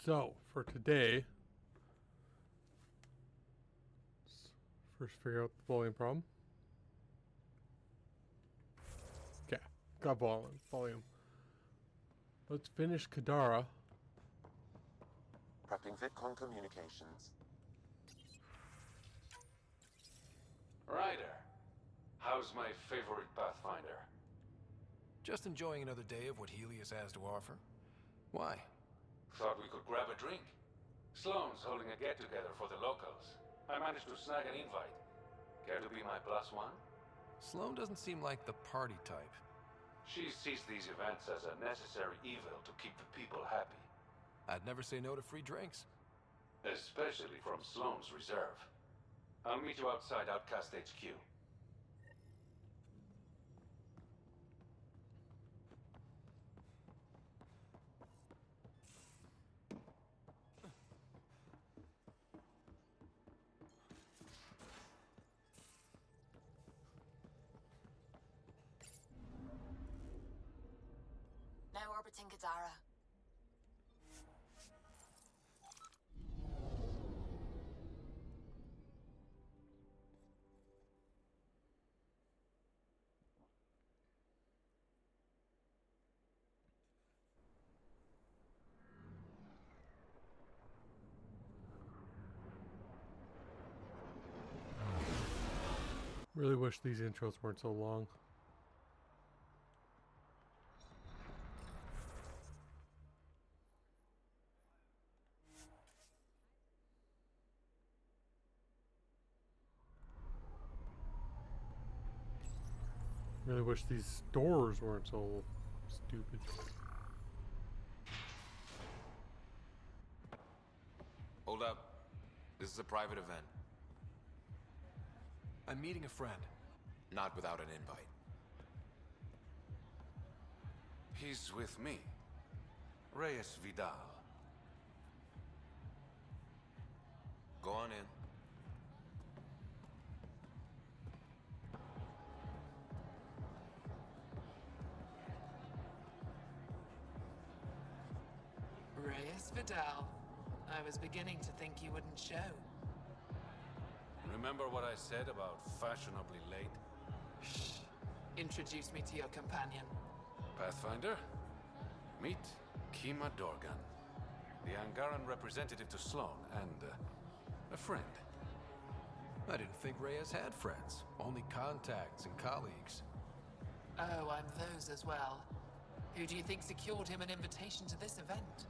So, for today, let's first figure out the volume problem. Okay, got volume. Let's finish Kadara. Prepping VidCon communications. Ryder, how's my favorite Pathfinder? Just enjoying another day of what Helios has to offer. Why? Thought we could grab a drink. Sloane's holding a get-together for the locals. I managed to snag an invite. Care to be my +1? Sloane doesn't seem like the party type. She sees these events as a necessary evil to keep the people happy. I'd never say no to free drinks. Especially from Sloane's reserve. I'll meet you outside Outcast HQ. Now orbiting Kadara. Really wish these intros weren't so long. Really wish these doors weren't so stupid. Hold up. This is a private event. I'm meeting a friend. Not without an invite. He's with me. Reyes Vidal. Go on in. Reyes Vidal. I was beginning to think you wouldn't show. Remember what I said about fashionably late? Shh. Introduce me to your companion. Pathfinder? Meet Kima Dorgan, the Angaran representative to Sloane, and a friend. I didn't think Reyes had friends. Only contacts and colleagues. Oh, I'm those as well. Who do you think secured him an invitation to this event?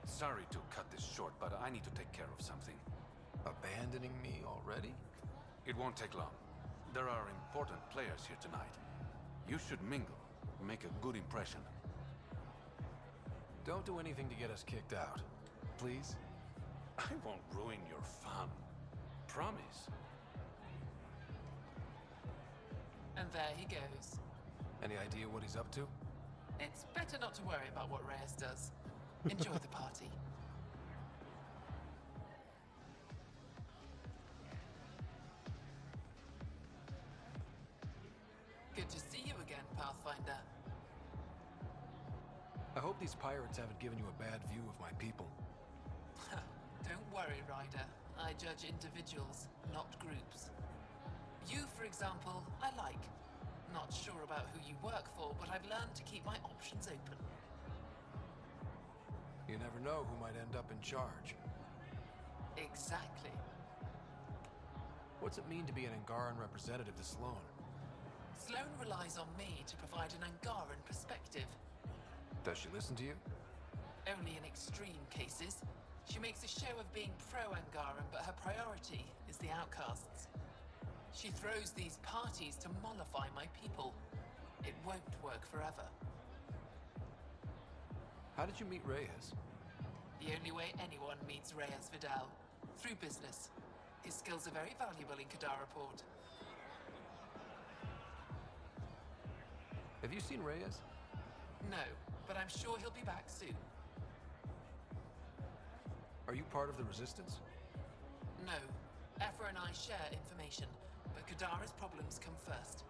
Sorry to cut this short, but I need to take care of something. Abandoning me already? It won't take long. There are important players here tonight. You should mingle, make a good impression. Don't do anything to get us kicked out. Please? I won't ruin your fun. Promise. And there he goes. Any idea what he's up to? It's better not to worry about what Reyes does. Enjoy the party. Good to see you again, Pathfinder. I hope these pirates haven't given you a bad view of my people. Don't worry, Ryder. I judge individuals, not groups. You, for example, I like. Not sure about who you work for, but I've learned to keep my options open. You never know who might end up in charge. Exactly. What's it mean to be an Angaran representative to Sloane? Sloane relies on me to provide an Angaran perspective. Does she listen to you? Only in extreme cases. She makes a show of being pro-Angaran, but her priority is the outcasts. She throws these parties to mollify my people. It won't work forever. How did you meet Reyes? The only way anyone meets Reyes Vidal. Through business. His skills are very valuable in Kadara Port. Have you seen Reyes? No, but I'm sure he'll be back soon. Are you part of the Resistance? No. Efra and I share information, but Kadara's problems come first.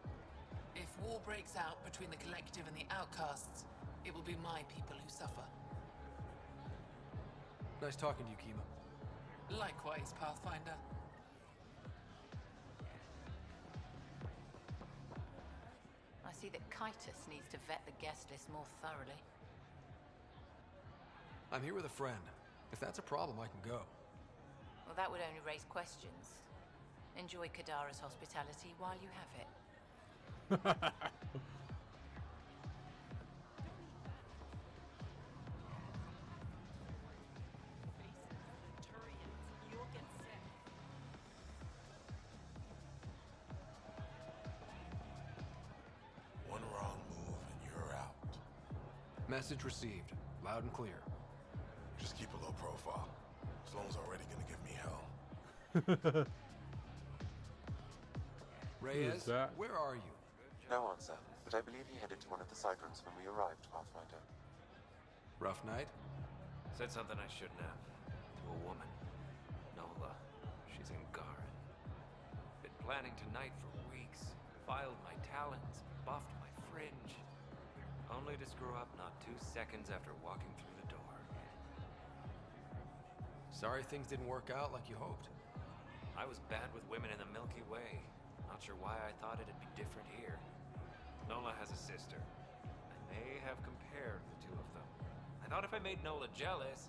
If war breaks out between the Collective and the Outcasts, it will be my people who suffer. Nice talking to you, Kima. Likewise, Pathfinder. I see that Kitus needs to vet the guest list more thoroughly. I'm here with a friend. If that's a problem, I can go. Well, that would only raise questions. Enjoy Kadara's hospitality while you have it. One wrong move and you're out. Message received. Loud and clear. Just keep a low profile. Sloane's already gonna give me hell. Reyes, that? where are you? No answer, but I believe he headed to one of the side rooms when we arrived, Pathfinder. Rough night? Said something I shouldn't have. To a woman. Nola. She's in Garen. Been planning tonight for weeks. Filed my talons, buffed my fringe. Only to screw up not 2 seconds after walking through the door. Sorry things didn't work out like you hoped. I was bad with women in the Milky Way. Not sure why I thought it'd be different here. Nola has a sister. I may have compared the two of them. I thought if I made Nola jealous...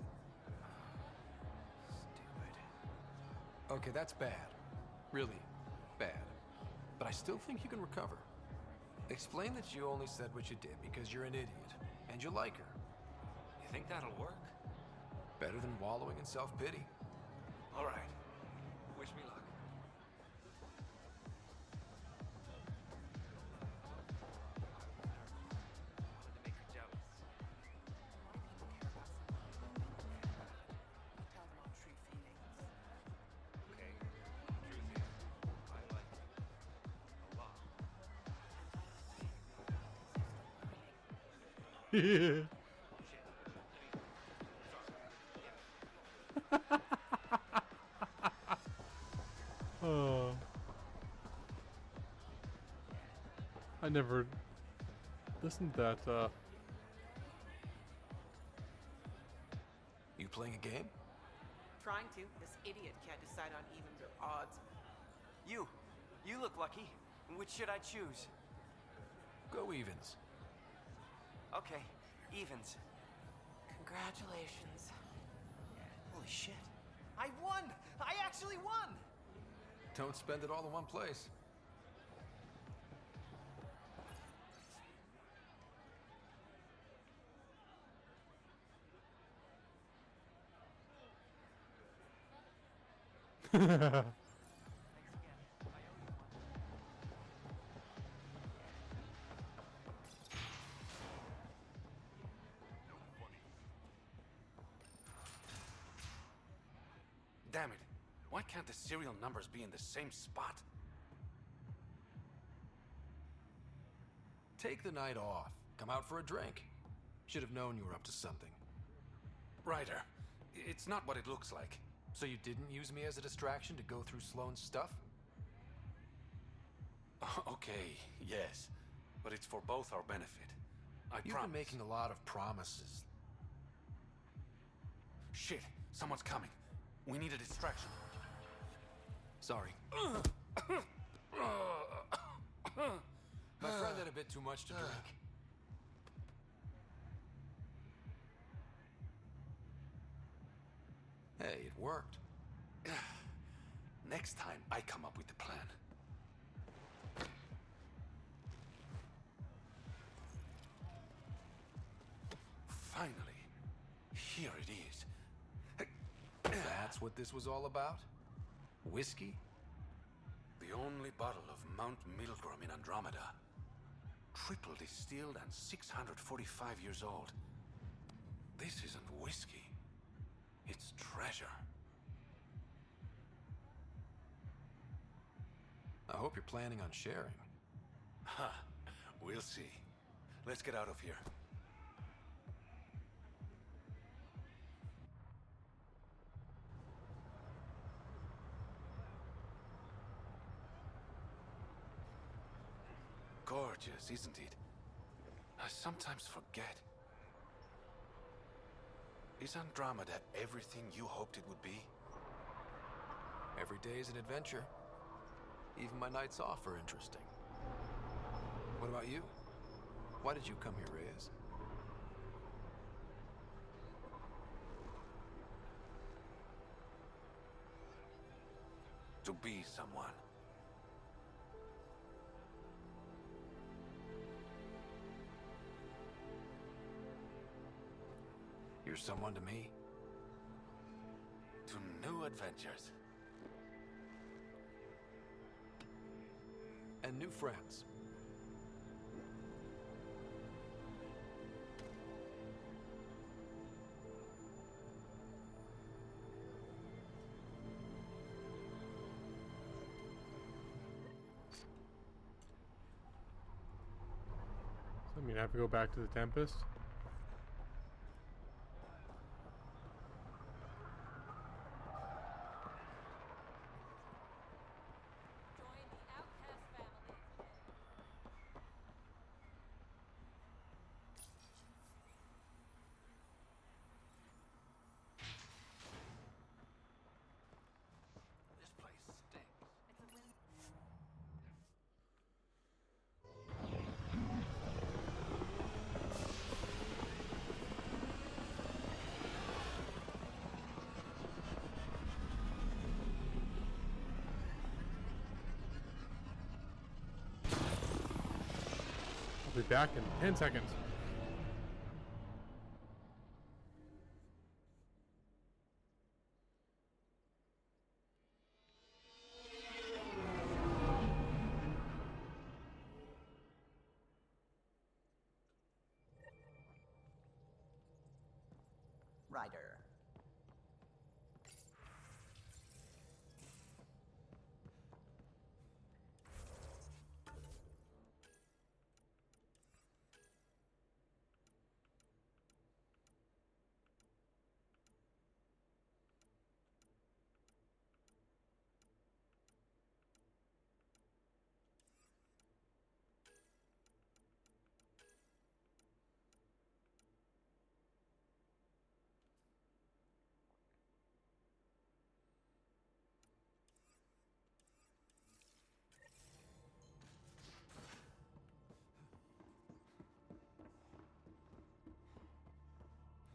Stupid. Okay, that's bad. Really bad. But I still think you can recover. Explain that you only said what you did because you're an idiot, and you like her. You think that'll work? Better than wallowing in self-pity. All right. Wish me luck. Wanted to make her jealous. Tell them our true feelings. Okay. Truth is, I like you. A lot. Yeah. Oh. I never listened to that. You playing a game? Trying to. This idiot can't decide on evens or odds. You look lucky. Which should I choose? Go evens. Okay, evens. Congratulations. Holy shit. I won! I actually won! Don't spend it all in one place. Damn it. Why can't the serial numbers be in the same spot? Take the night off. Come out for a drink. Should have known you were up to something. Ryder, it's not what it looks like. So you didn't use me as a distraction to go through Sloane's stuff? Okay, yes. But it's for both our benefit. You've been making a lot of promises. Shit, someone's coming. We need a distraction. Sorry. My friend had a bit too much to drink. Hey, it worked. Next time, I come up with the plan. Finally, here it is. That's what this was all about? Whiskey? The only bottle of Mount Milgram in Andromeda. Triple distilled and 645 years old. This isn't whiskey. It's treasure. I hope you're planning on sharing. Ha, we'll see. Let's get out of here. Gorgeous, isn't it? I sometimes forget. Is Andromeda everything you hoped it would be? Every day is an adventure. Even my nights off are interesting. What about you? Why did you come here, Reyes? To be someone. You're someone to me. To new adventures. And new friends. So, I mean, I have to go back to the Tempest. This place stinks. I'll be back in 10 seconds. Ryder.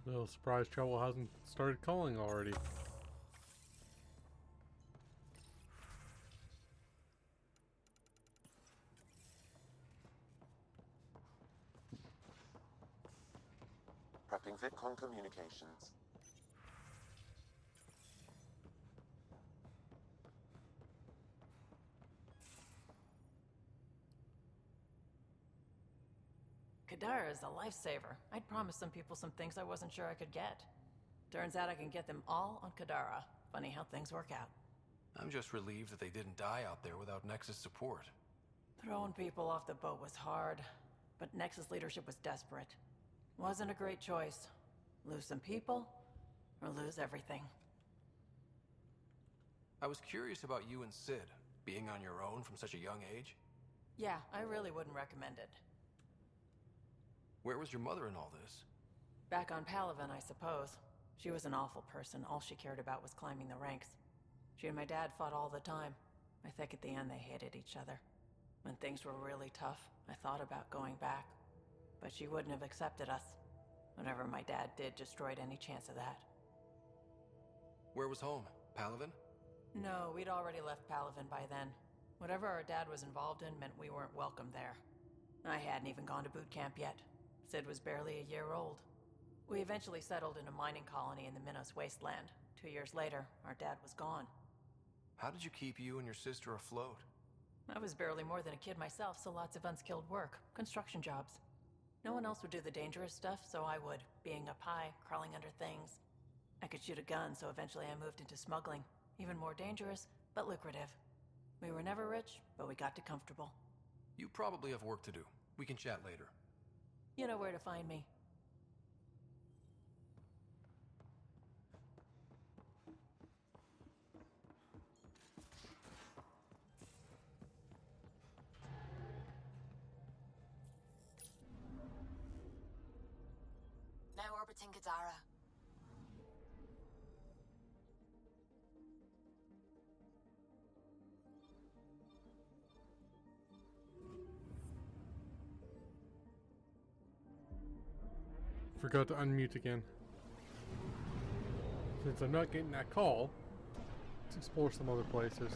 Little surprise trouble hasn't started calling already. Prepping VidCon communications. Kadara is a lifesaver. I'd promised some people some things I wasn't sure I could get. Turns out I can get them all on Kadara. Funny how things work out. I'm just relieved that they didn't die out there without Nexus support. Throwing people off the boat was hard, but Nexus leadership was desperate. Wasn't a great choice. Lose some people, or lose everything. I was curious about you and Sid, being on your own from such a young age. Yeah, I really wouldn't recommend it. Where was your mother in all this? Back on Palaven, I suppose. She was an awful person. All she cared about was climbing the ranks. She and my dad fought all the time. I think at the end they hated each other. When things were really tough, I thought about going back. But she wouldn't have accepted us. Whatever my dad did destroyed any chance of that. Where was home? Palaven? No, we'd already left Palaven by then. Whatever our dad was involved in meant we weren't welcome there. I hadn't even gone to boot camp yet. Sid was barely a year old. We eventually settled in a mining colony in the Minos wasteland. 2 years later, our dad was gone. How did you keep you and your sister afloat? I was barely more than a kid myself, so lots of unskilled work. Construction jobs. No one else would do the dangerous stuff, so I would. Being up high, crawling under things. I could shoot a gun, so eventually I moved into smuggling. Even more dangerous, but lucrative. We were never rich, but we got to comfortable. You probably have work to do. We can chat later. You know where to find me. Now orbiting Kadara. forgot to unmute again. Since I'm not getting that call, let's explore some other places.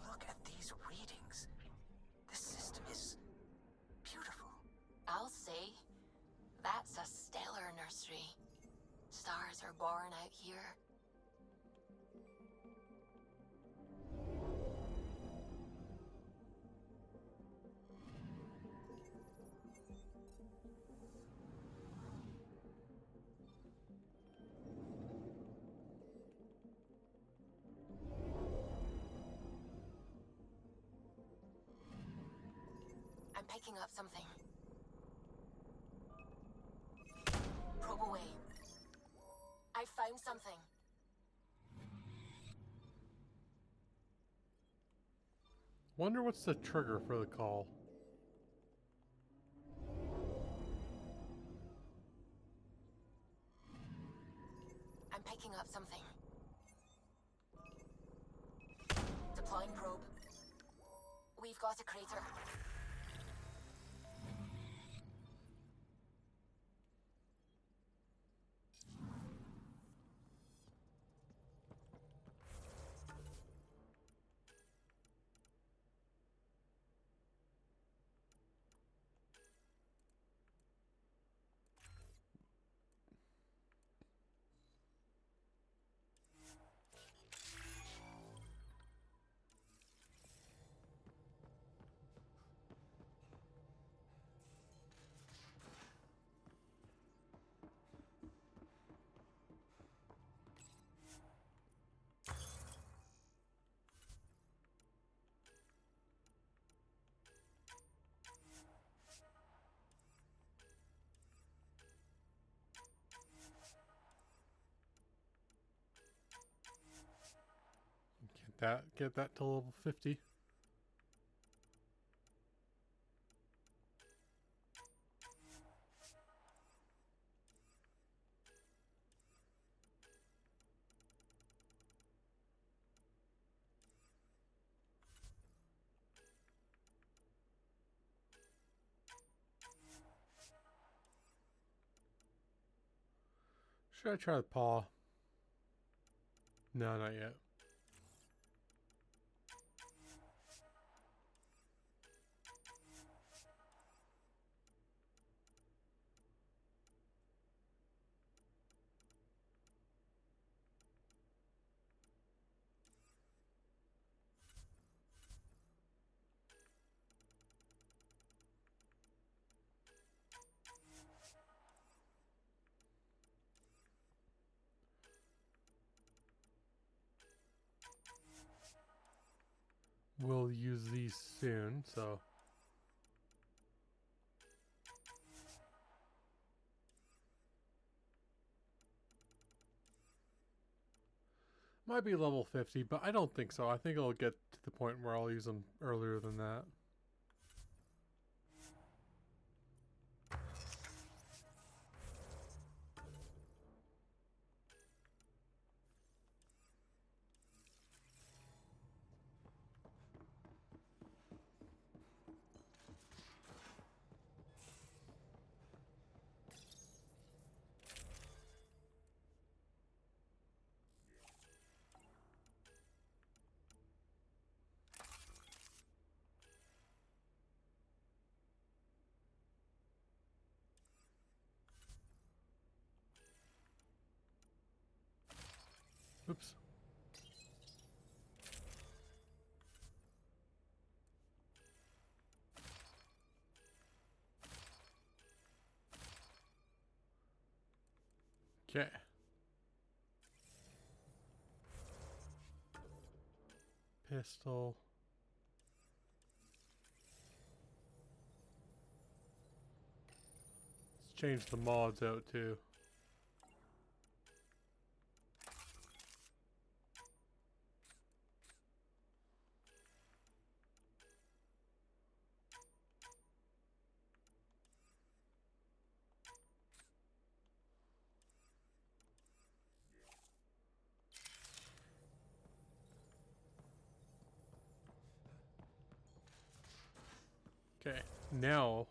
Look at these readings. This system is beautiful. I'll say, that's a stellar nursery. Stars are born out here. I'm picking up something. Probe away. I found something. Wonder what's the trigger for the call. I'm picking up something. Deploying probe. We've got a crater. Get that to level 50. Should I try the paw? No, not yet. We'll use these soon, so. Might be level 50, but I don't think so. I think I'll get to the point where I'll use them earlier than that. Oops. Okay. Pistol. Let's change the mods out too. Okay, now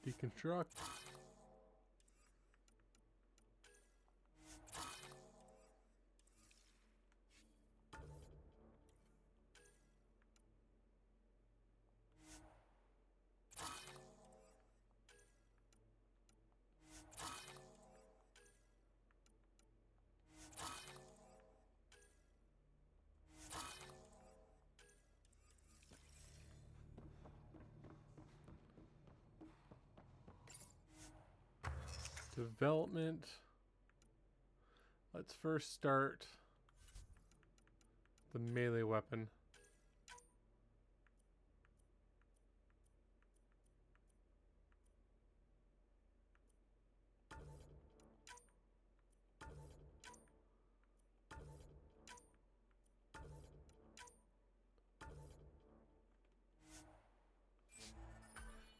Deconstruct. Development. Let's first start the melee weapon.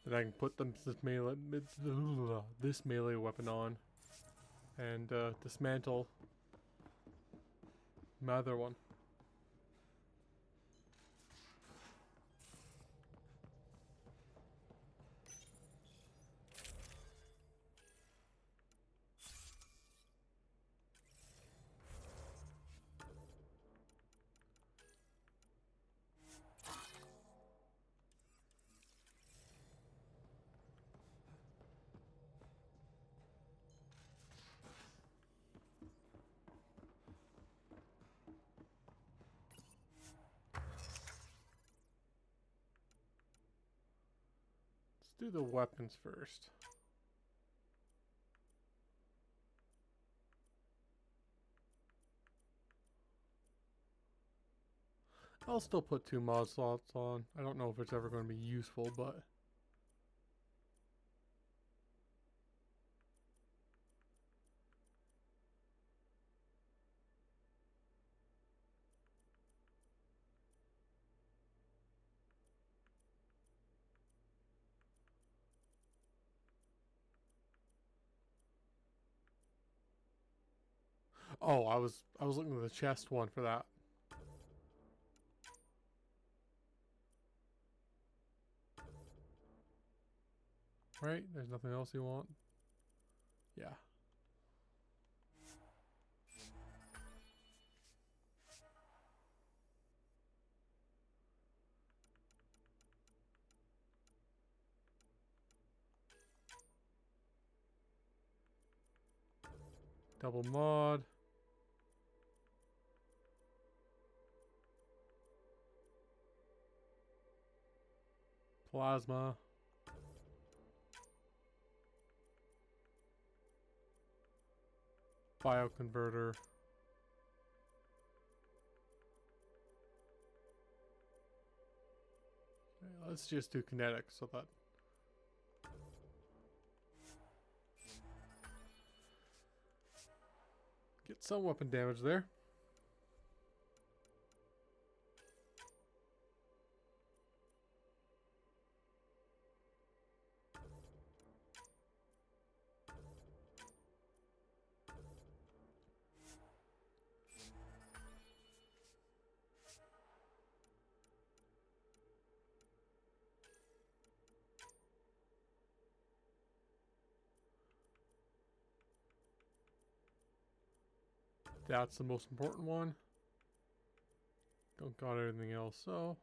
Then I can put this melee weapon on and dismantle my other one. Let's do the weapons first. I'll still put 2 mod slots on. I don't know if it's ever going to be useful, but... Oh, I was looking at the chest one for that. Right? There's nothing else you want? Yeah. Double mod. Plasma. Bioconverter. Okay, let's just do kinetic so that get some weapon damage there. That's the most important one. Don't got anything else, so...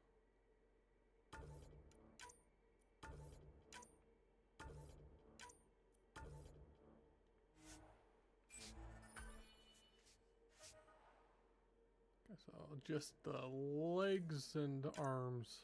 Okay, so just the legs and arms.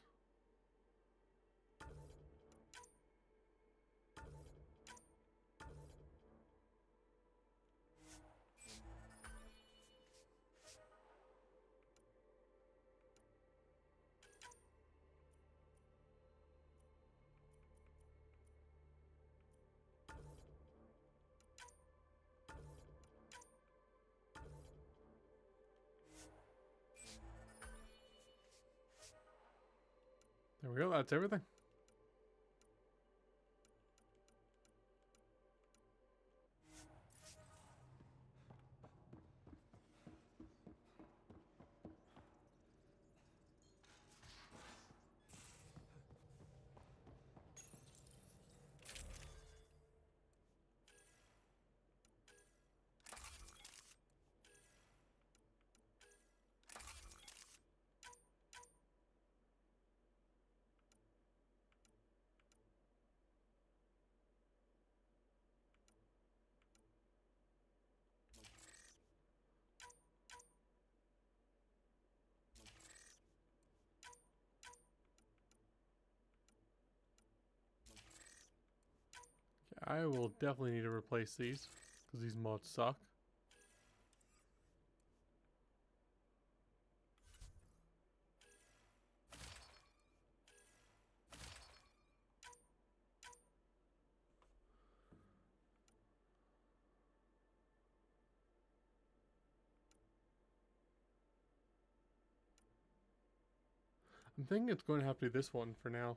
There we go, that's everything. I will definitely need to replace these because these mods suck. I'm thinking it's going to have to be this one for now.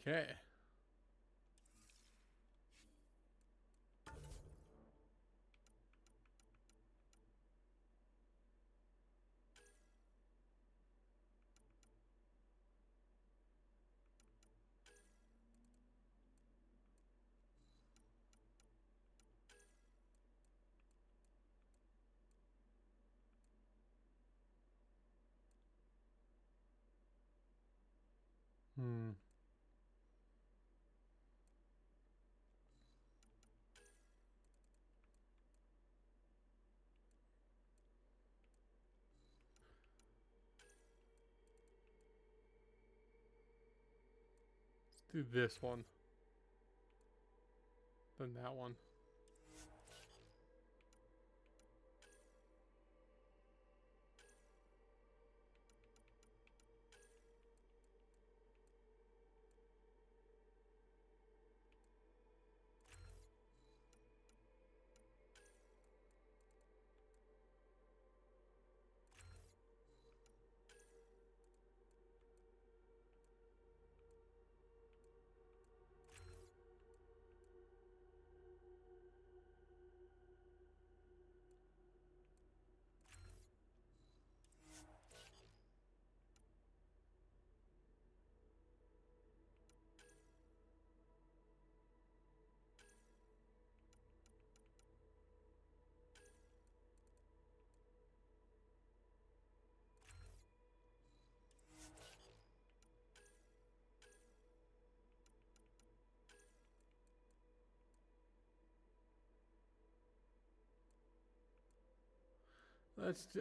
Okay. Hmm. Let's do this one. Then that one.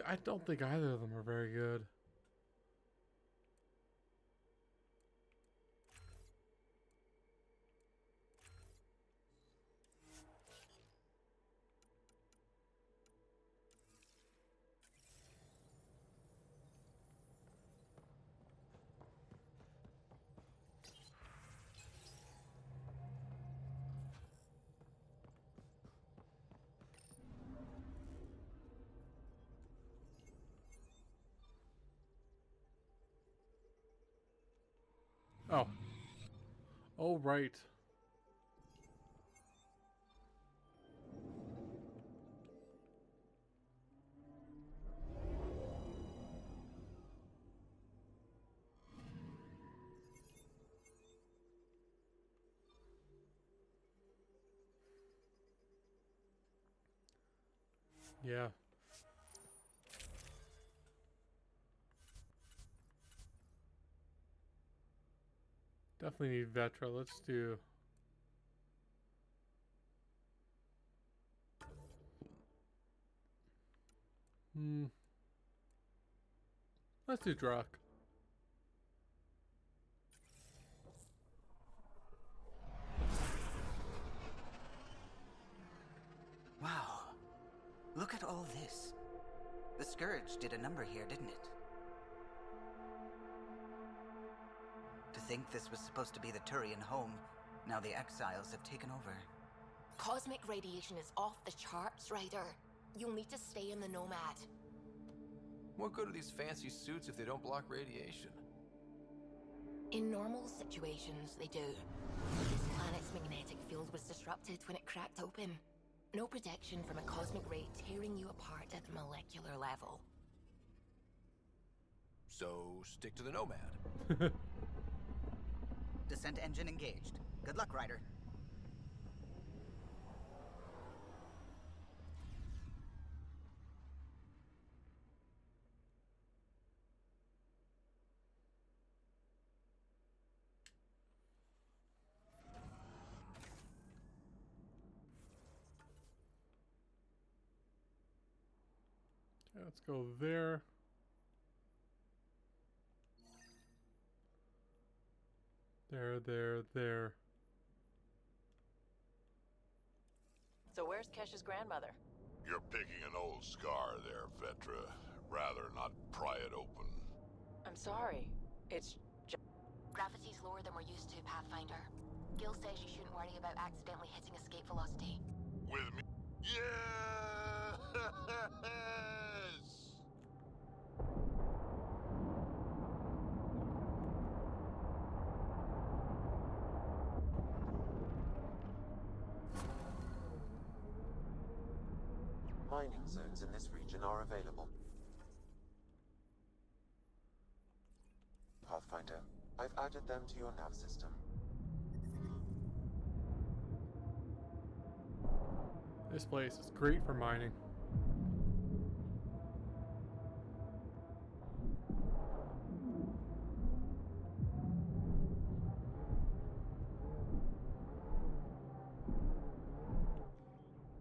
I don't think either of them are very good. Oh. Oh, right. Yeah. Definitely need Vetra. Let's do... Let's do Drak. Wow. Look at all this. The Scourge did a number here, didn't it? To think this was supposed to be the Turian home, now the Exiles have taken over. Cosmic radiation is off the charts, Ryder. You'll need to stay in the Nomad. What good are these fancy suits if they don't block radiation? In normal situations, they do. This planet's magnetic field was disrupted when it cracked open. No protection from a cosmic ray tearing you apart at the molecular level. So stick to the Nomad. Descent engine engaged. Good luck, Ryder. Okay, let's go there. There. So where's Kesh's grandmother? You're picking an old scar there, Vetra. Rather not pry it open. I'm sorry. It's Gravity's lower than we're used to, Pathfinder. Gil says you shouldn't worry about accidentally hitting escape velocity. With me? Yes! Mining zones in this region are available. Pathfinder, I've added them to your nav system. This place is great for mining.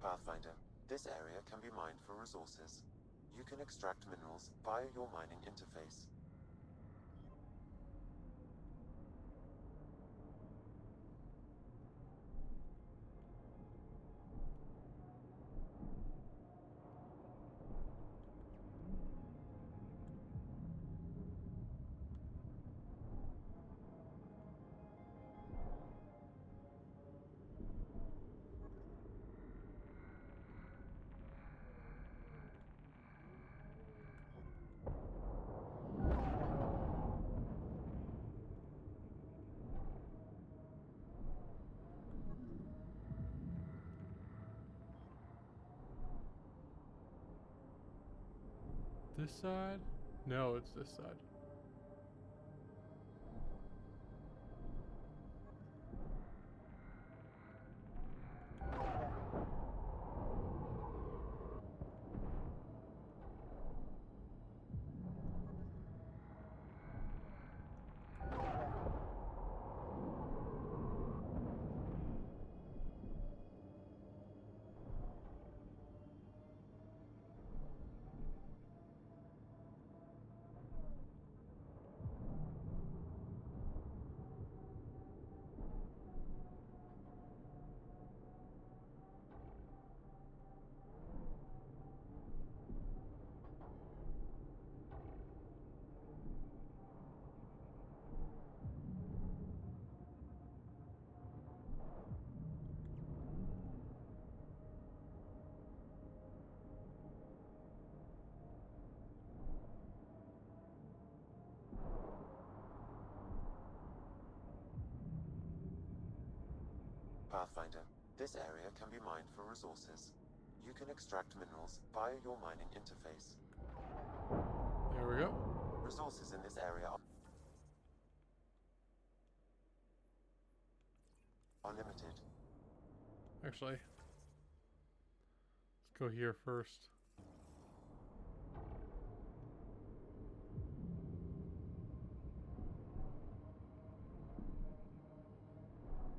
Pathfinder, this area can be mined for resources. You can extract minerals via your mining interface. This side? No, it's this side. Pathfinder, this area can be mined for resources. You can extract minerals via your mining interface. There we go. Resources in this area are limited. Actually, let's go here first.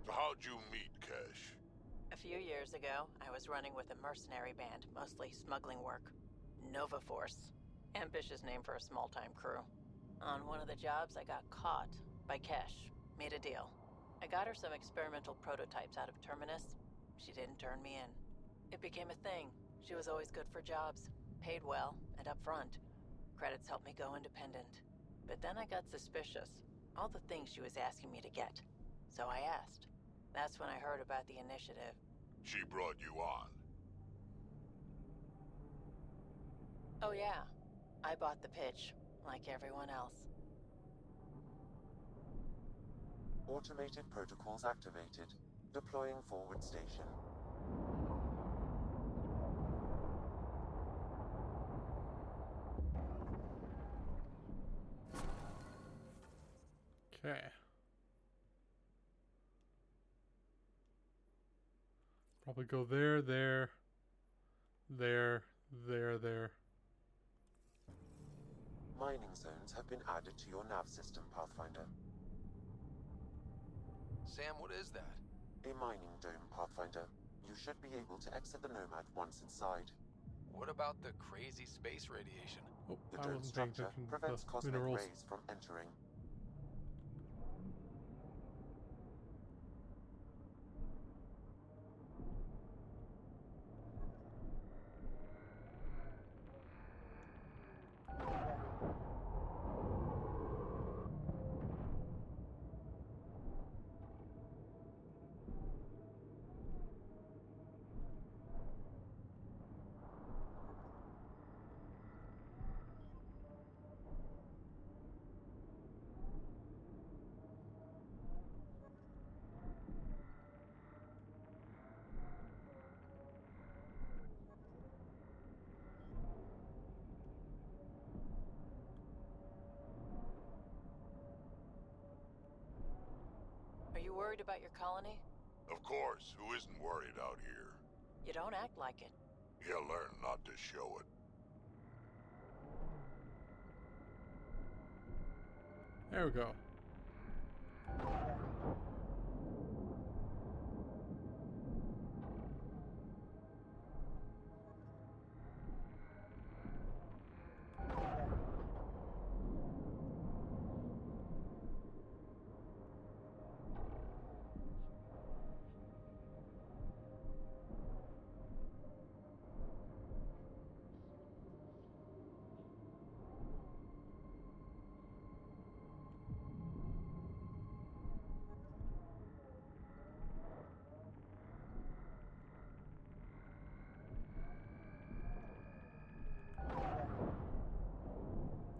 So how'd you meet Kesh? A few years ago, I was running with a mercenary band, mostly smuggling work. Nova Force. Ambitious name for a small-time crew. On one of the jobs, I got caught by Kesh. Made a deal. I got her some experimental prototypes out of Terminus. She didn't turn me in. It became a thing. She was always good for jobs. Paid well, and upfront. Credits helped me go independent. But then I got suspicious. All the things she was asking me to get. So I asked. That's when I heard about the initiative. She brought you on. Oh yeah. I bought the pitch, like everyone else. Automated protocols activated. Deploying forward station. Okay. Probably go there, there, there, there. Mining zones have been added to your nav system, Pathfinder. Sam, what is that? A mining dome, Pathfinder. You should be able to exit the Nomad once inside. What about the crazy space radiation? Oh, The I dome wasn't paying structure attention to prevents the cosmic minerals. rays from entering. Are you worried about your colony? Of course, who isn't worried out here? You don't act like it. You learn not to show it. There we go.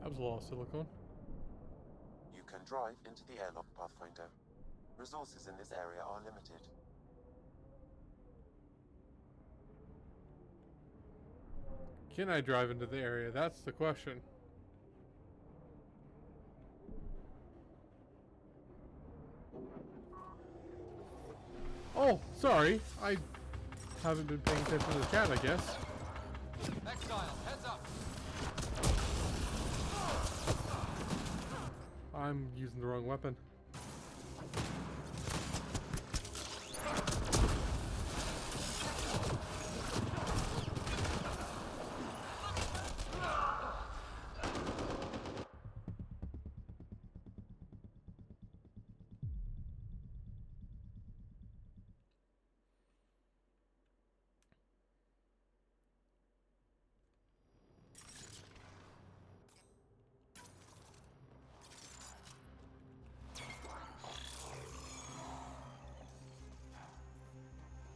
That was a lot of silicone. You can drive into the airlock, Pathfinder. Resources in this area are limited. Can I drive into the area? That's the question. Oh, sorry. I haven't been paying attention to the chat, I guess. Exile, heads up! I'm using the wrong weapon.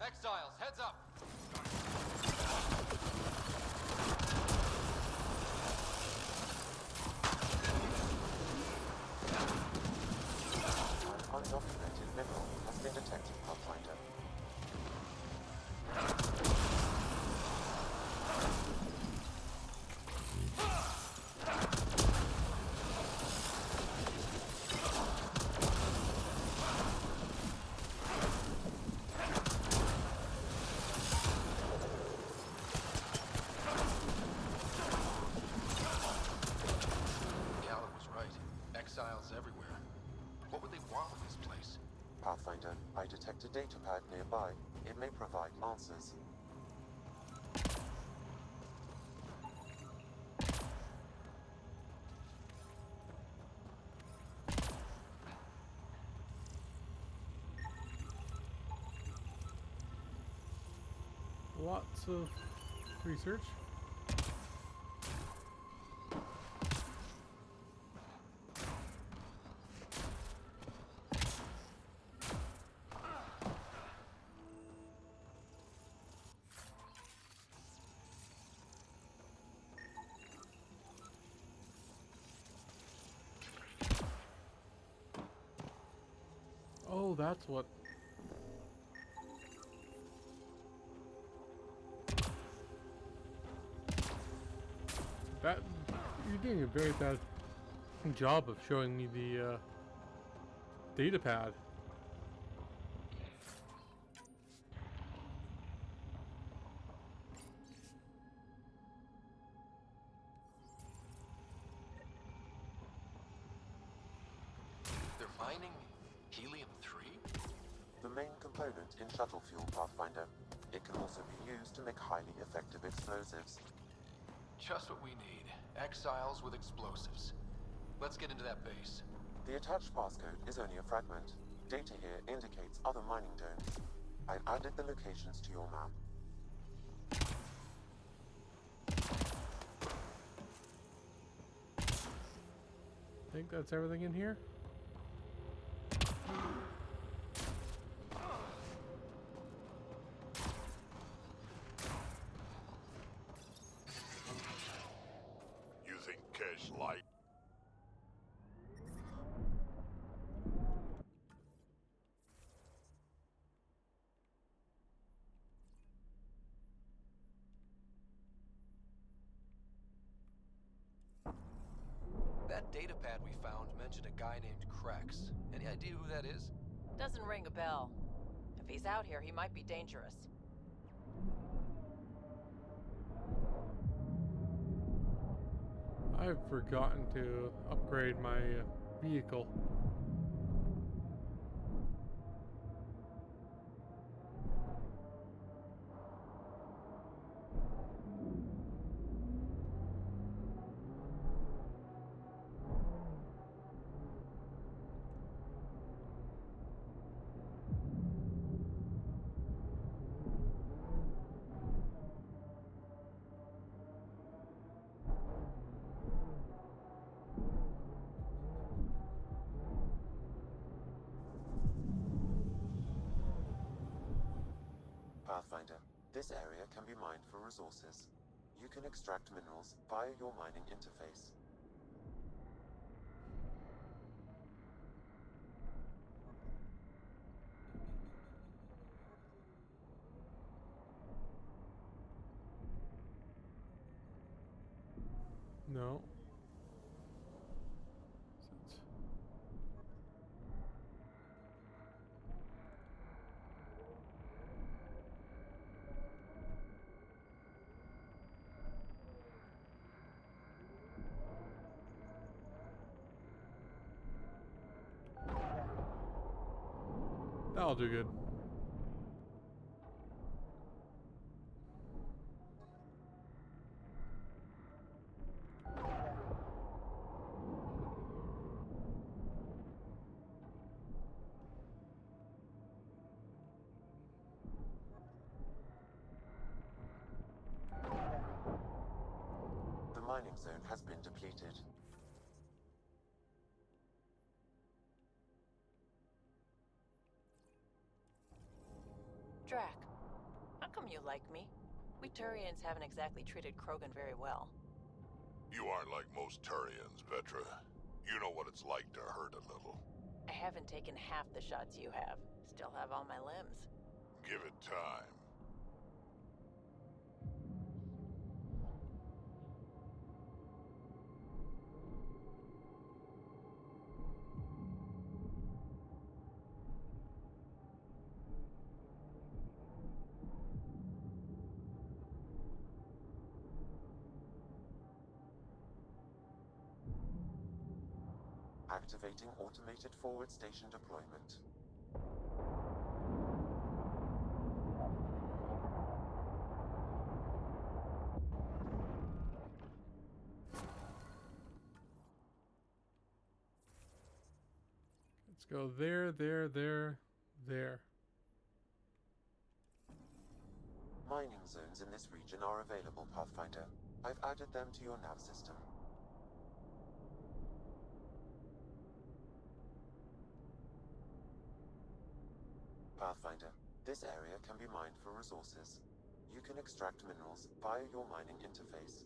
Exiles, heads up! An undocumented mineral has been detected, Pathfinder. Gallup was right. Exiles everywhere. What would they want with this place? Pathfinder, I detect a datapad nearby. It may provide answers. Lots of research. Oh, that's what. That you're doing a very bad job of showing me the Data pad. They're mining helium-3? The main component in shuttle fuel, Pathfinder. It can also be used to make highly effective explosives. Just what we need. Exiles with explosives. Let's get into that base. The attached passcode is only a fragment. Data here indicates other mining domes. I've added the locations to your map. Think that's everything in here? You think Kesh light? That data pad we found mentioned a guy named Krex. Any idea who that is? Doesn't ring a bell. If he's out here, he might be dangerous. I've forgotten to upgrade my vehicle. Pathfinder, this area can be mined for resources. You can extract minerals via your mining interface. No. That'll do good. The mining zone has been depleted. Drac, how come you like me? We Turians haven't exactly treated Krogan very well. You aren't like most Turians, Vetra. You know what it's like to hurt a little. I haven't taken half the shots you have. Still have all my limbs. Give it time. Activating automated forward station deployment. Let's go there, there, there, there. Mining zones in this region are available, Pathfinder. I've added them to your nav system. Pathfinder, this area can be mined for resources. You can extract minerals via your mining interface.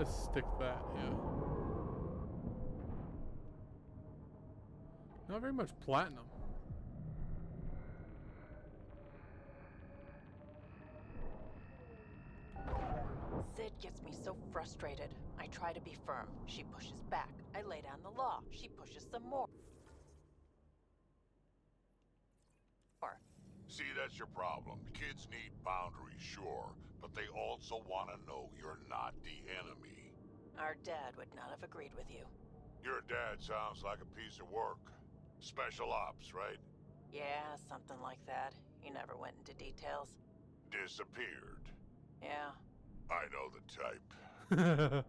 Let's stick that, yeah. Not very much platinum. Sid gets me so frustrated. I try to be firm. She pushes back. I lay down the law. She pushes some more. See, that's your problem. Kids need boundaries, sure, but they also want to know you're not the enemy. Our dad would not have agreed with you. Your dad sounds like a piece of work. Special ops, right? Yeah, something like that. He never went into details. Disappeared. Yeah. I know the type.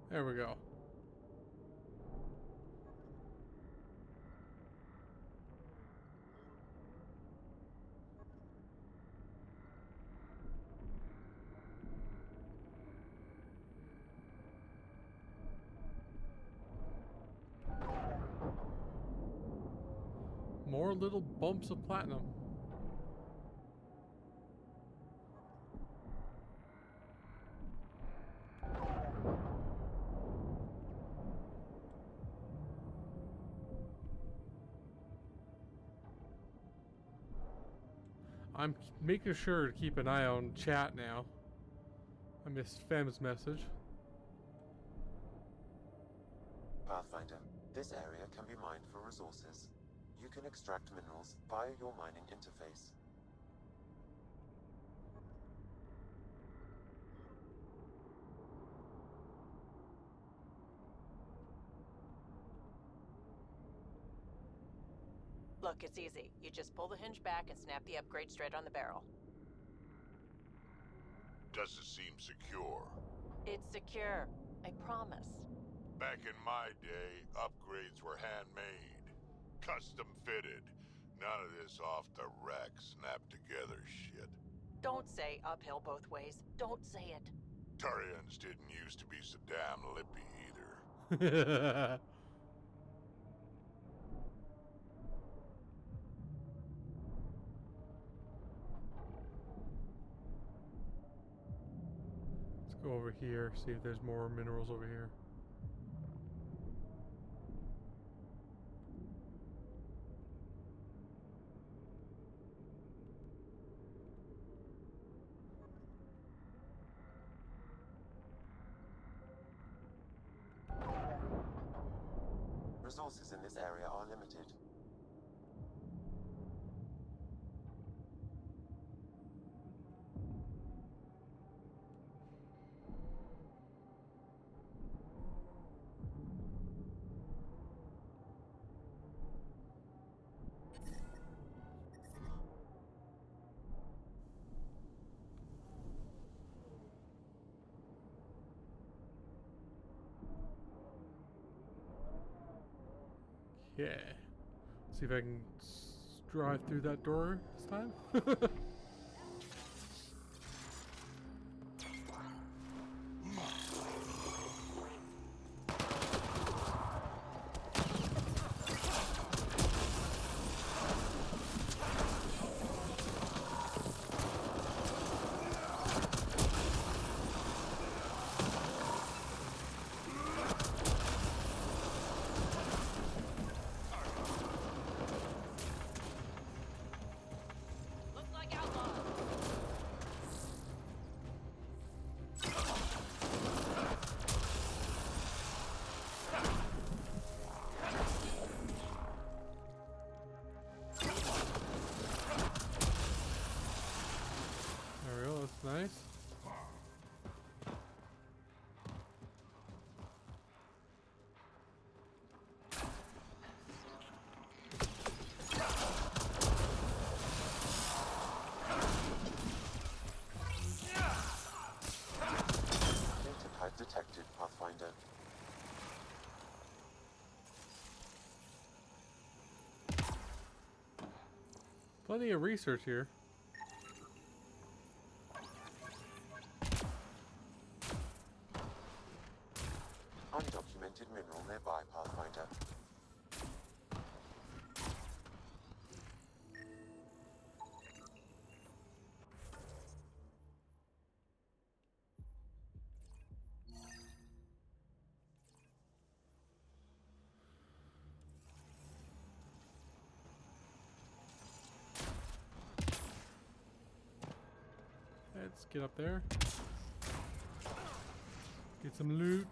There we go. More little bumps of platinum. I'm making sure to keep an eye on chat now. I missed Fem's message. Pathfinder, this area can be mined for resources. You can extract minerals via your mining interface. Look, it's easy. You just pull the hinge back and snap the upgrade straight on the barrel. Does it seem secure? It's secure. I promise. Back in my day, upgrades were handmade. Custom fitted. None of this off-the-rack, snap-together shit. Don't say uphill both ways. Don't say it. Turians didn't used to be so damn lippy either. Let's go over here, see if there's more minerals over here. Resources in this area are limited. Yeah. See if I can drive through that door this time. Looks like our Plenty of research here. Undocumented mineral nearby, Pathfinder. Let's get up there. Get some loot.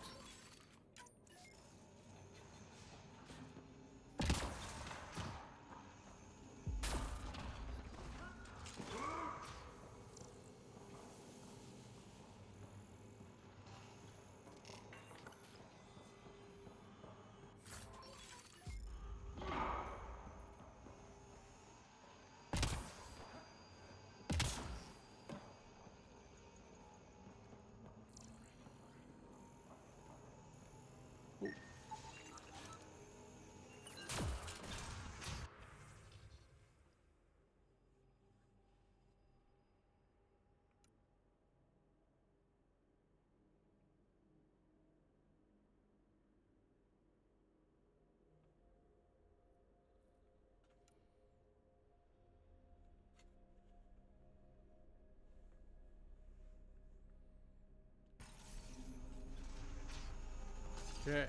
Okay.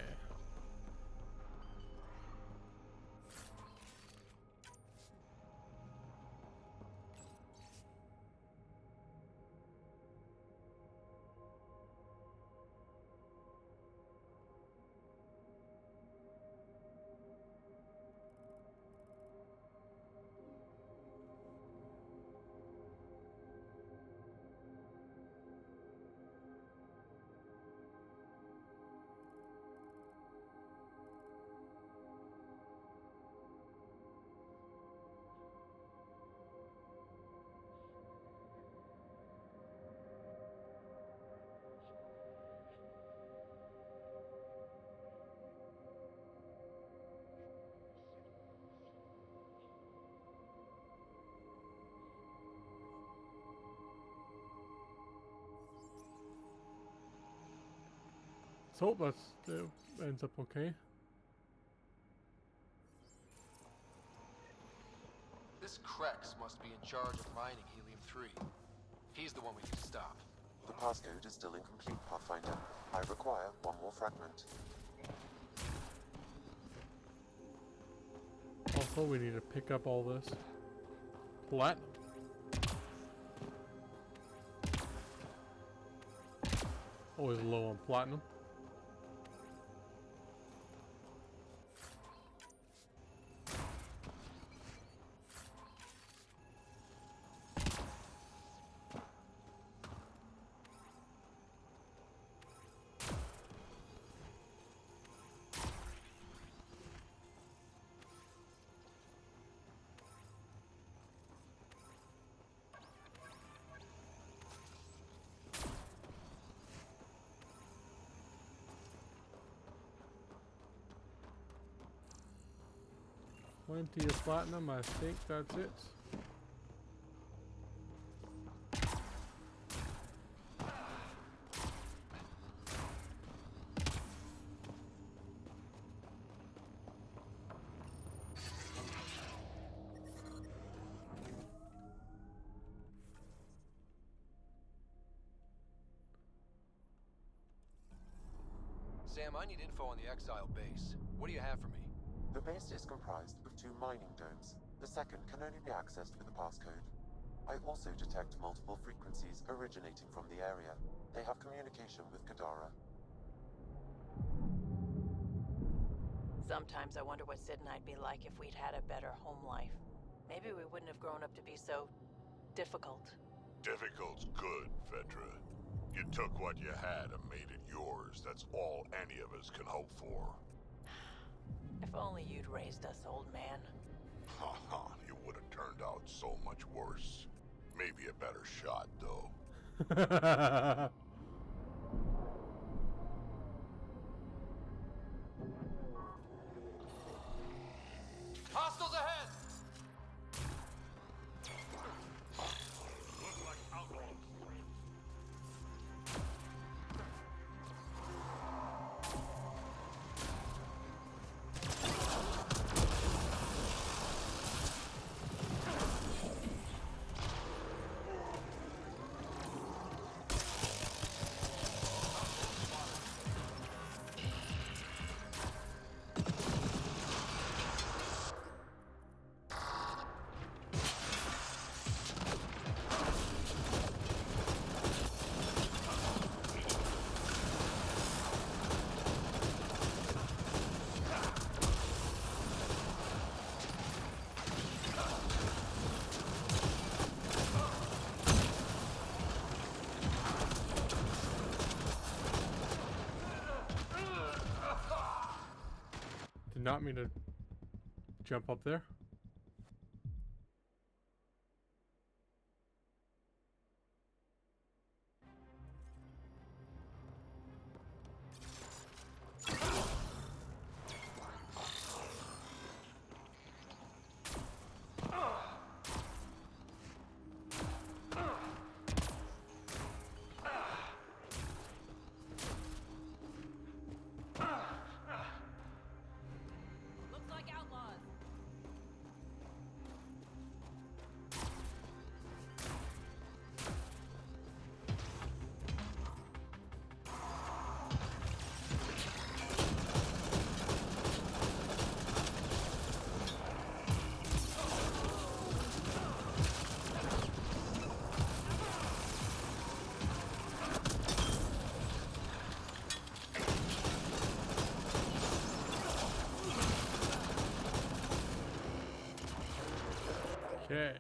So hope that ends up okay. This Krex must be in charge of mining Helium-3. He's the one we need to stop. The passcode is still incomplete, Pathfinder. I require one more fragment. Also, we need to pick up all this platinum. Always low on platinum. Plenty of platinum, I think that's it. Sam, I need info on the Exile base. What do you have for me? The base is comprised of 2 mining domes. The second can only be accessed with a passcode. I also detect multiple frequencies originating from the area. They have communication with Kadara. Sometimes I wonder what Sid and I'd be like if we'd had a better home life. Maybe we wouldn't have grown up to be so difficult. Difficult's good, Fedra. You took what you had and made it yours. That's all any of us can hope for. If only you'd raised us, old man. Haha, you would have turned out so much worse. Maybe a better shot, though. Hostiles ahead! Did not mean to jump up there. Looks like outlaws. Okay.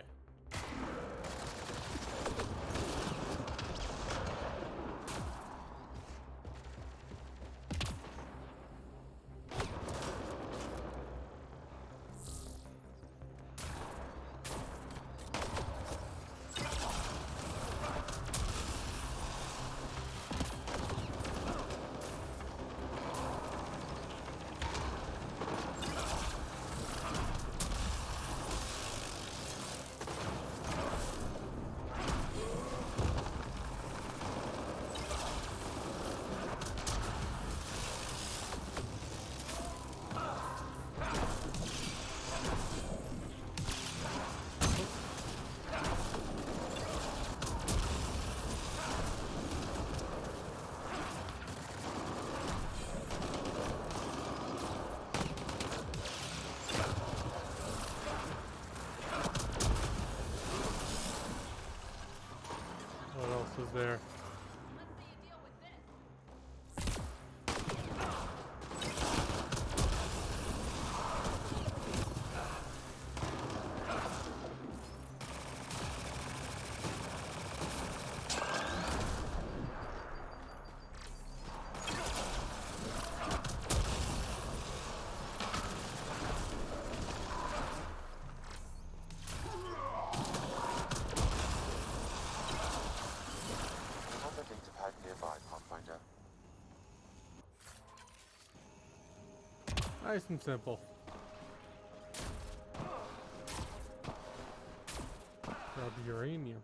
What else is there? Another data pad nearby, Pathfinder. Nice and simple. Grab uranium.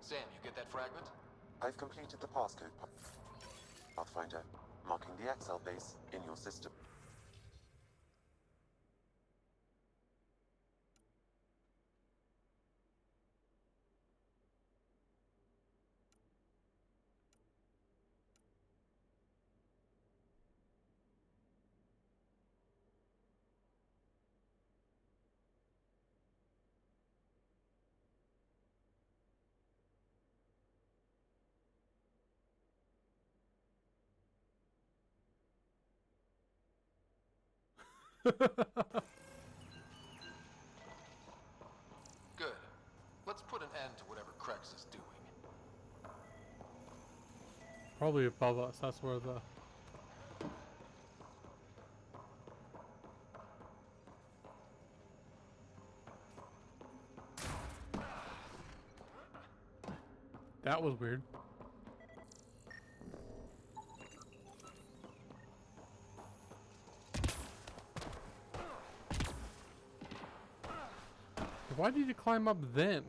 Sam, you get that fragment? I've completed the passcode, Pathfinder, marking the Excel base in your system. Good. Let's put an end to whatever Krex is doing. Probably above us. That's where the... That was weird. Why did you climb up then?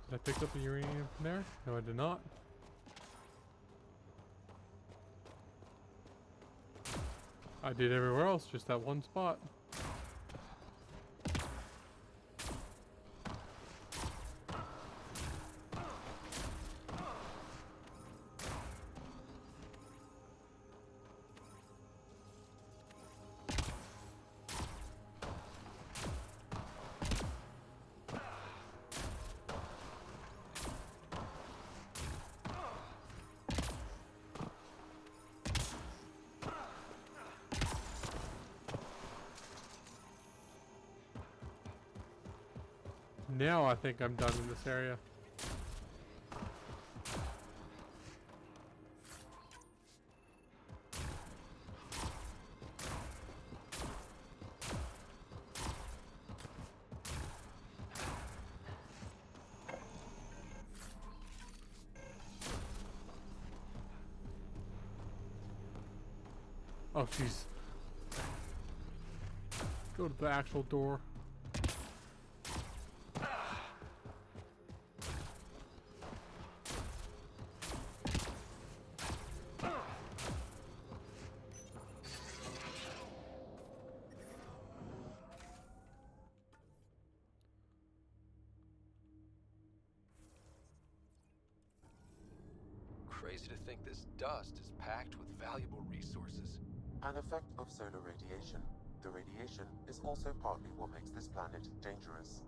Did I pick up the uranium from there? No, I did not. I did everywhere else, just that one spot. Now I think I'm done in this area. Oh, jeez. Go to the actual door. Crazy to think this dust is packed with valuable resources. An effect of solar radiation. The radiation is also partly what makes this planet dangerous.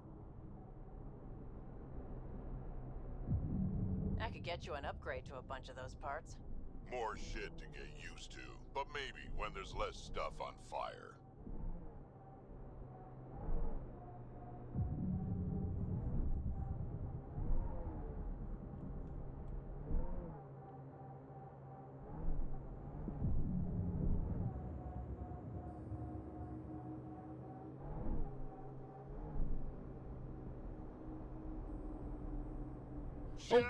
I could get you an upgrade to a bunch of those parts. More shit to get used to, but maybe when there's less stuff on fire. Oh.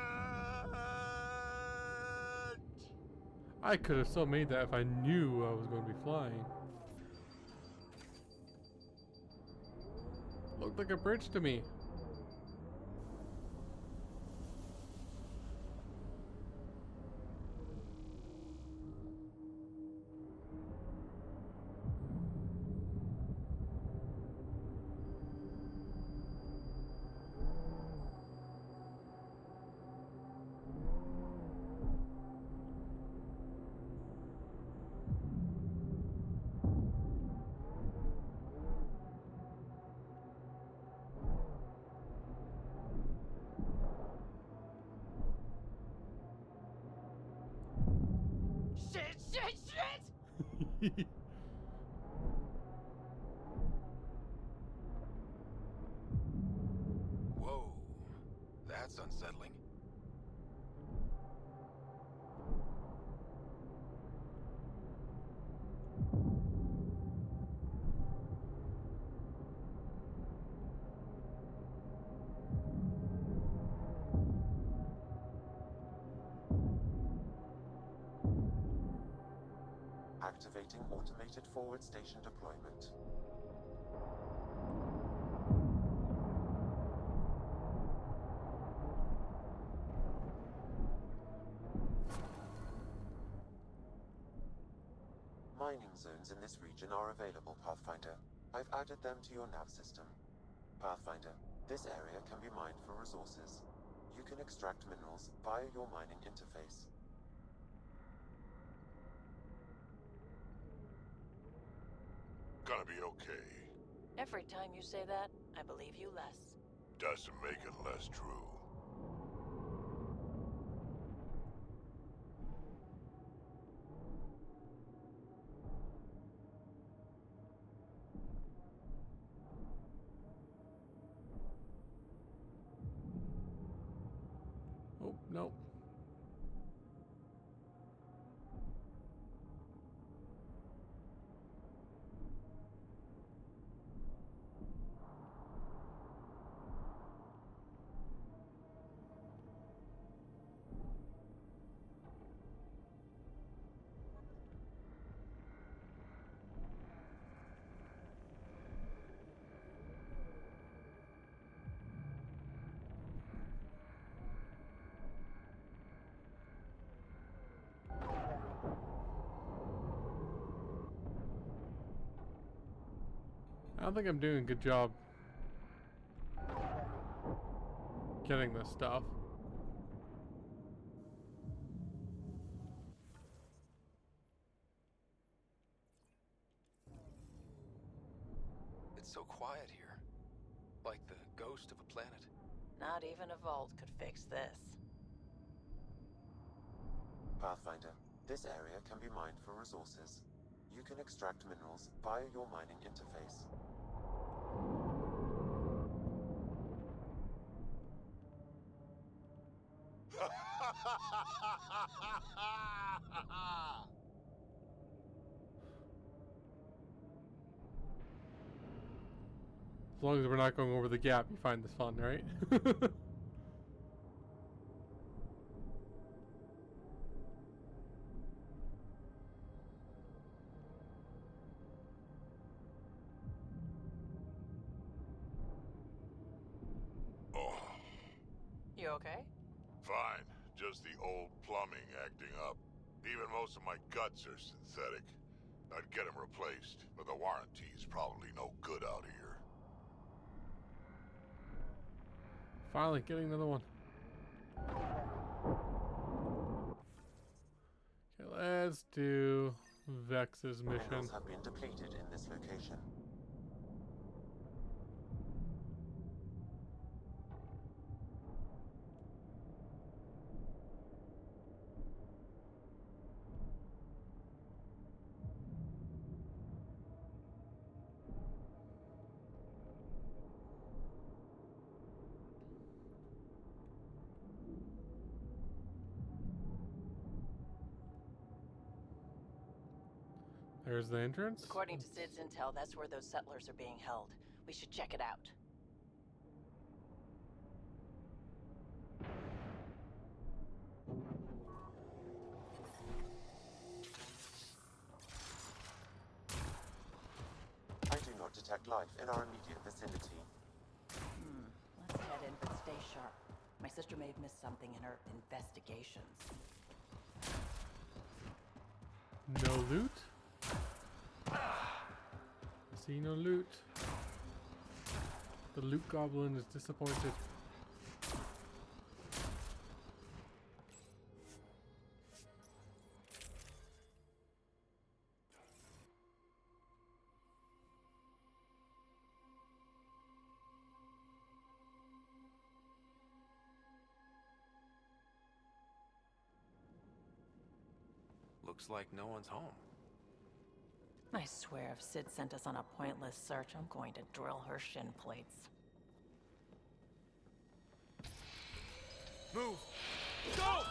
I could have so made that if I knew I was going to be flying. Looked like a bridge to me. Shit! Whoa, that's unsettling. Activating automated forward station deployment. Mining zones in this region are available, Pathfinder. I've added them to your nav system. Pathfinder, this area can be mined for resources. You can extract minerals via your mining interface. Gonna be okay. Every time you say that, I believe you less. Doesn't make it less true. Oh, no. don't think I'm doing a good job getting this stuff. It's so quiet here. Like the ghost of a planet. Not even a vault could fix this. Pathfinder, this area can be mined for resources. You can extract minerals via your mining interface. As long as we're not going over the gap, you find this fun, right? You okay? Fine. Just the old plumbing acting up. Even most of my guts are synthetic. I'd get them replaced, but the warranty's probably no good out here. Finally, getting another one. Okay, let's do Vex's mission. Minerals have been depleted in this location. There's the entrance. According to Sid's intel, that's where those settlers are being held. We should check it out. I do not detect life in our immediate vicinity. Let's head in, but stay sharp. My sister may have missed something in her investigations. No loot. See no loot. The loot goblin is disappointed. Looks like no one's home. I swear if Sid sent us on a pointless search, I'm going to drill her shin plates. Move! Go!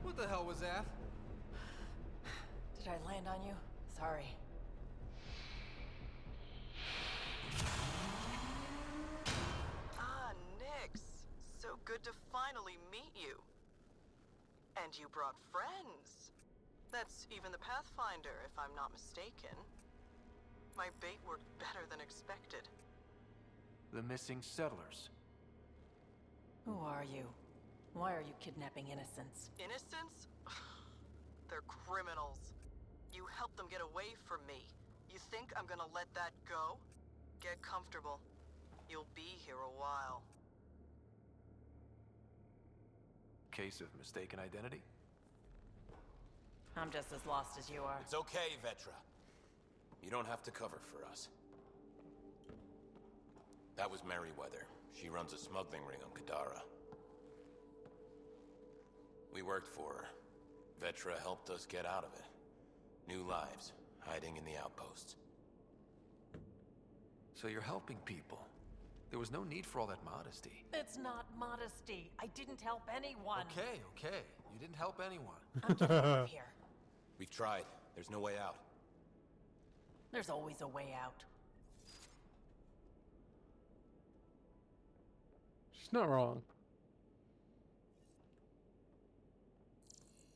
What the hell was that? Did I land on you? Sorry. Ah, Nix. So good to finally meet you. And you brought friends. That's even the Pathfinder, if I'm not mistaken. My bait worked better than expected. The missing settlers. Who are you? Why are you kidnapping innocents? Innocents? They're criminals. You helped them get away from me. You think I'm gonna let that go? Get comfortable. You'll be here a while. Case of mistaken identity? I'm just as lost as you are. It's okay, Vetra. You don't have to cover for us. That was Merryweather. She runs a smuggling ring on Kadara. We worked for her. Vetra helped us get out of it. New lives, hiding in the outposts. So you're helping people. There was no need for all that modesty. It's not modesty. I didn't help anyone. Okay. You didn't help anyone. I'm getting out of here. We've tried. There's no way out. There's always a way out. She's not wrong.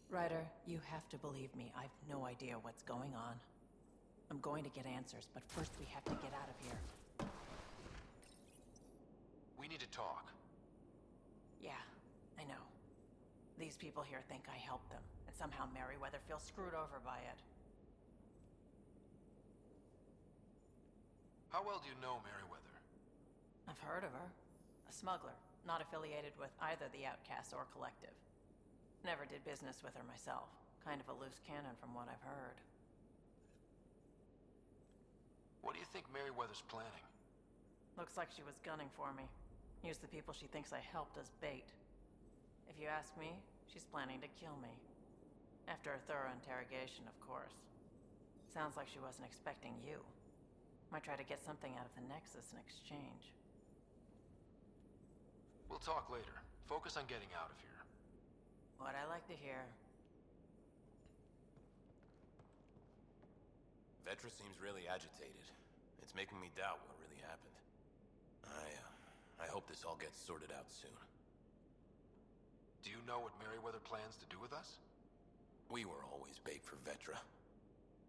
Ryder, you have to believe me. I've no idea what's going on. I'm going to get answers, but first we have to get out of here. We need to talk. Yeah, These people here think I helped them, and somehow Merryweather feels screwed over by it. How well do you know Merryweather? I've heard of her. A smuggler, not affiliated with either the Outcasts or Collective. Never did business with her myself. Kind of a loose cannon from what I've heard. What do you think Merryweather's planning? Looks like she was gunning for me. Use the people she thinks I helped as bait. If you ask me, she's planning to kill me. After a thorough interrogation, of course. Sounds like she wasn't expecting you. Might try to get something out of the Nexus in exchange. We'll talk later. Focus on getting out of here. What I like to hear. Vetra seems really agitated. It's making me doubt what really happened. I hope this all gets sorted out soon. Do you know what Merryweather plans to do with us? We were always bait for Vetra.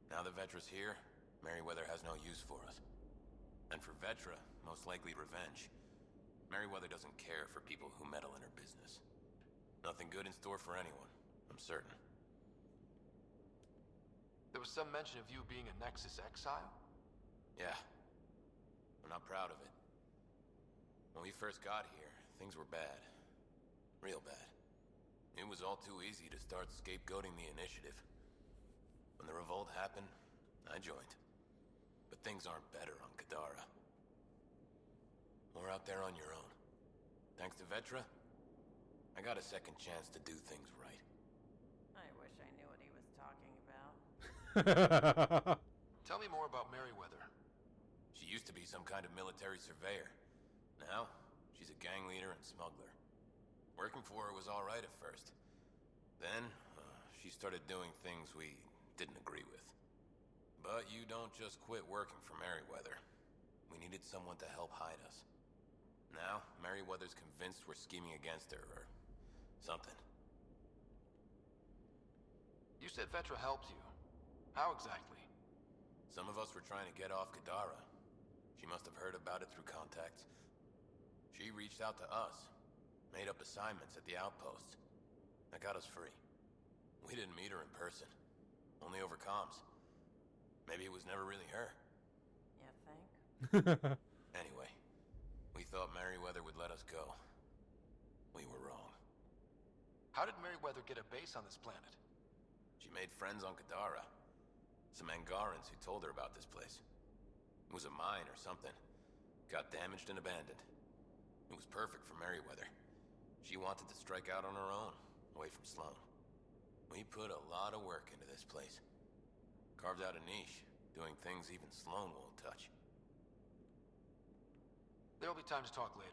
Now that Vetra's here, Merryweather has no use for us. And for Vetra, most likely revenge. Merryweather doesn't care for people who meddle in her business. Nothing good in store for anyone, I'm certain. There was some mention of you being a Nexus exile? Yeah. I'm not proud of it. When we first got here, things were bad. Real bad. It was all too easy to start scapegoating the initiative. When the revolt happened, I joined. But things aren't better on Kadara. Or out there on your own. Thanks to Vetra, I got a second chance to do things right. I wish I knew what he was talking about. Tell me more about Merryweather. She used to be some kind of military surveyor. Now, she's a gang leader and smuggler. Working for her was alright at first. Then, she started doing things we didn't agree with. But you don't just quit working for Merryweather. We needed someone to help hide us. Now, Merryweather's convinced we're scheming against her, or something. You said Vetra helped you. How exactly? Some of us were trying to get off Kadara. She must have heard about it through contacts. She reached out to us, made up assignments at the outposts. That got us free. We didn't meet her in person, only over comms. Maybe it was never really her. You think? Anyway, we thought Merryweather would let us go. We were wrong. How did Merryweather get a base on this planet? She made friends on Kadara. Some Angarans who told her about this place. It was a mine or something. Got damaged and abandoned. It was perfect for Merryweather. She wanted to strike out on her own, away from Sloan. We put a lot of work into this place. Carved out a niche, doing things even Sloan won't touch. There'll be time to talk later.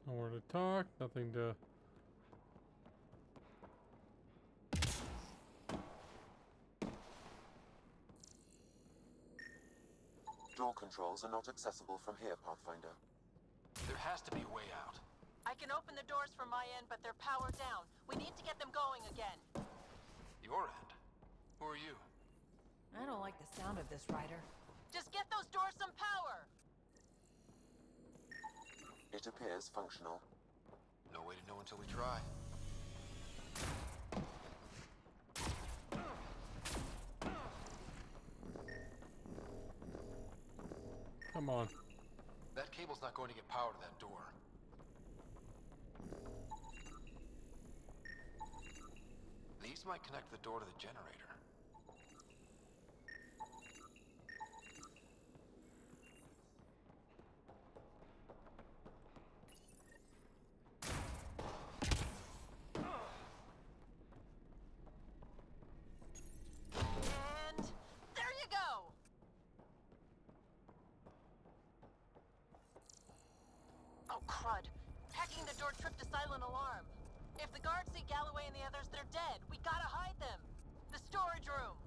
Nowhere to talk, nothing to... Door controls are not accessible from here, Pathfinder. There has to be a way out. I can open the doors from my end, but they're powered down. We need to get them going again. Your end? Who are you? I don't like the sound of this, Ryder. Just get those doors some power! It appears functional. No way to know until we try. Come on. That cable's not going to get power to that door. These might connect the door to the generator. And there you go! Oh, crud. Hacking the door tripped a silent alarm. If the guards see Galloway and the others, they're dead. We gotta hide them. The storage room.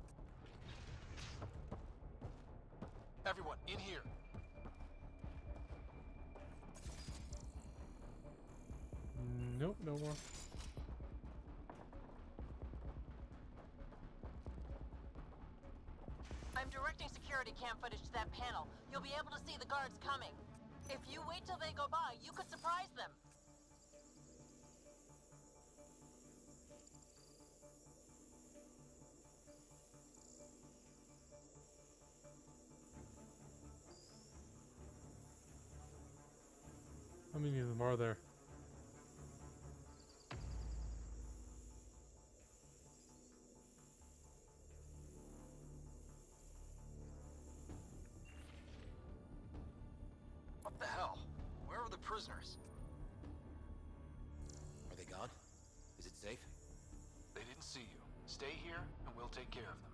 I'm directing security cam footage to that panel. You'll be able to see the guards coming. If you wait till they go by, you could surprise them. How many of them are there? What the hell? Where are the prisoners? Are they gone? Is it safe? They didn't see you. Stay here, and we'll take care of them.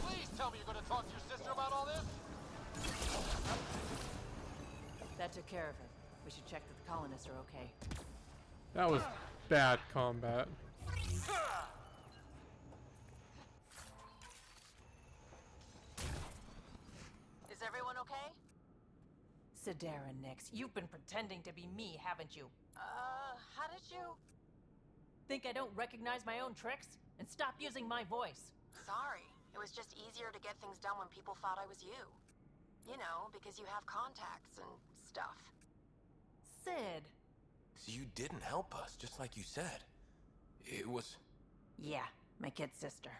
Please tell me you're gonna talk to your sister about all this? That took care of him. We should check that the colonists are okay. That was bad combat. Is everyone okay? Kadara, Nix, you've been pretending to be me, haven't you? How did you... Think I don't recognize my own tricks? And stop using my voice. Sorry. It was just easier to get things done when people thought I was you. You know, because you have contacts and stuff. Sid. So you didn't help us, just like you said. It was... Yeah, my kid sister.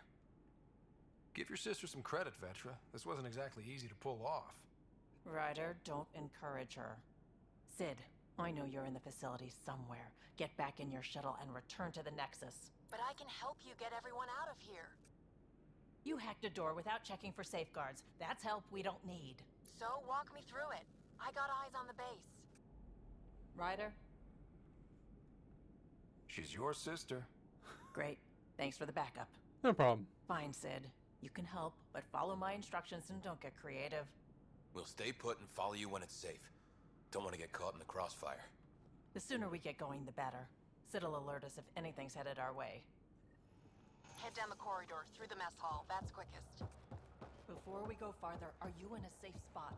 Give your sister some credit, Vetra. This wasn't exactly easy to pull off. Ryder, don't encourage her. Sid, I know you're in the facility somewhere. Get back in your shuttle and return to the Nexus. But I can help you get everyone out of here. You hacked a door without checking for safeguards. That's help we don't need. So walk me through it. I got eyes on the base. Ryder? She's your sister. Great. Thanks for the backup. No problem. Fine, Sid. You can help, but follow my instructions and don't get creative. We'll stay put and follow you when it's safe. Don't want to get caught in the crossfire. The sooner we get going, the better. Sid'll alert us if anything's headed our way. Head down the corridor, through the mess hall. That's quickest. Before we go farther, are you in a safe spot?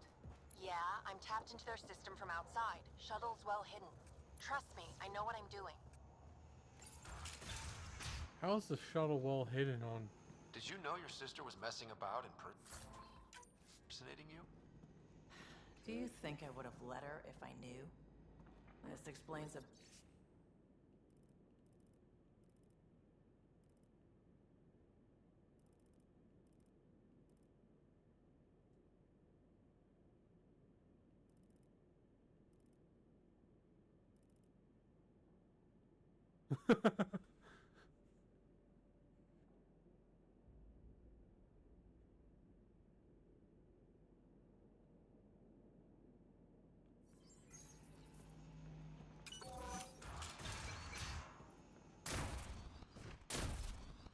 Yeah, I'm tapped into their system from outside. Shuttle's well hidden. Trust me, I know what I'm doing. How is the shuttle well hidden on? Did you know your sister was messing about and impersonating you? Do you think I would have let her if I knew? This explains a...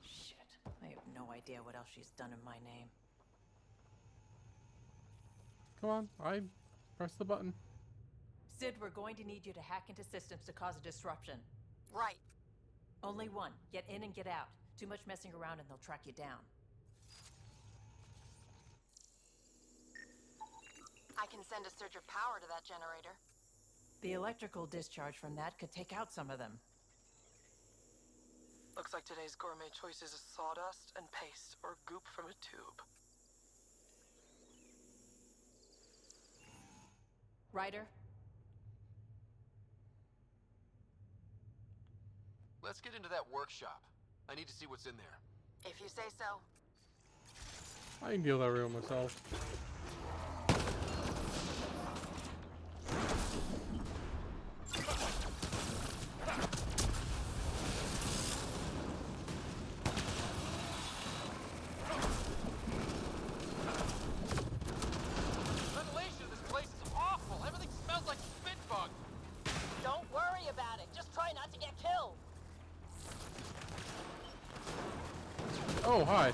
Shit. I have no idea what else she's done in my name. Come on, I press the button. Sid, we're going to need you to hack into systems to cause a disruption. Right. Only one. Get in and get out. Too much messing around and they'll track you down. I can send a surge of power to that generator. The electrical discharge from that could take out some of them. Looks like today's gourmet choices is sawdust and paste, or goop from a tube. Ryder? Let's get into that workshop. I need to see what's in there. If you say so. I can deal with that real myself. Ventilation in this place is awful. Everything smells like spit bug. Don't worry about it. Just try not to get killed. Oh, hi.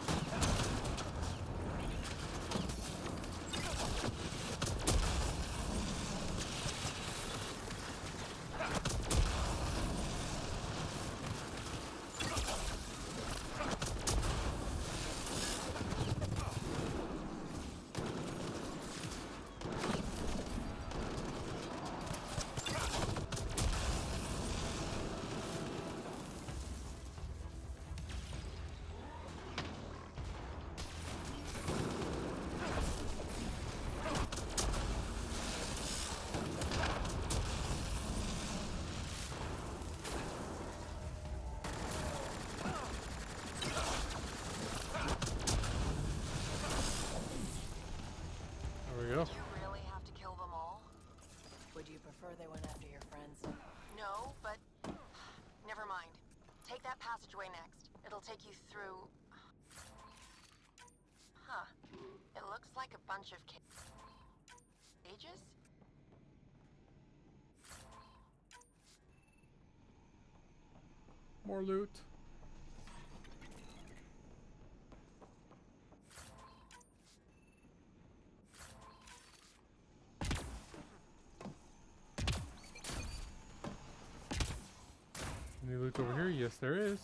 prefer they went after your friends? No, but... Never mind. Take that passageway next. It'll take you through... Huh. It looks like a bunch of cages? More loot. Any loot over here? Yes, there is.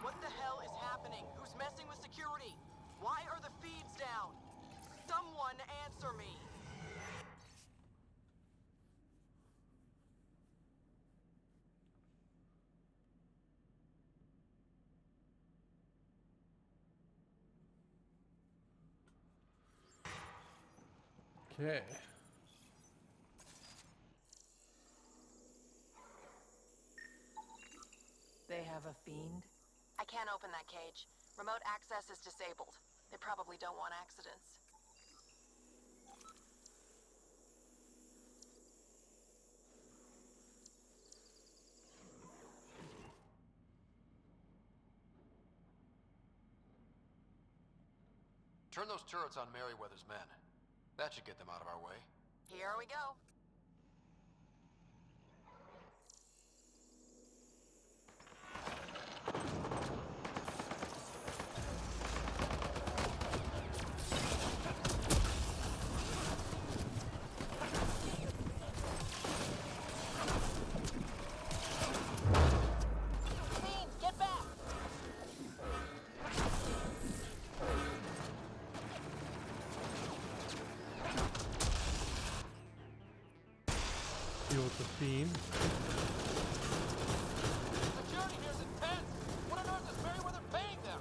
What the hell is happening? Who's messing with security? Why are the feeds down? Someone answer me! Okay. They have a fiend? I can't open that cage. Remote access is disabled. They probably don't want accidents. Turn those turrets on Merryweather's men. That should get them out of our way. Here we go. Fiends, get back! Deal with the fiend. Security here's intense! What on earth is Merryweather paying them?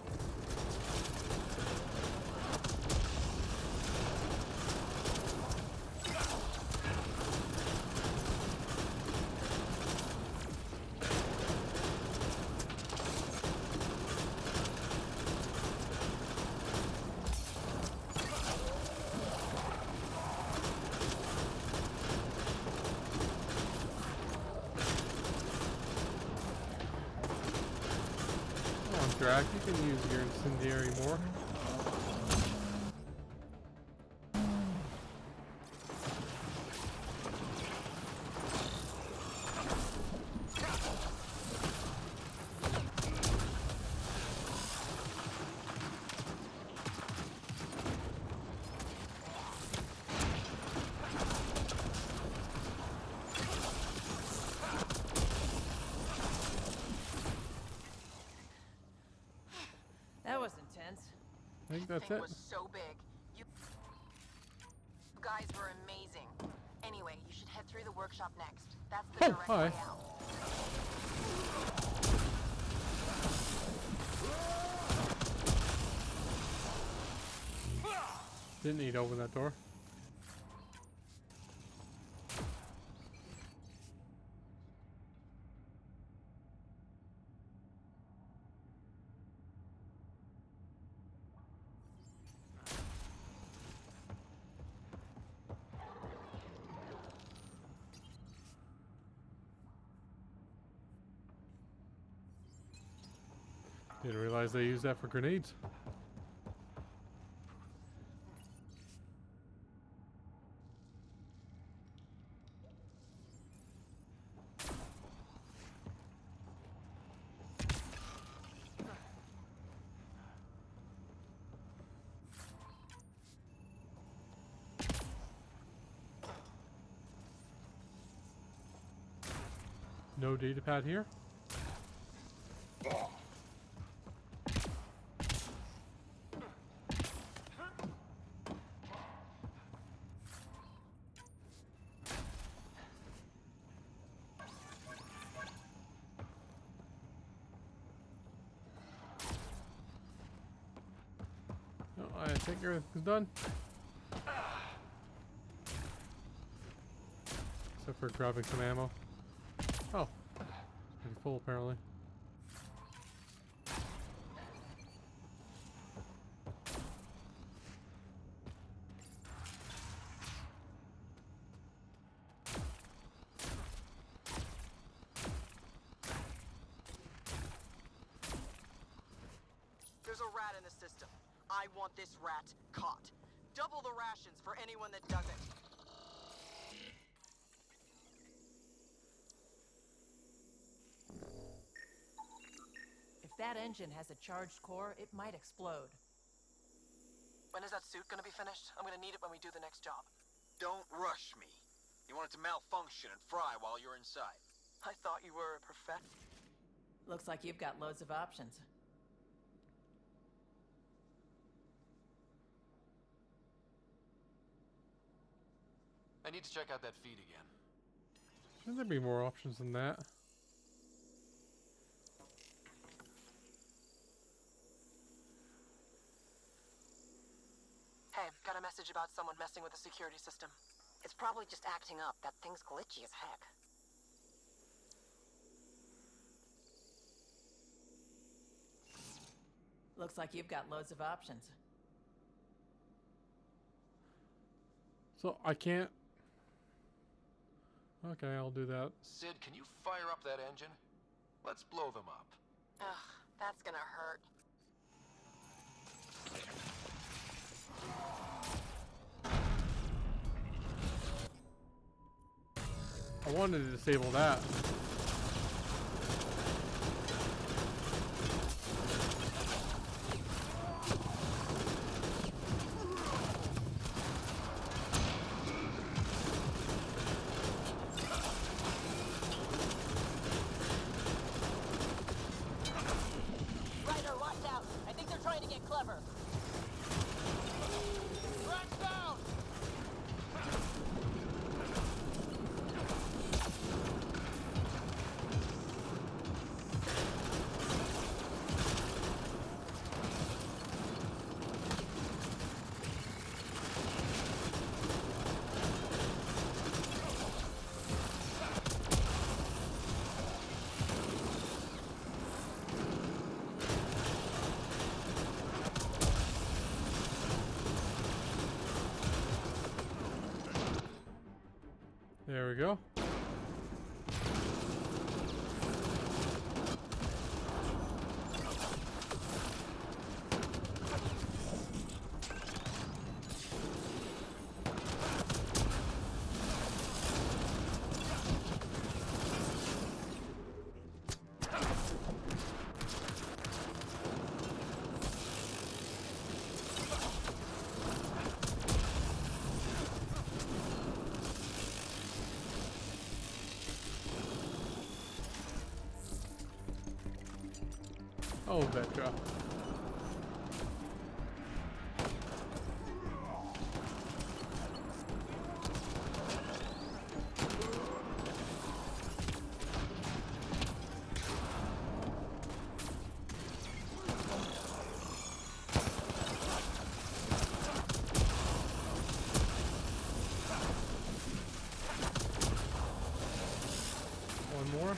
Come on, Drac, you can use your incendiary more. That was intense. I think that's Thing it. was so big. You guys were amazing. Anyway, you should head through the workshop next. That's the Oh, direct hi. way out. Didn't need to open that door. Didn't realize they used that for grenades. No data pad here. I think everything's done. Except for grabbing some ammo. Oh. It's pretty full apparently. There's a rat in the system. I want this rat caught. Double the rations for anyone that doesn't. If that engine has a charged core, it might explode. When is that suit gonna be finished? I'm gonna need it when we do the next job. Don't rush me. You want it to malfunction and fry while you're inside. I thought you were a perfect. Looks like you've got loads of options. I need to check out that feed again. Shouldn't there be more options than that? Hey, got a message about someone messing with the security system. It's probably just acting up. That thing's glitchy as heck. Looks like you've got loads of options. So I can't. Okay, I'll do that. Sid, can you fire up that engine? Let's blow them up. Ugh, that's gonna hurt. I wanted to disable that. Ryder, watch out! I think they're trying to get clever. Rat's down! There we go. Oh, betcha. One more.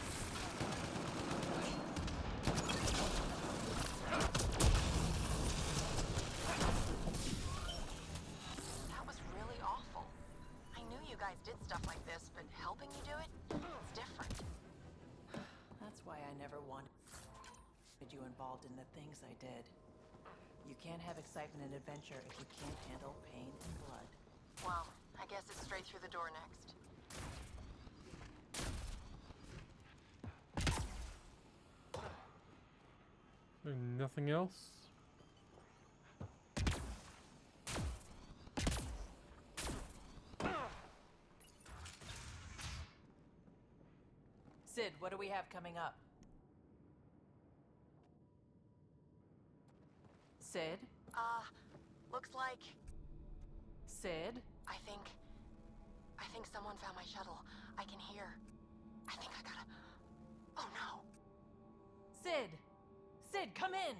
That was really awful. I knew you guys did stuff like this, but helping you do it, it's different. That's why I never wanted you involved in the things I did. You can't have excitement and adventure if you can't handle pain and blood. Well, I guess it's straight through the door next. There's nothing else. Sid, what do we have coming up? Sid? Looks like... Sid? I think someone found my shuttle. I can hear. I think I gotta... Oh no! Sid! Sid, come in!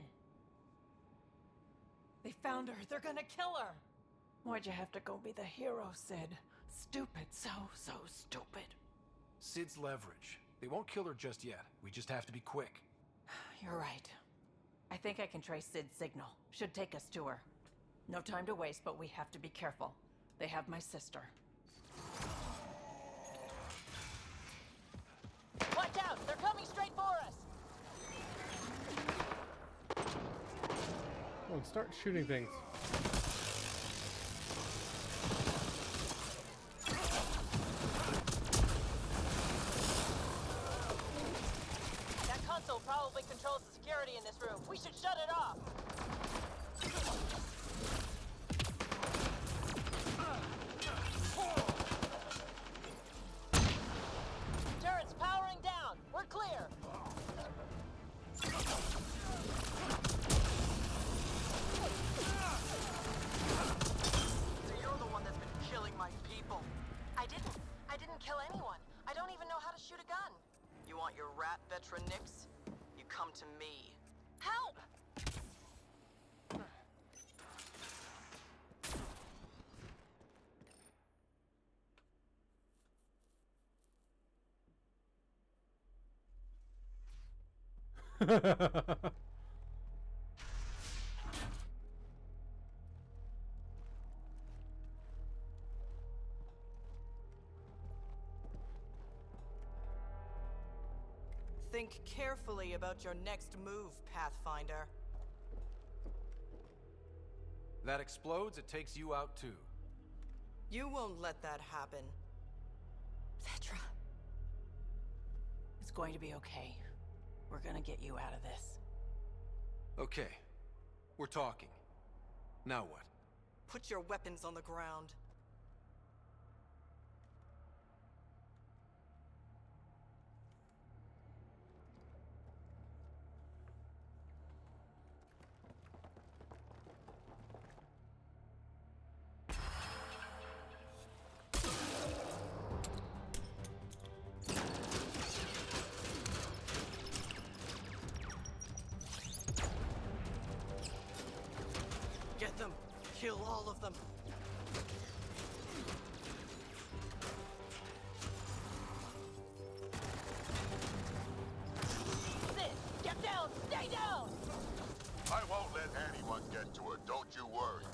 They found her. They're gonna kill her. Why'd you have to go be the hero, Sid? Stupid. So stupid. Sid's leverage. They won't kill her just yet. We just have to be quick. You're right. I think I can trace Sid's signal. Should take us to her. No time to waste, but we have to be careful. They have my sister. Watch out! They're coming straight for us! Oh, and start shooting things. That console probably controls the security in this room. We should shut it off! Turret's powering down. We're clear. So you're the one that's been killing my people. I didn't kill anyone. I don't even know how to shoot a gun. You want your rat veteran Nix? You come to me. Help! Think carefully about your next move, Pathfinder. That explodes, it takes you out too. You won't let that happen. Vetra. It's going to be okay. We're gonna get you out of this. Okay. We're talking. Now what? Put your weapons on the ground. Get them! Kill all of them! Sid, get down! Stay down! I won't let anyone get to her, don't you worry.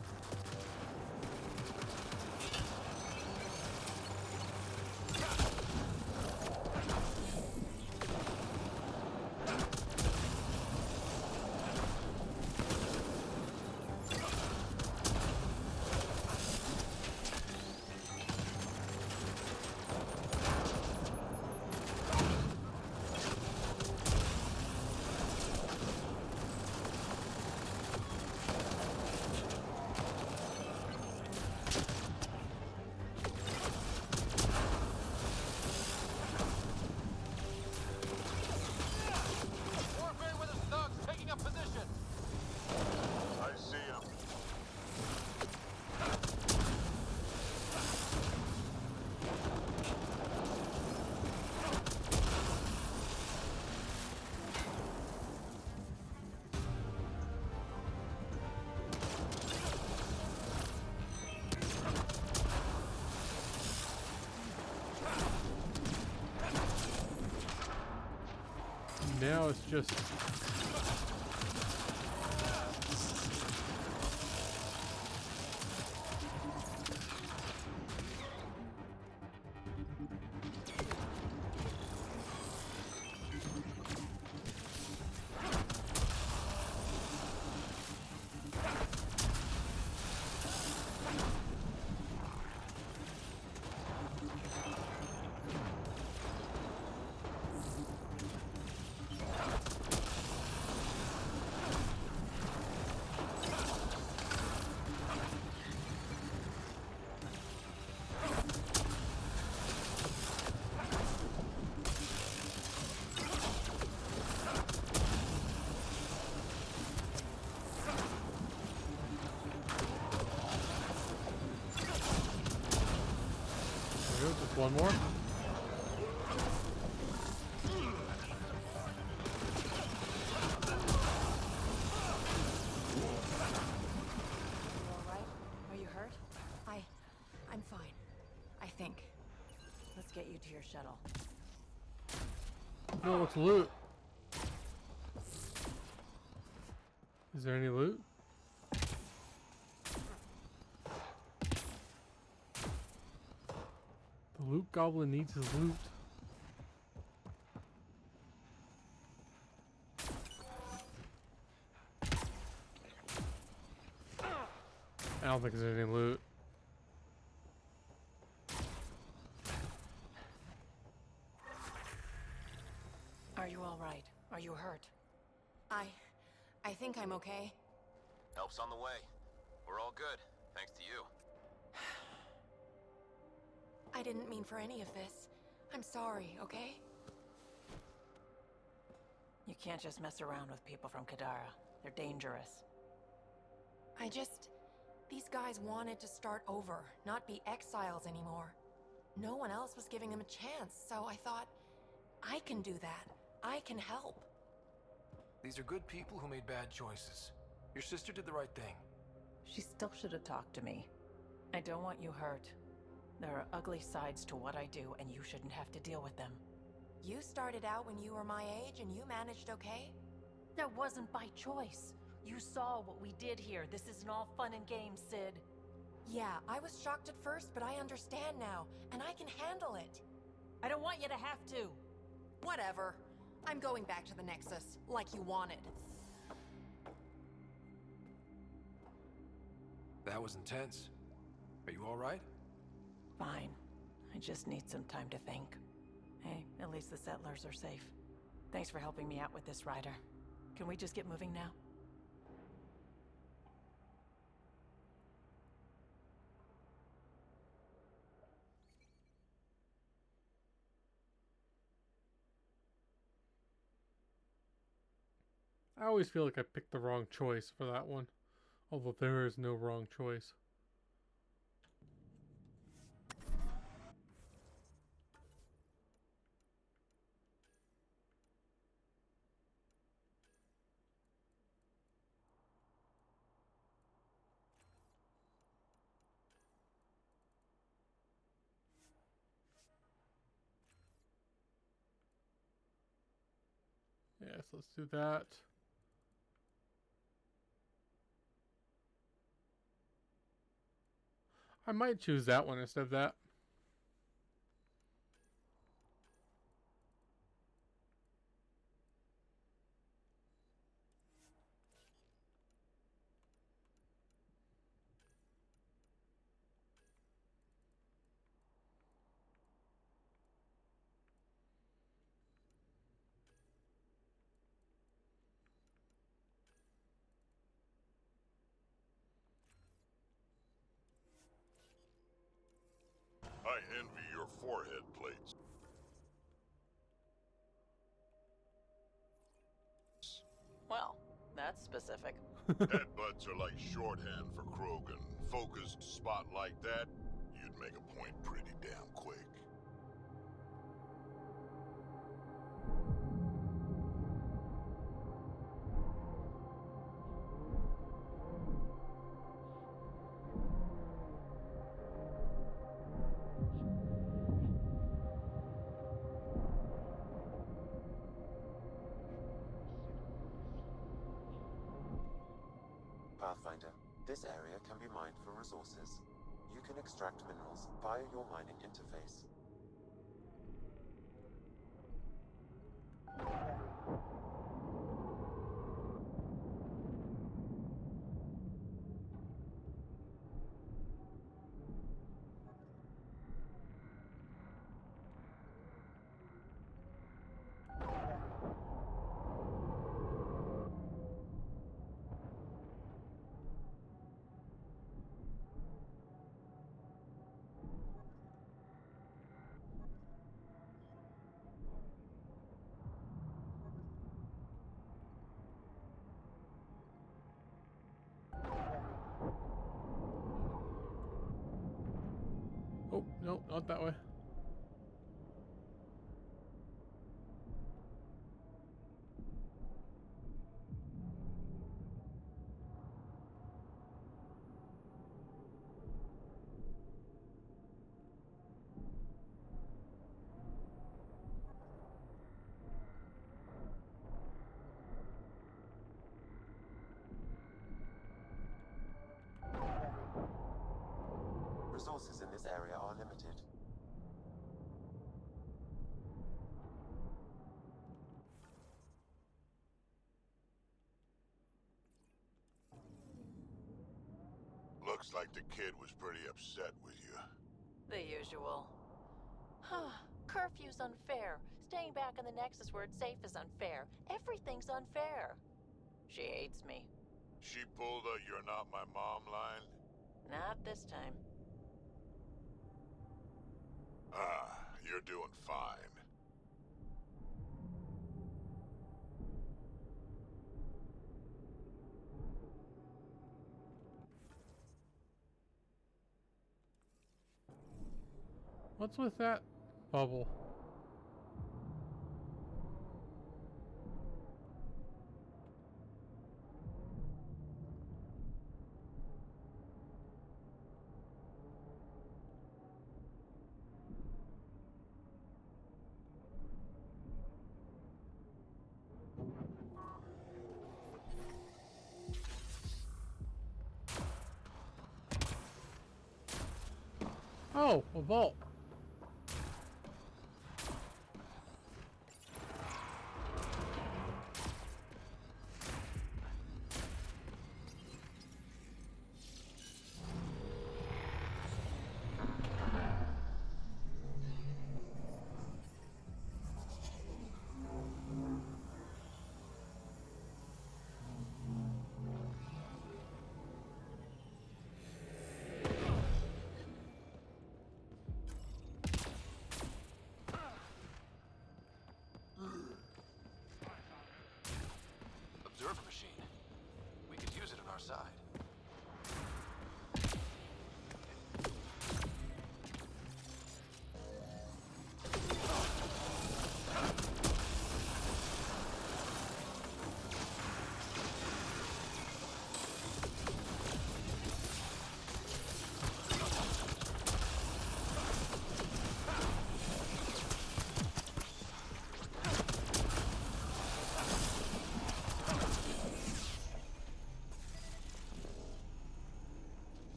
Warfare with his thugs taking up position! I see him. Now it's just just one more. I'm fine. I think. Let's get you to your shuttle. No, it's loot. Is there any loot? The loot goblin needs his loot. I don't think there's any loot. Are you all right? Are you hurt? I think I'm okay. Help's on the way. We're all good, thanks to you. I didn't mean for any of this. I'm sorry, okay? You can't just mess around with people from Kadara. They're dangerous. These guys wanted to start over, not be exiles anymore. No one else was giving them a chance, so I thought, I can do that. I can help. These are good people who made bad choices. Your sister did the right thing. She still should have talked to me. I don't want you hurt. There are ugly sides to what I do, and you shouldn't have to deal with them. You started out when you were my age, and you managed okay? That wasn't by choice. You saw what we did here. This isn't all fun and games, Sid. Yeah, I was shocked at first, but I understand now, and I can handle it. I don't want you to have to. Whatever. I'm going back to the Nexus, like you wanted. That was intense. Are you all right? Fine. I just need some time to think. Hey, at least the settlers are safe. Thanks for helping me out with this, Ryder. Can we just get moving now? I always feel like I picked the wrong choice for that one. Although there is no wrong choice. Yes, let's do that. I might choose that one instead of that. I envy your forehead plates. Well, that's specific. Headbutts are like shorthand for Krogan. Focused spot like that, you'd make a point pretty damn quick. Pathfinder, this area can be mined for resources. You can extract minerals via your mining interface. Oh, no, not that way. Resources in this area are limited. Looks like the kid was pretty upset with you. The usual. Curfew's unfair. Staying back in the Nexus where it's safe is unfair. Everything's unfair. She hates me. She pulled a "you're not my mom" line? Not this time. You're doing fine. What's with that bubble? Oh, a vault. Observer machine. We could use it on our side.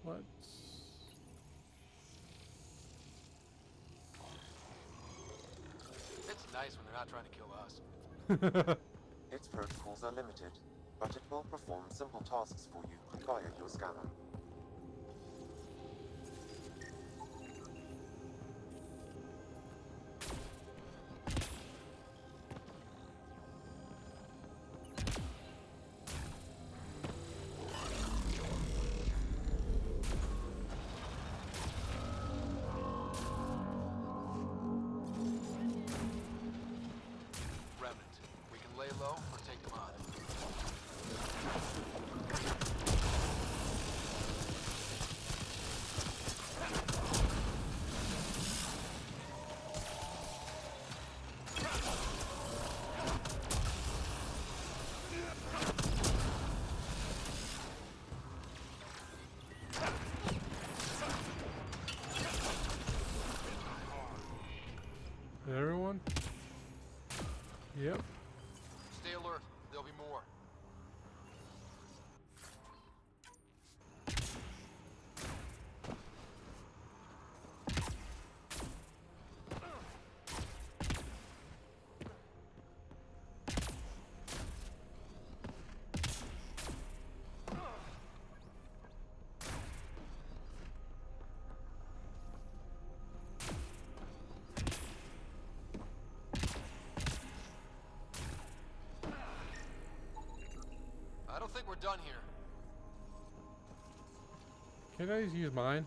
What? It's nice when they're not trying to kill us. Its protocols are limited, but it will perform simple tasks for you via your scanner. Remnant. We can lay low or take them on. Everyone? Yep. Stay alert. There'll be more. I don't think we're done here. Can I just use mine?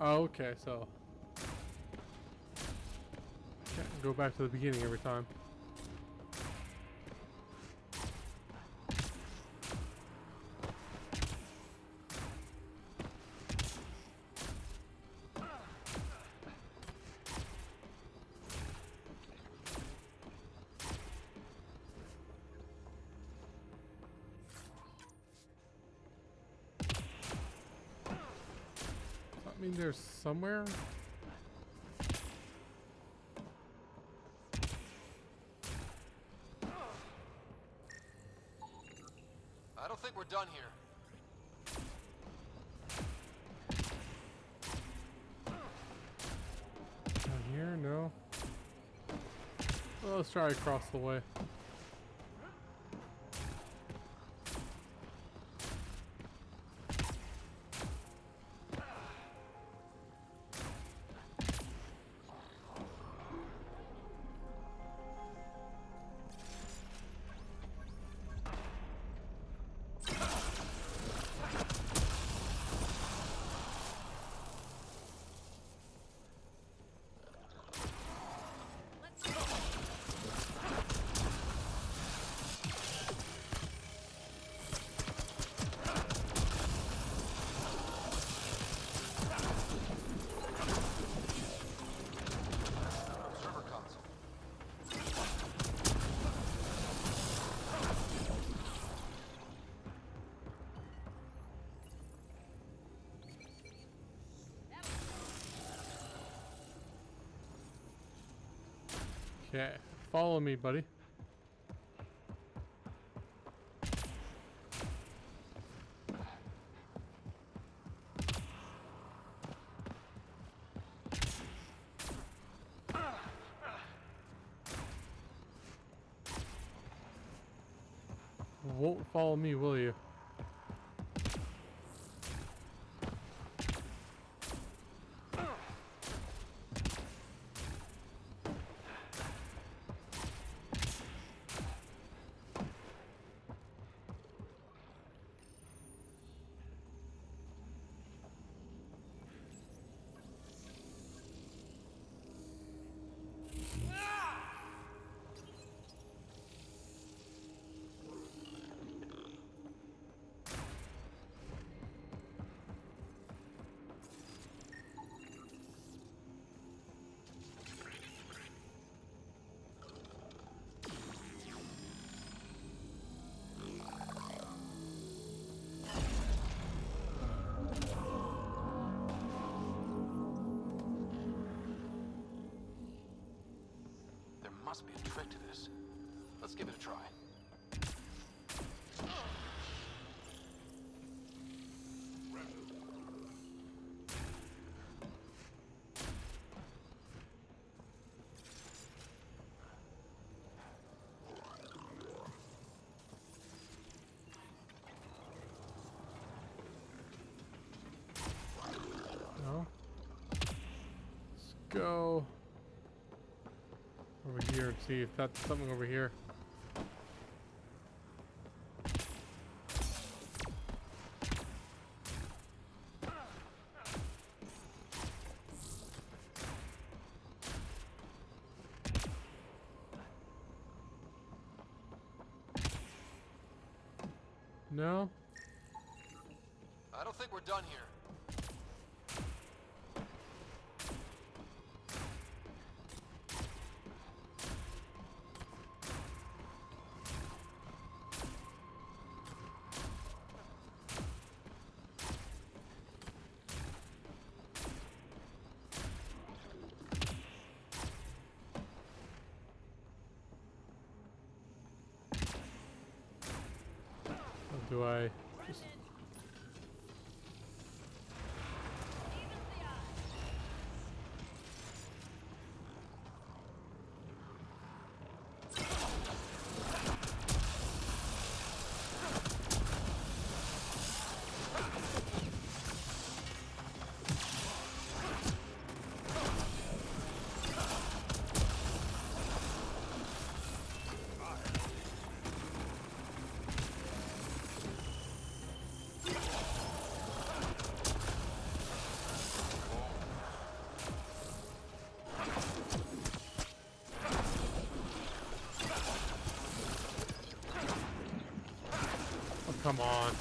Oh, okay, so can't go back to the beginning every time. I mean, there's somewhere. I don't think we're done here. Down here, no. Well, let's try across the way. Observer console. Okay, follow me, buddy. Won't follow me, will you? There must be a trick to this. Let's give it a try. No. Let's go over here and see if that's something over here. No? I don't think we're done here. Or do I just... come on.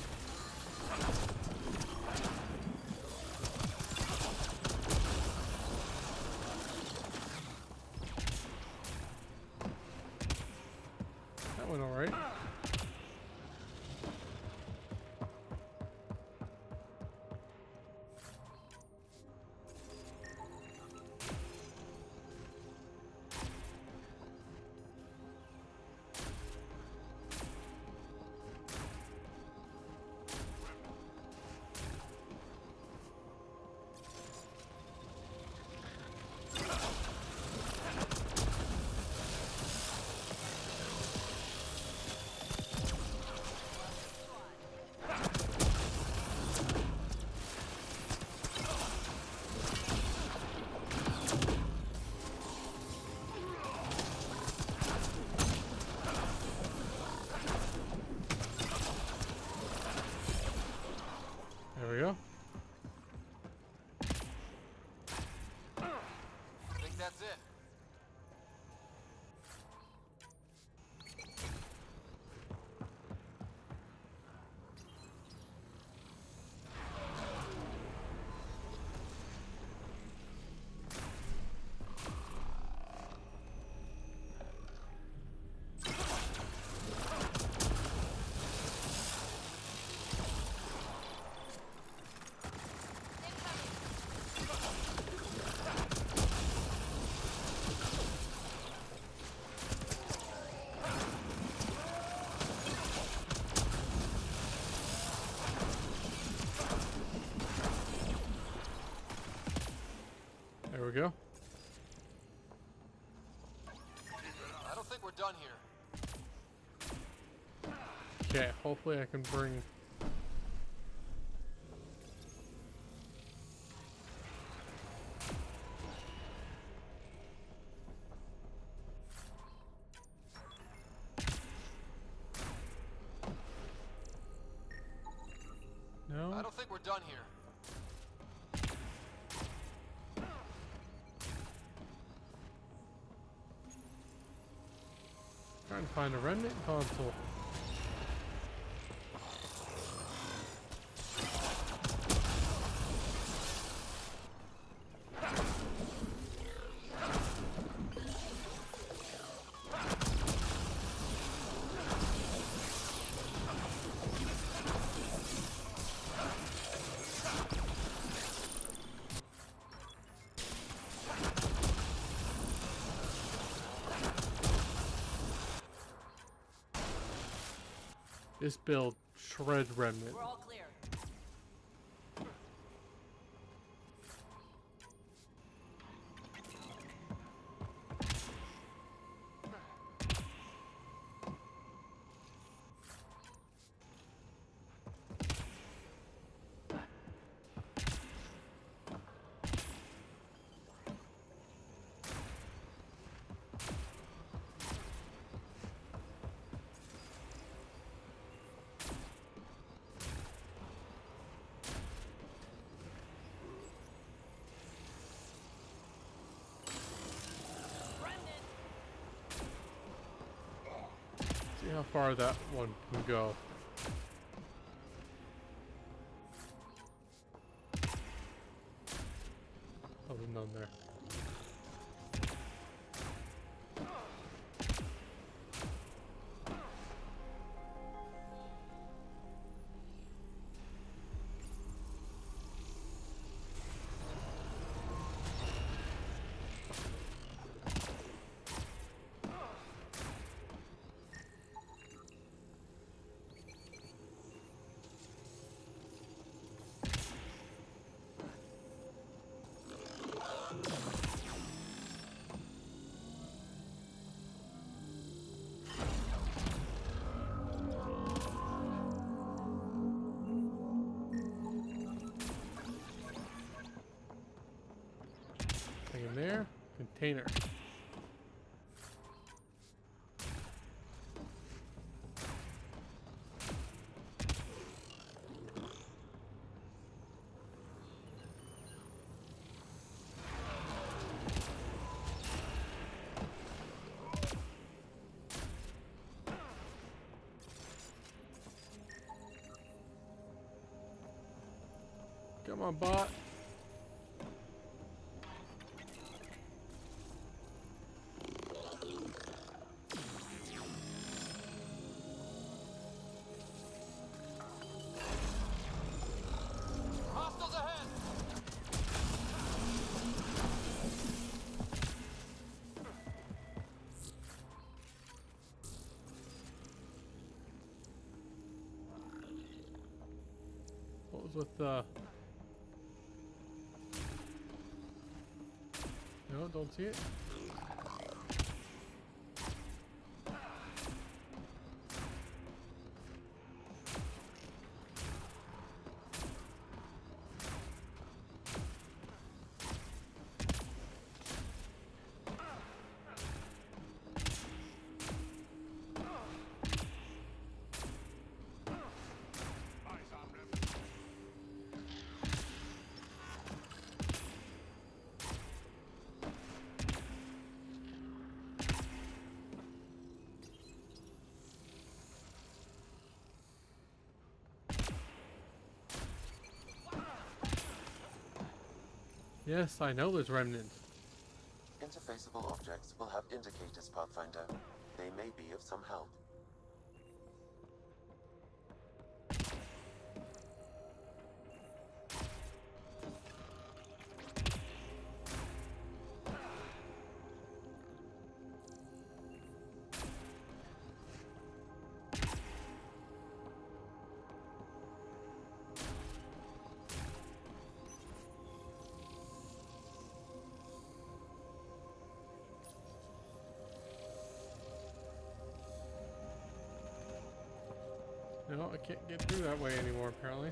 That went alright. There we go. I think that's it. There we go. I don't think we're done here. Okay, hopefully I can bring... No? I don't think we're done here. Trying to find a remnant console. This build shreds remnant. We're all clear. See how far that one can go. Oh, there's none there. Thing in there. Container. Come on, bot. Hostiles ahead! What was with No, don't see it. Yes, I know there's remnants. Interfaceable objects will have indicators, Pathfinder. They may be of some help. No, I can't get through that way anymore, apparently.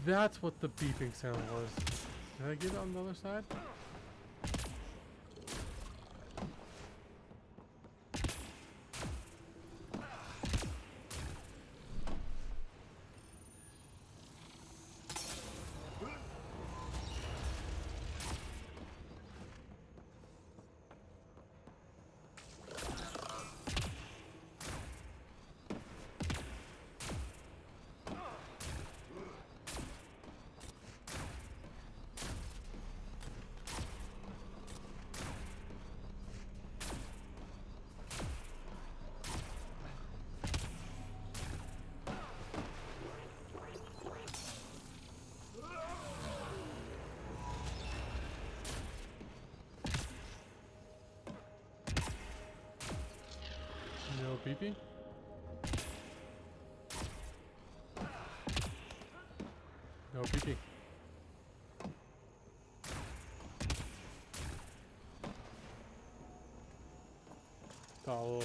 That's what the beeping sound was. Did I get it on the other side? No beeping? No beeping. Oh.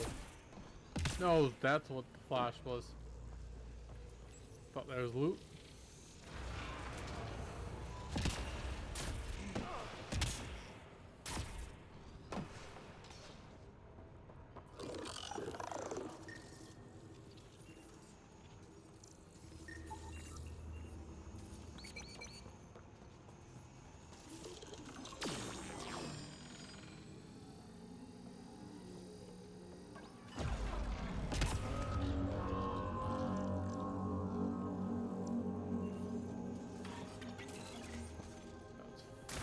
No, that's what the flash was. Thought that was loot.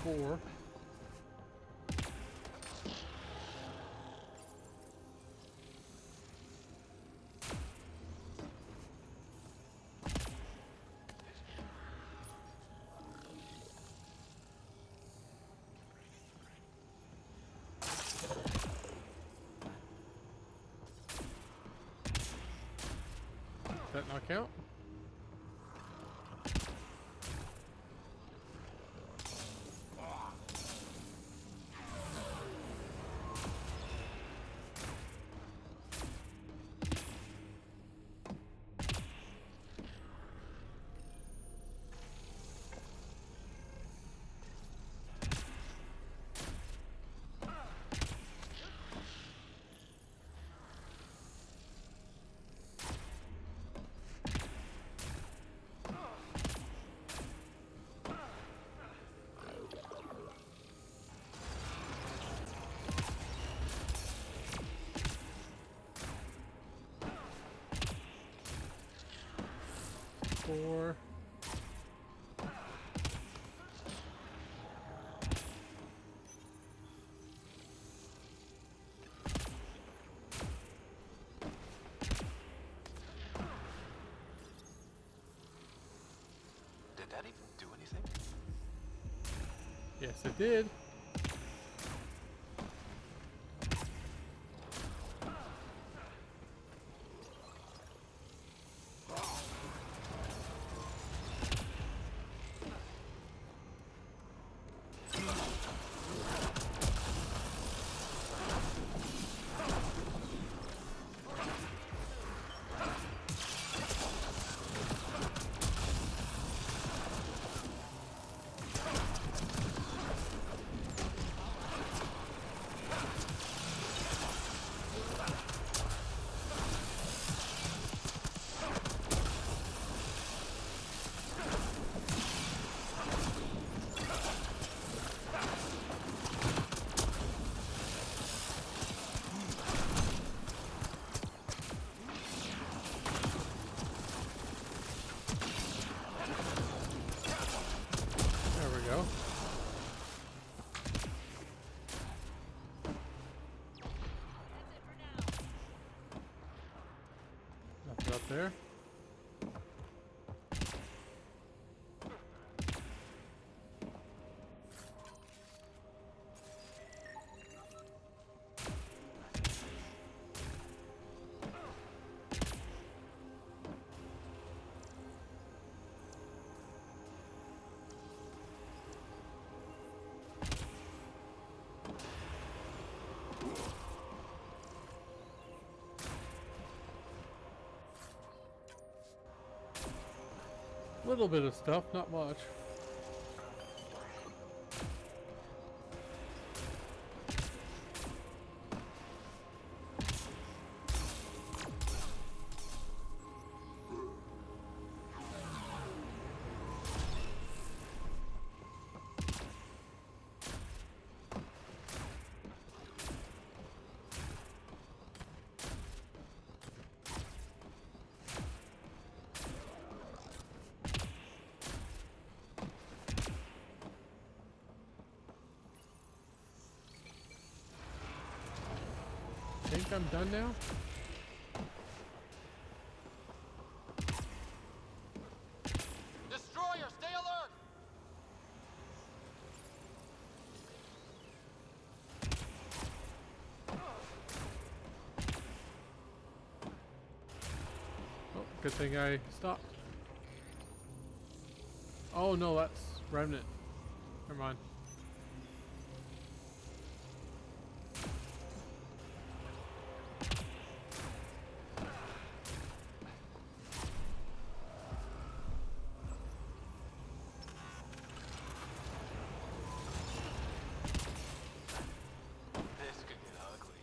Four. Does that not count? Did that even do anything? Yes, it did. There we go. Nothing up there. Little bit of stuff, not much. Think I'm done now? Destroyer, stay alert! Oh, good thing I stopped. Oh no, that's Remnant. Never mind. This could get ugly.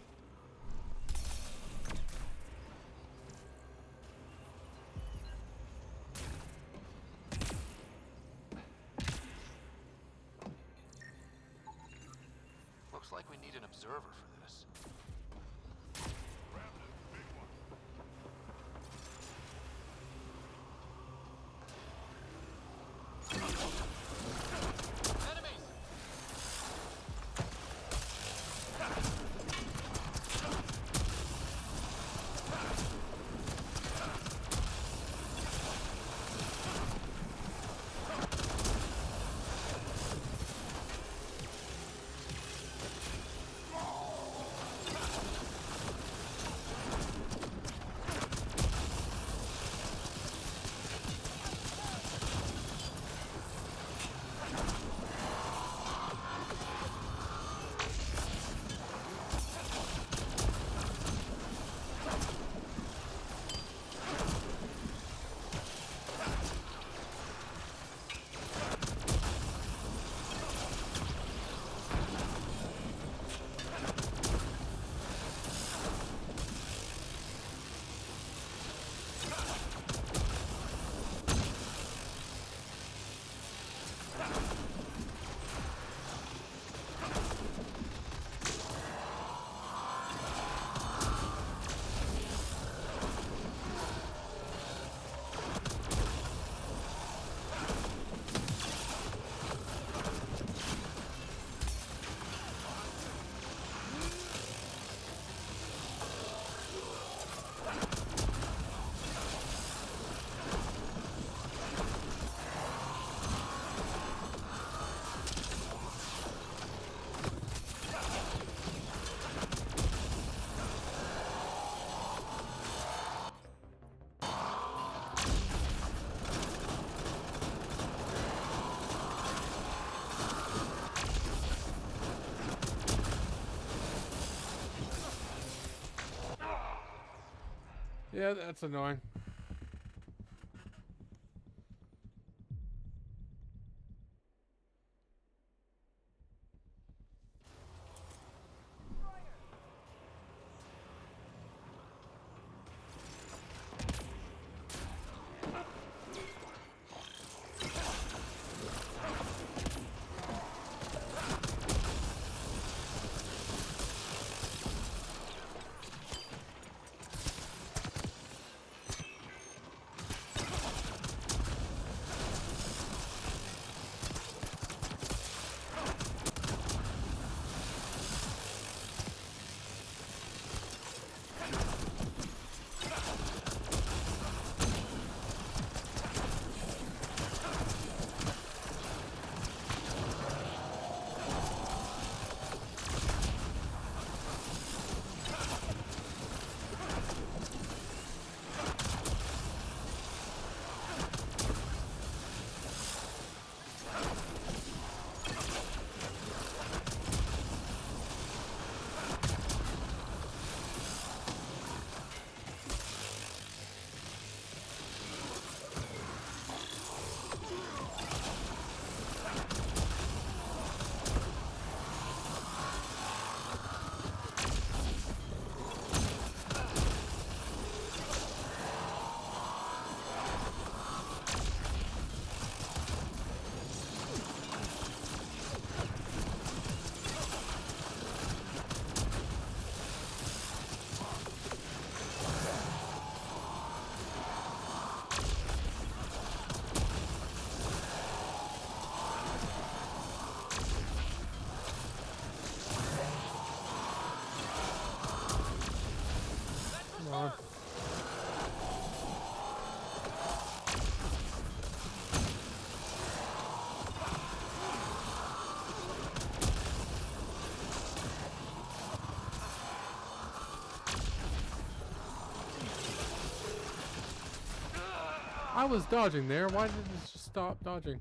Looks like we need an observer for this. Enemies! Yeah, that's annoying. Come on. I was dodging there. Why did it just stop dodging?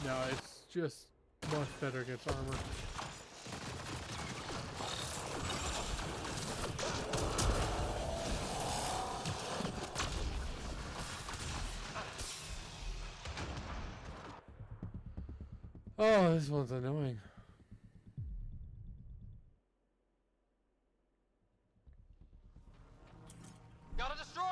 No, it's just much better against armor. Oh, this one's annoying. Got a destroyer!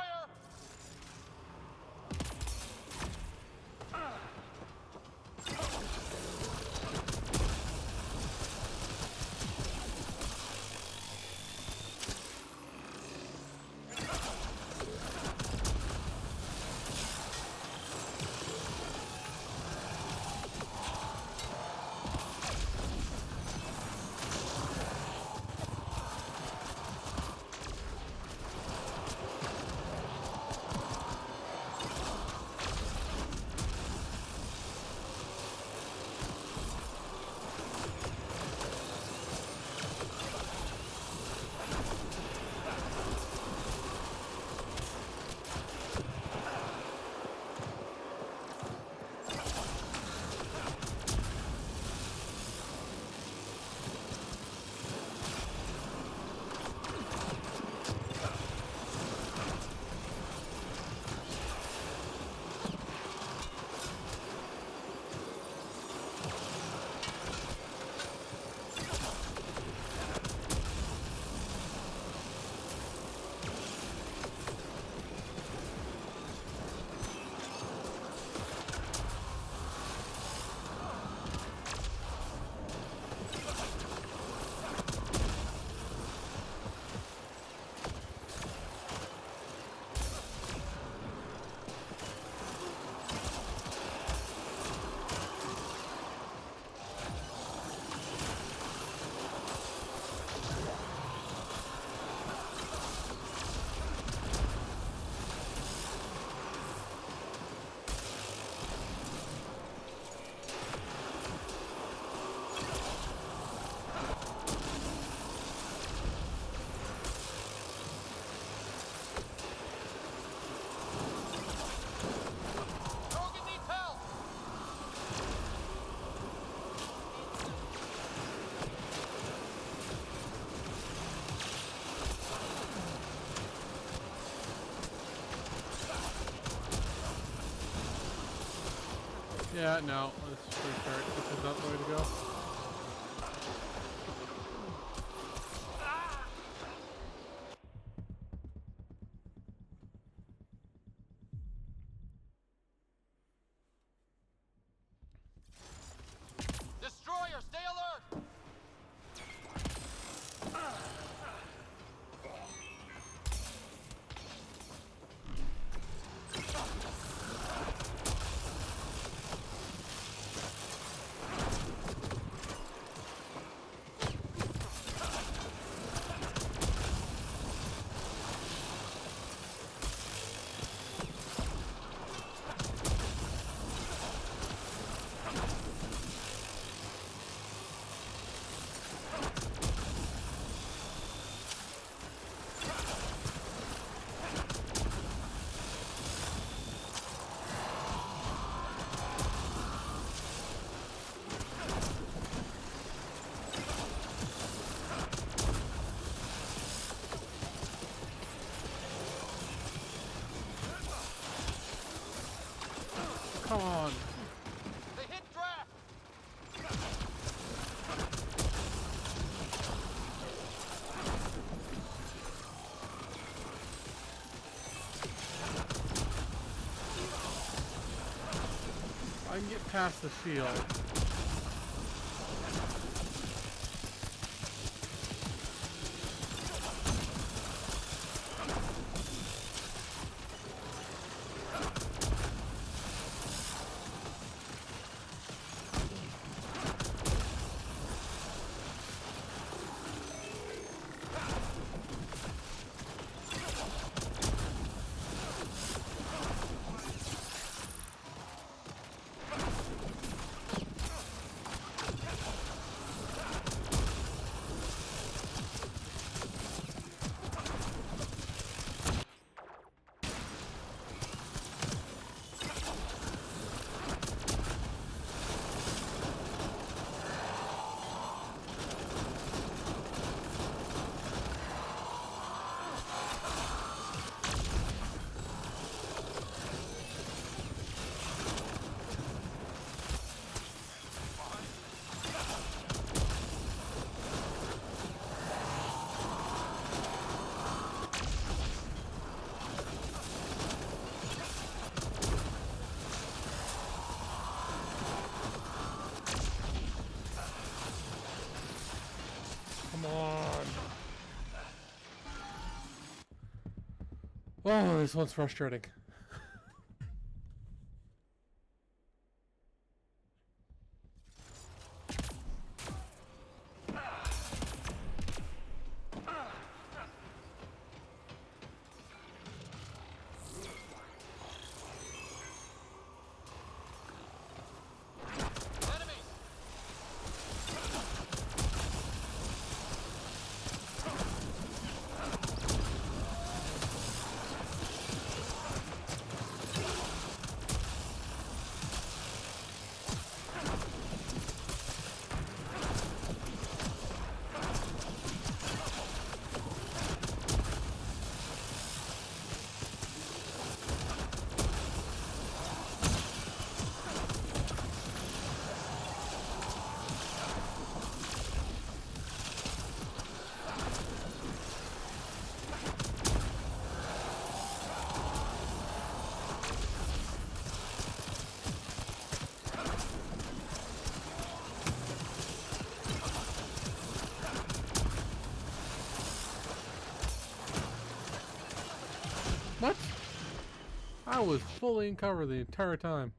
Yeah, no, let's restart. This is not the way to go. Destroyer, stay alert! Come on. They hit draft! I can get past the shield. Come on. Oh, this one's frustrating. What? I was fully in cover the entire time.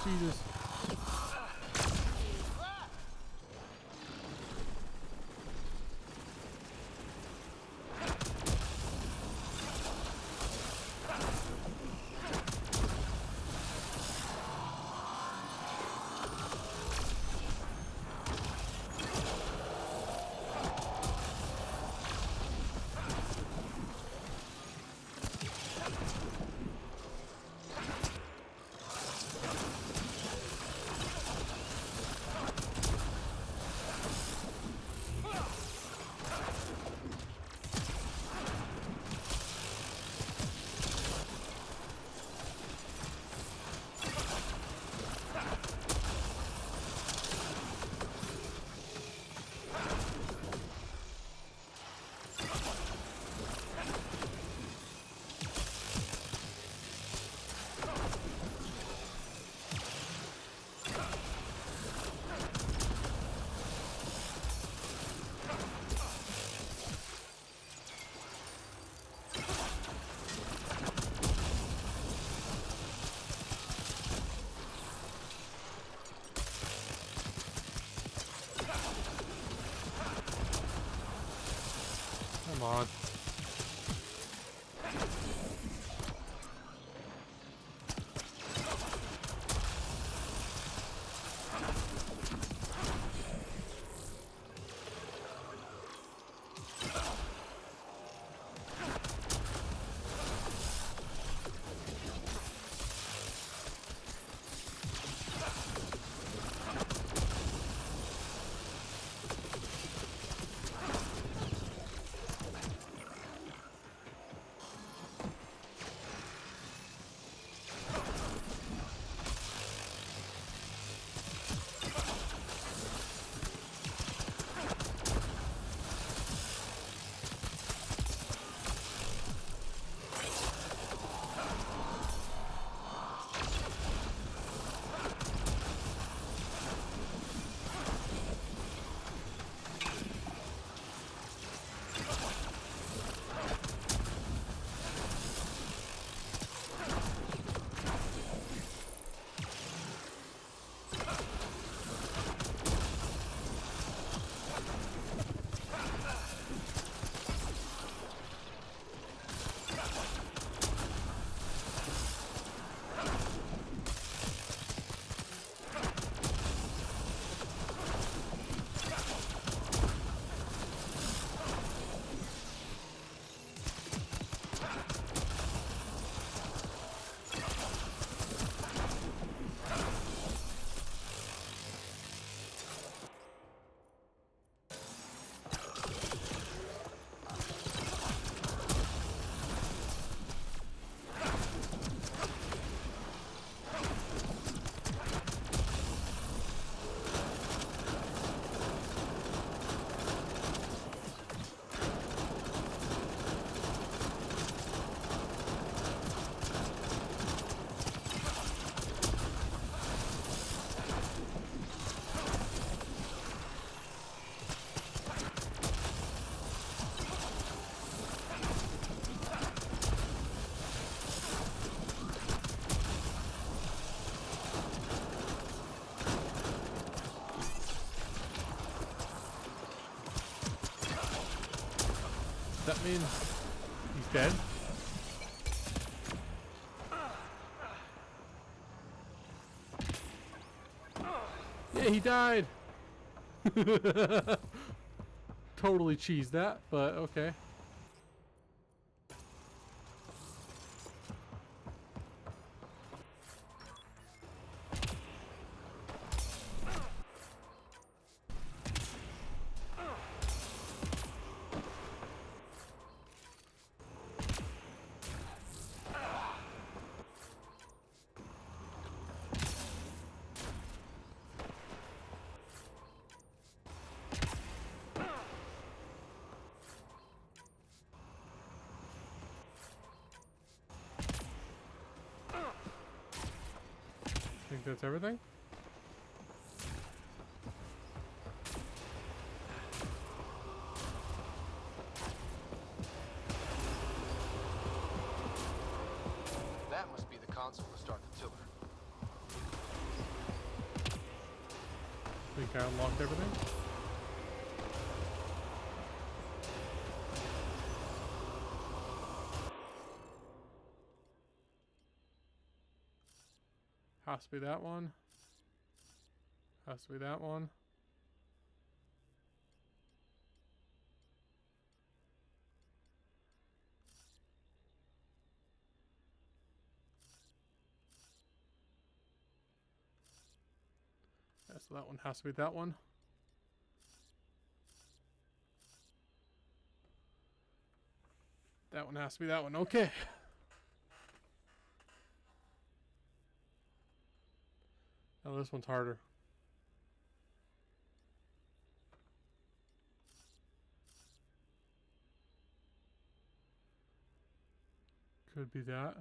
Jesus. Come on. Does that mean he's dead? Yeah, he died. Totally cheesed that, but okay. I think that's everything. That must be the console to start the tiller. think I unlocked everything. Has to be that one. Has to be that one. Yeah, so that one has to be that one. That one has to be that one. Okay. Now this one's harder. Could be that.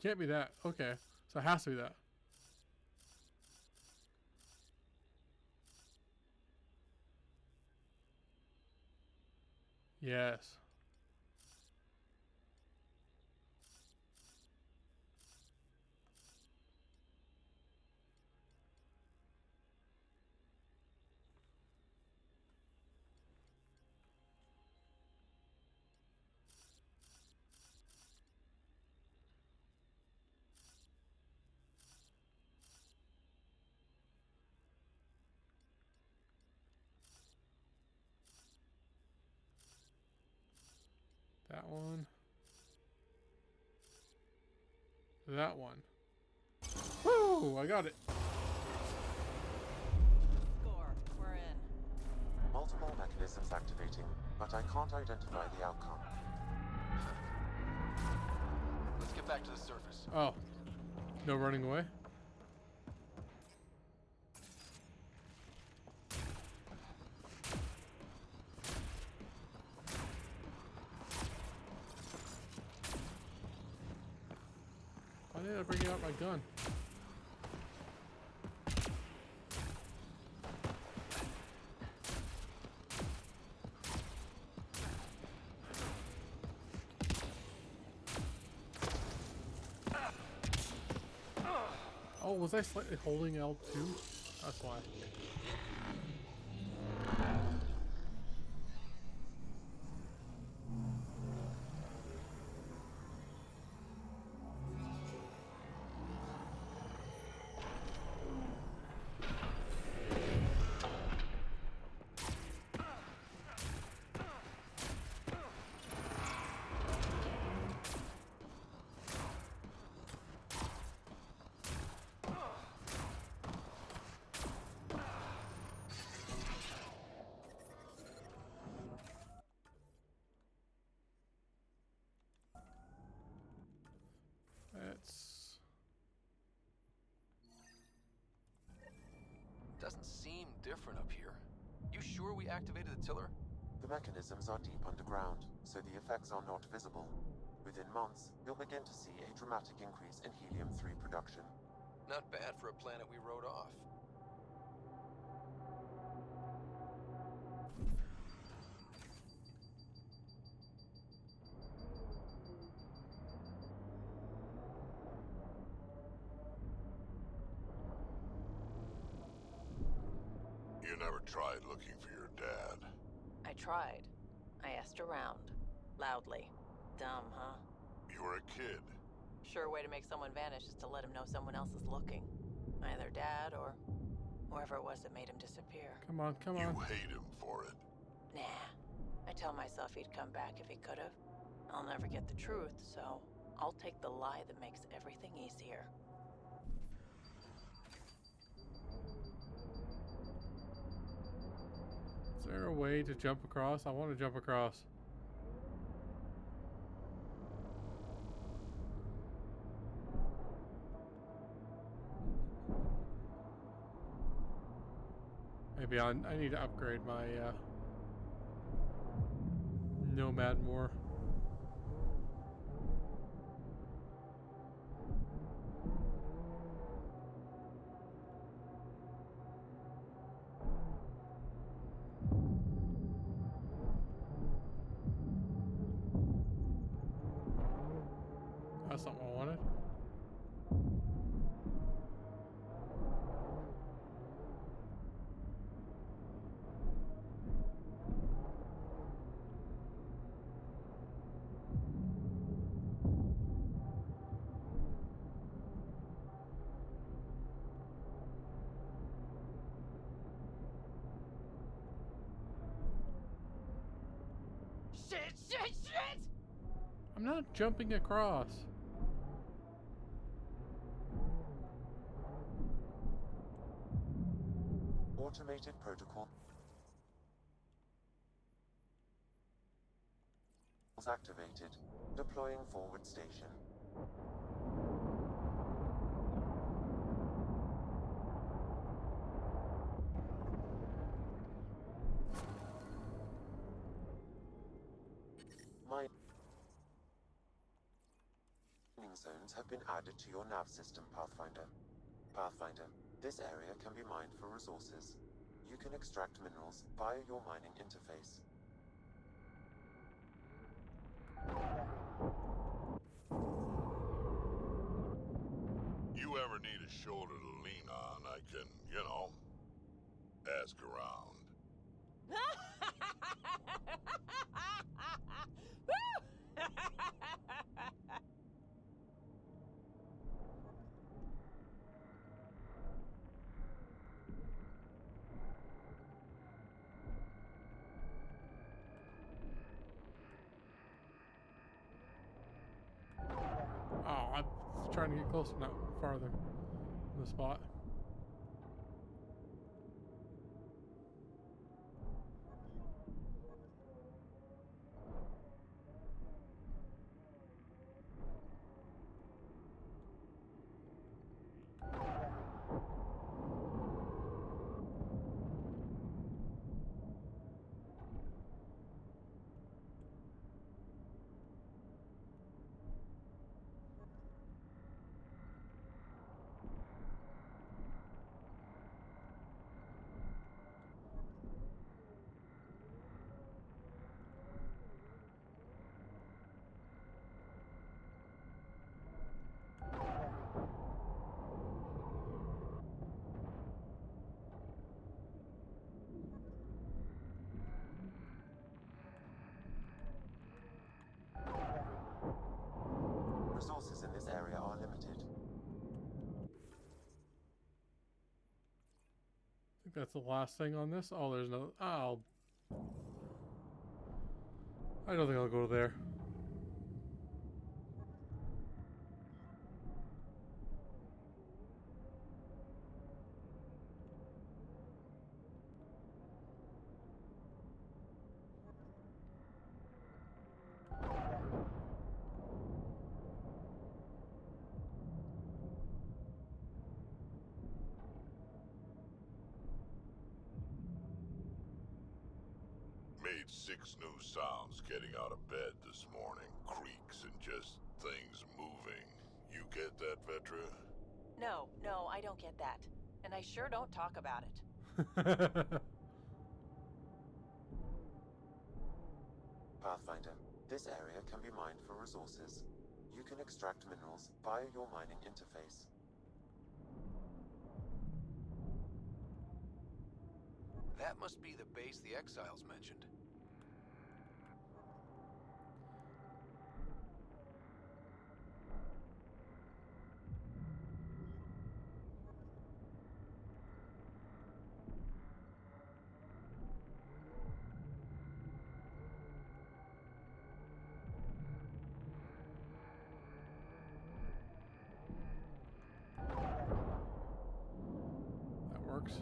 Can't be that. Okay. So it has to be that. Yes. That one. That one. Woo! I got it. Score. We're in. Multiple mechanisms activating, but I can't identify the outcome. Let's get back to the surface. Oh. No running away? Why did I bring out my gun? Oh, was I slightly holding L2? That's why. That's... Doesn't seem different up here. You sure we activated the tiller? The mechanisms are deep underground, so the effects are not visible. Within months, you'll begin to see a dramatic increase in helium-3 production. Not bad for a planet we wrote off. You never tried looking for your dad. I tried. I asked around. Loudly. Dumb, huh? You were a kid. Sure way to make someone vanish is to let him know someone else is looking. Either Dad or whoever it was that made him disappear. Come on, come on. You hate him for it. Nah. I tell myself he'd come back if he could've. I'll never get the truth, so I'll take the lie that makes everything easier. Is there a way to jump across? I want to jump across. Maybe I need to upgrade my Nomad more. That's not what I wanted. Shit! I'm not jumping across. Automated protocol activated. Deploying forward station. Mining zones have been added to your nav system, Pathfinder. Pathfinder, this area can be mined for resources. You can extract minerals via your mining interface. You ever need a shoulder to lean on, I can, ask around. Oh, I'm trying to get closer, not farther. The spot. Resources in this area are limited. I think that's the last thing on this. Oh, there's no... Oh. I don't think I'll go there. Made 6 new sounds getting out of bed this morning. Creaks and just things moving. You get that, Vetra? No, I don't get that. And I sure don't talk about it. Pathfinder, this area can be mined for resources. You can extract minerals via your mining interface. That must be the base the Exiles mentioned. That works.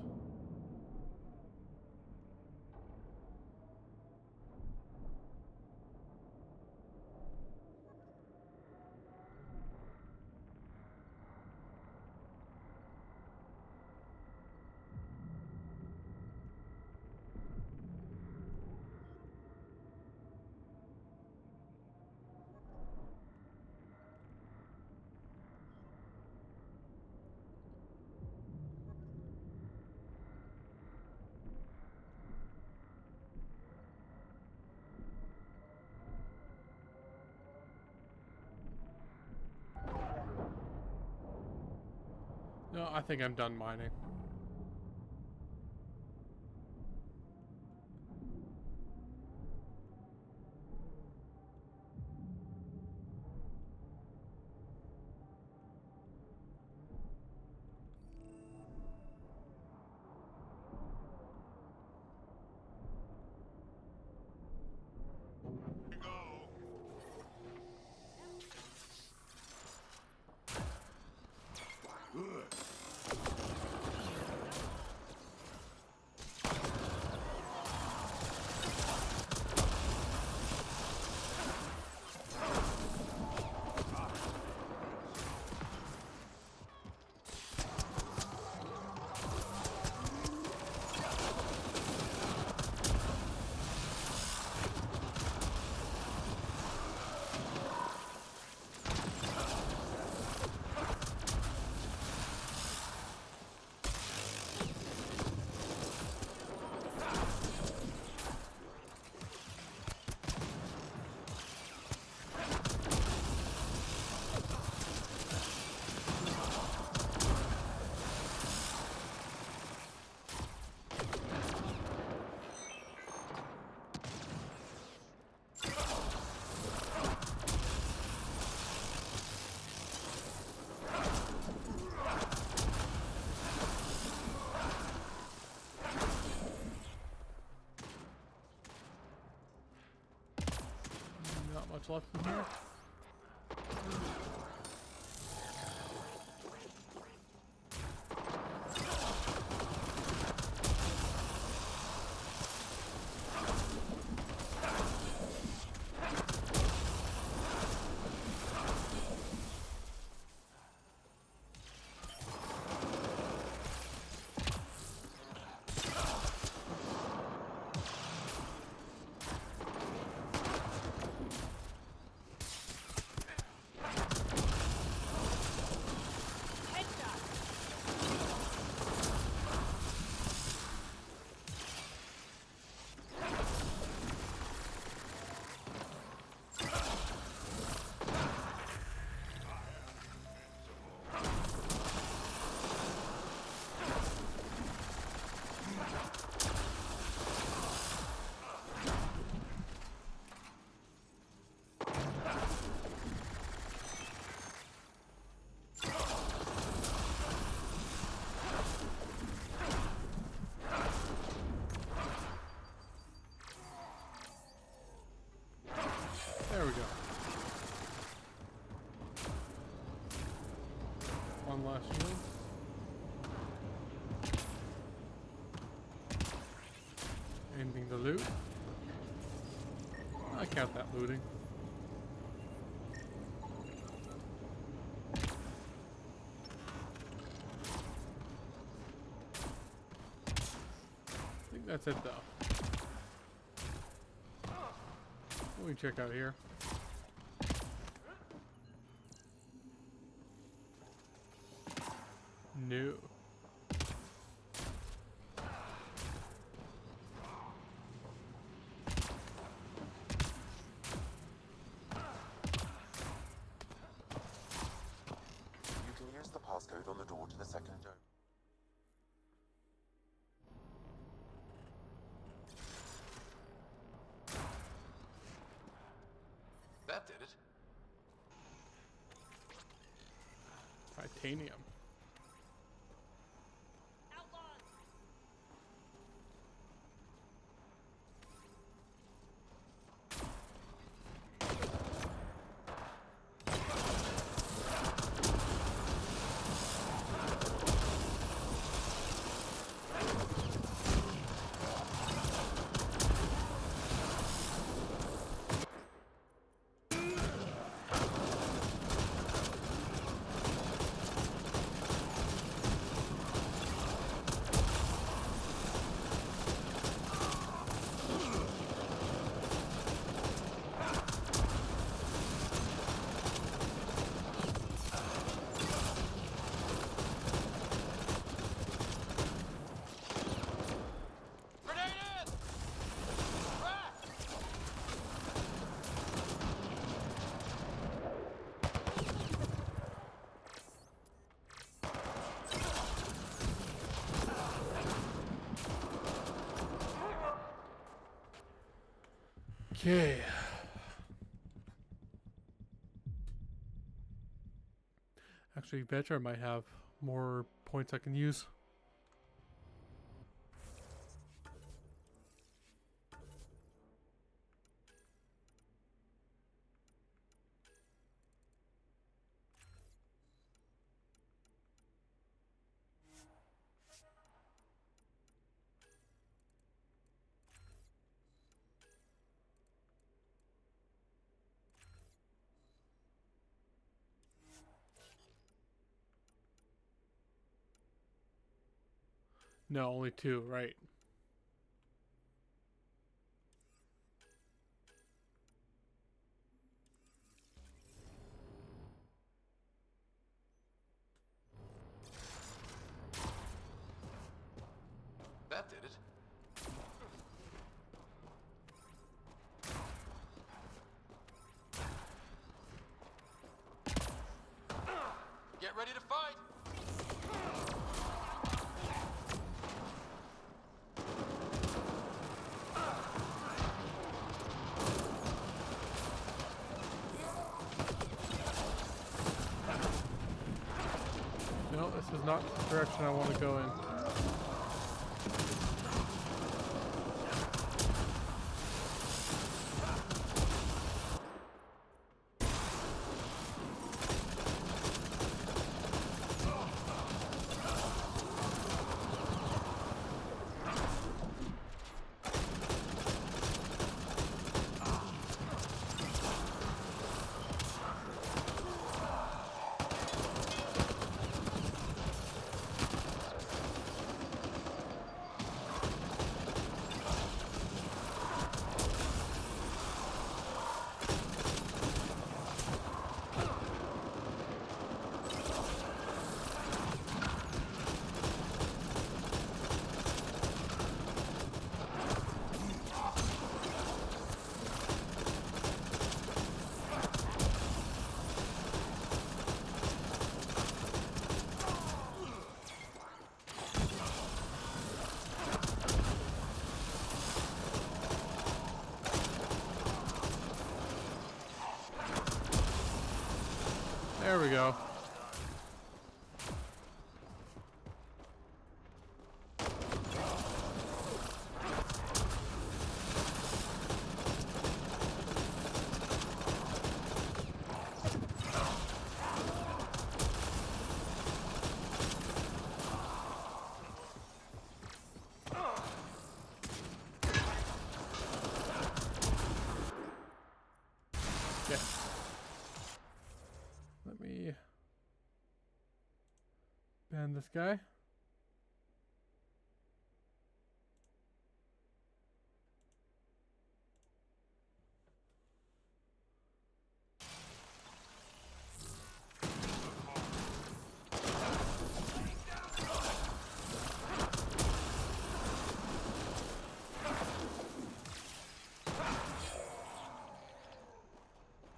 No, I think I'm done mining. much left in here. There we go. One last shield. Anything to loot? I count that looting. I think that's it though. Let me check out here. No. You can use the passcode on the door to the second dome. That did it. Titanium. Okay. Actually, Vetra might have more points I can use. No, only two, right. That did it. Get ready to fight! No, this is not the direction I want to go in. this guy.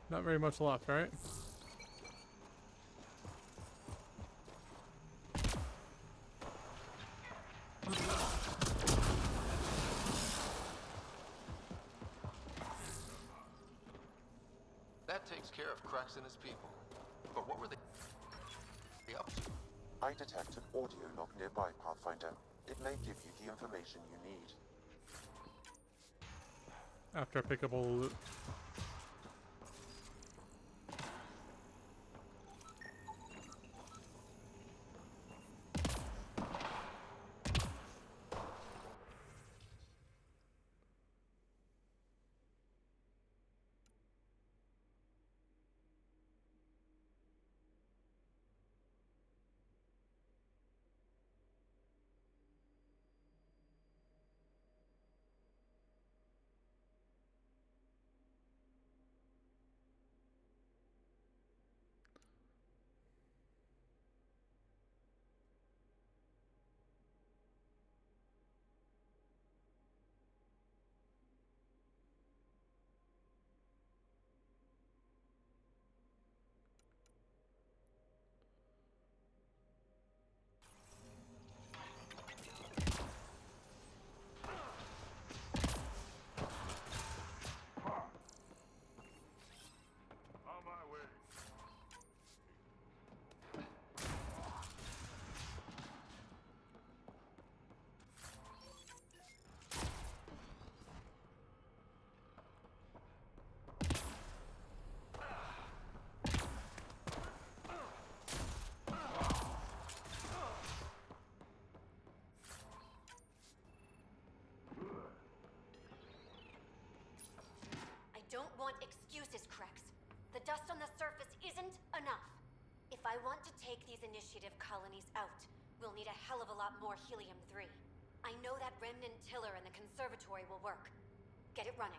Not very much left, right? That takes care of Crux and his people. But what were they up to? I detected audio log nearby, Pathfinder. It may give you the information you need. After I pick up all the loot. I don't want excuses, Crex. The dust on the surface isn't enough. If I want to take these initiative colonies out, we'll need a hell of a lot more helium-3. I know that remnant tiller in the conservatory will work. Get it running.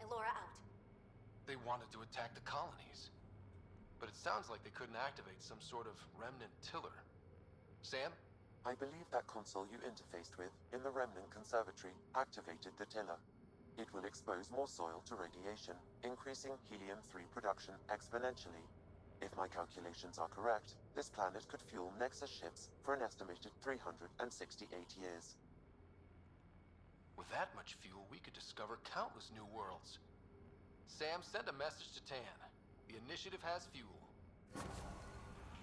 Elora out. They wanted to attack the colonies. But it sounds like they couldn't activate some sort of remnant tiller. Sam? I believe that console you interfaced with in the Remnant Conservatory activated the tiller. It will expose more soil to radiation, increasing helium-3 production exponentially. If my calculations are correct, this planet could fuel Nexus ships for an estimated 368 years. With that much fuel, we could discover countless new worlds. Sam, send a message to Tan. The initiative has fuel.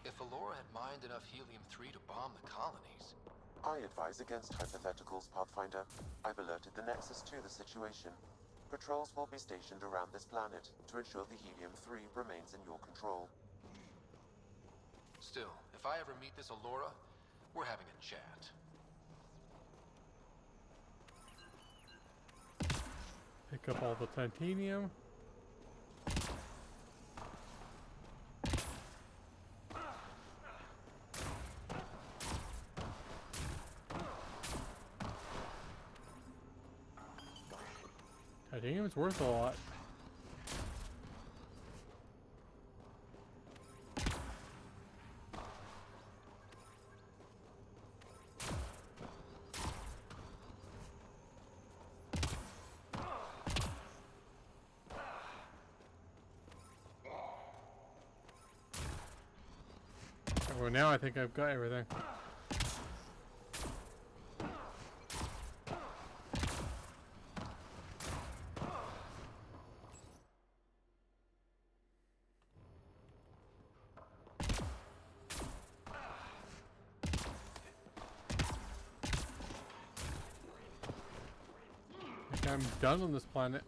If Elora had mined enough helium-3 to bomb the colonies... I advise against hypotheticals, Pathfinder. I've alerted the Nexus to the situation. Patrols will be stationed around this planet to ensure the helium-3 remains in your control. Still, if I ever meet this Elora, we're having a chat. Pick up all the titanium. Titanium's worth a lot. Well, now I think I've got everything. I think I'm done on this planet.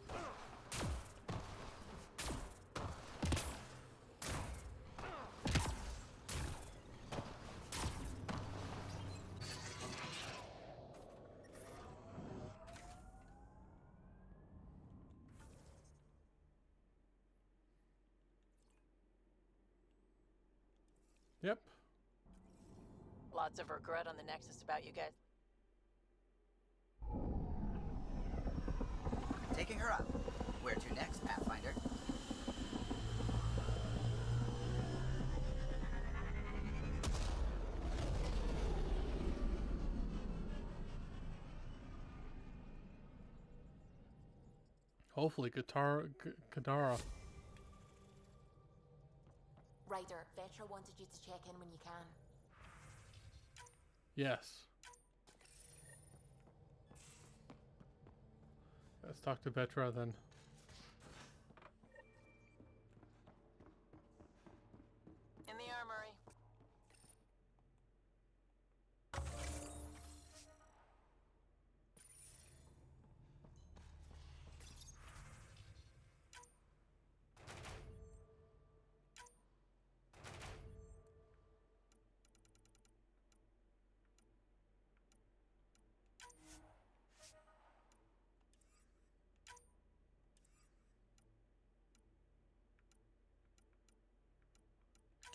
Yep. Lots of regret on the Nexus about you guys. Taking her up. Where to next, Pathfinder? Hopefully, Kadara. Ryder, Vetra wanted you to check in when you can. Yes. Let's talk to Vetra then. In the armory.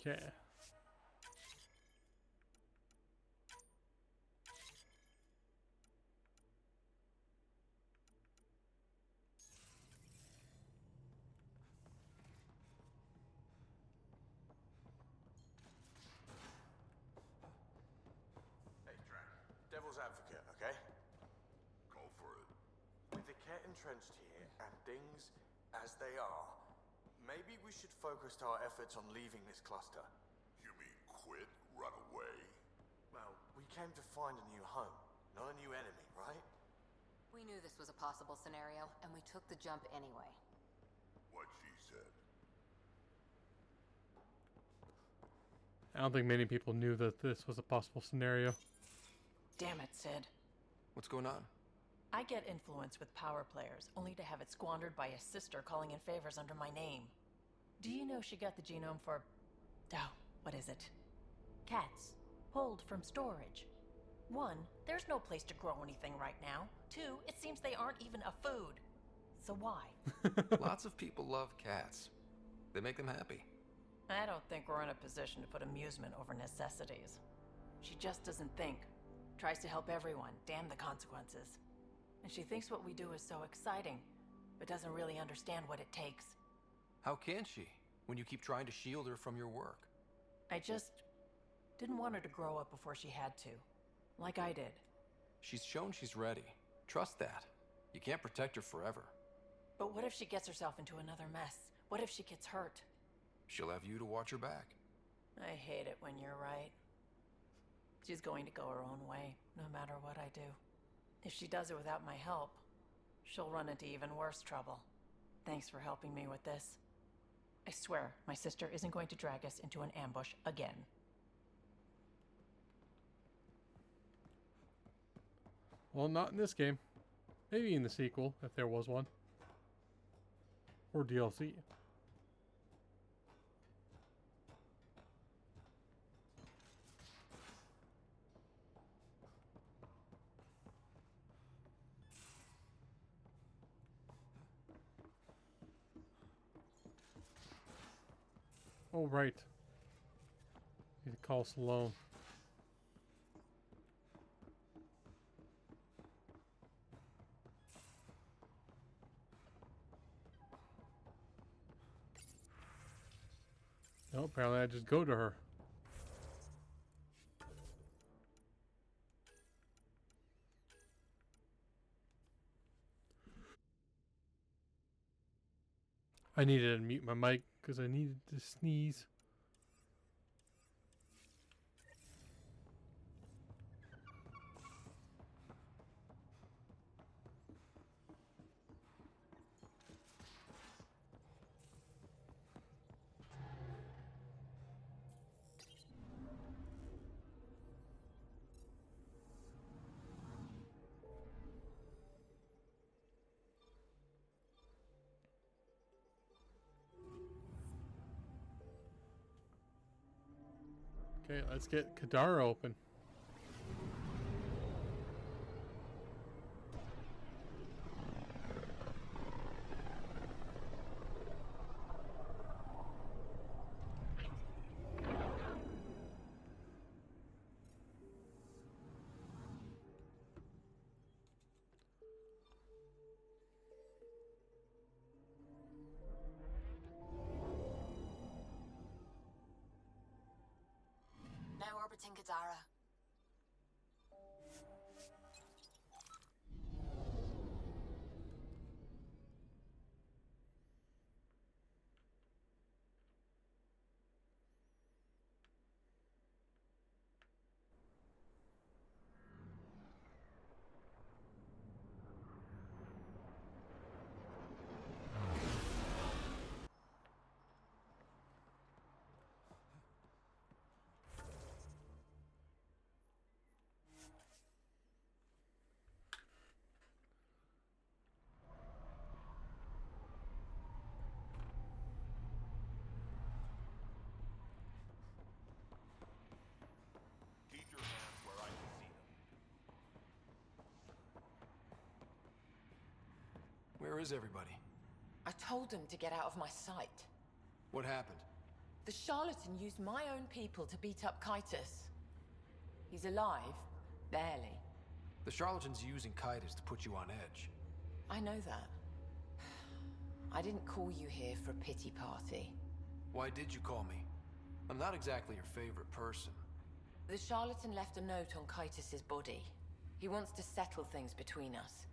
Okay. Hey, Drac. Devil's advocate, okay? Go for it. With the Ket entrenched here, and things as they are, maybe we should focus our efforts on leaving this cluster. You mean quit? Run away? Well, we came to find a new home, not a new enemy, right? We knew this was a possible scenario, and we took the jump anyway. What she said. I don't think many people knew that this was a possible scenario. Damn it, Sid. What's going on? I get influence with power players, only to have it squandered by a sister calling in favors under my name. Do you know she got the genome for... oh, what is it? Cats. Pulled from storage. 1, there's no place to grow anything right now. 2, it seems they aren't even a food. So why? Lots of people love cats. They make them happy. I don't think we're in a position to put amusement over necessities. She just doesn't think. Tries to help everyone, damn the consequences. And she thinks what we do is so exciting, but doesn't really understand what it takes. How can she, when you keep trying to shield her from your work? I just didn't want her to grow up before she had to. Like I did. She's shown she's ready. Trust that. You can't protect her forever. But what if she gets herself into another mess? What if she gets hurt? She'll have you to watch her back. I hate it when you're right. She's going to go her own way, no matter what I do. If she does it without my help, she'll run into even worse trouble. Thanks for helping me with this. I swear, my sister isn't going to drag us into an ambush again. Well, not in this game. Maybe in the sequel, if there was one. Or DLC. Oh, right. Need to call Sloan. No, apparently I just go to her. I needed to mute my mic because I needed to sneeze. Okay, let's get Kadara open. Kadara. Keep your hands where I can see them. Where is everybody? I told them to get out of my sight. What happened? The charlatan used my own people to beat up Kitus. He's alive, barely. The charlatan's using Kitus to put you on edge. I know that. I didn't call you here for a pity party. Why did you call me? I'm not exactly your favorite person. The charlatan left a note on Kitus's body. He wants to settle things between us.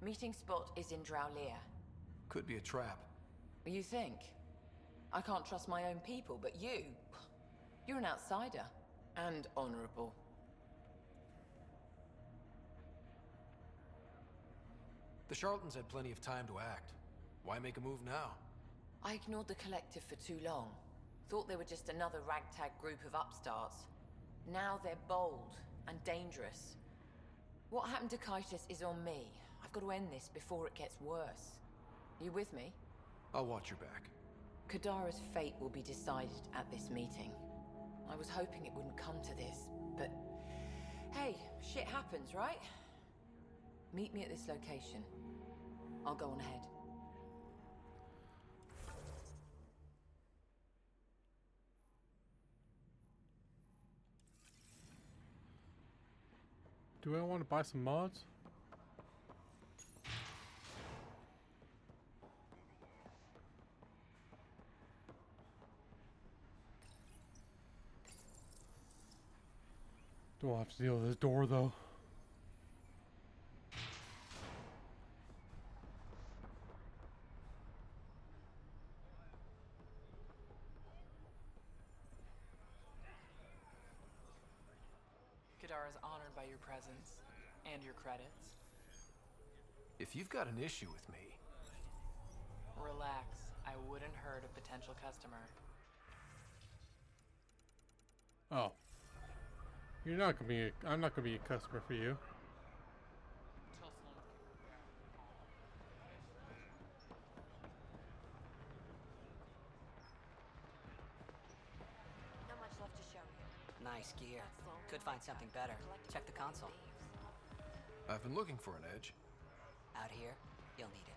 Meeting spot is in Drowlear. Could be a trap. You think? I can't trust my own people, but you're an outsider. And honorable. The charlatans had plenty of time to act. Why make a move now? I ignored the collective for too long. Thought they were just another ragtag group of upstarts. Now they're bold and dangerous. What happened to Kitus is on me. I've got to end this before it gets worse. You with me? I'll watch your back. Kadara's fate will be decided at this meeting. I was hoping it wouldn't come to this, but... Hey, shit happens, right? Meet me at this location. I'll go on ahead. Do I want to buy some mods? Don't have to deal with this door though. Kadara is honored by your presence and your credits. If you've got an issue with me... Relax. I wouldn't hurt a potential customer. Oh. You're not gonna be I'm not gonna be a customer for you. Not much left to show you. Nice gear. Could find something better. Check the console. I've been looking for an edge. Out here, you'll need it.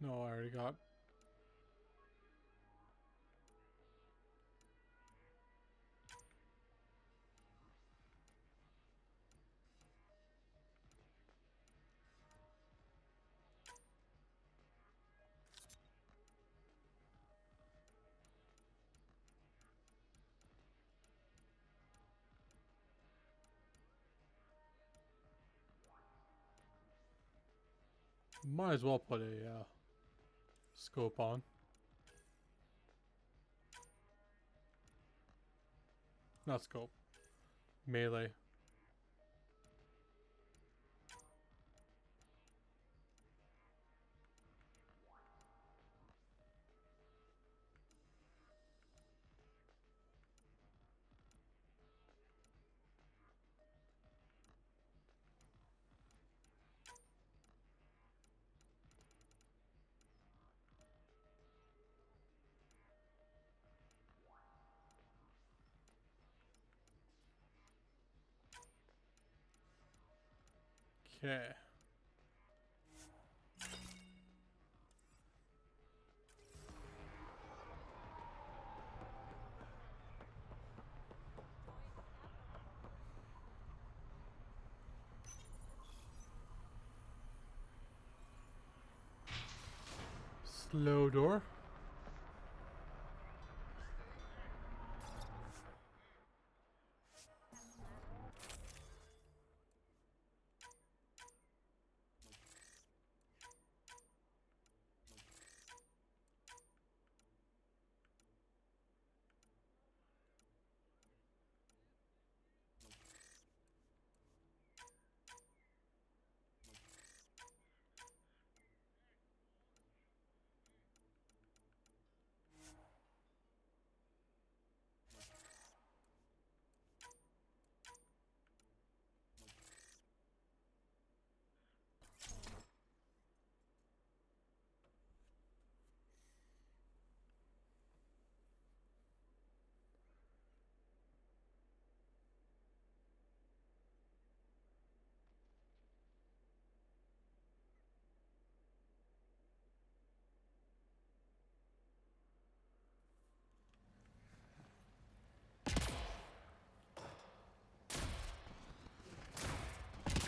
No, I already got. Might as well put a scope on. Not scope. Melee. Okay. Low door.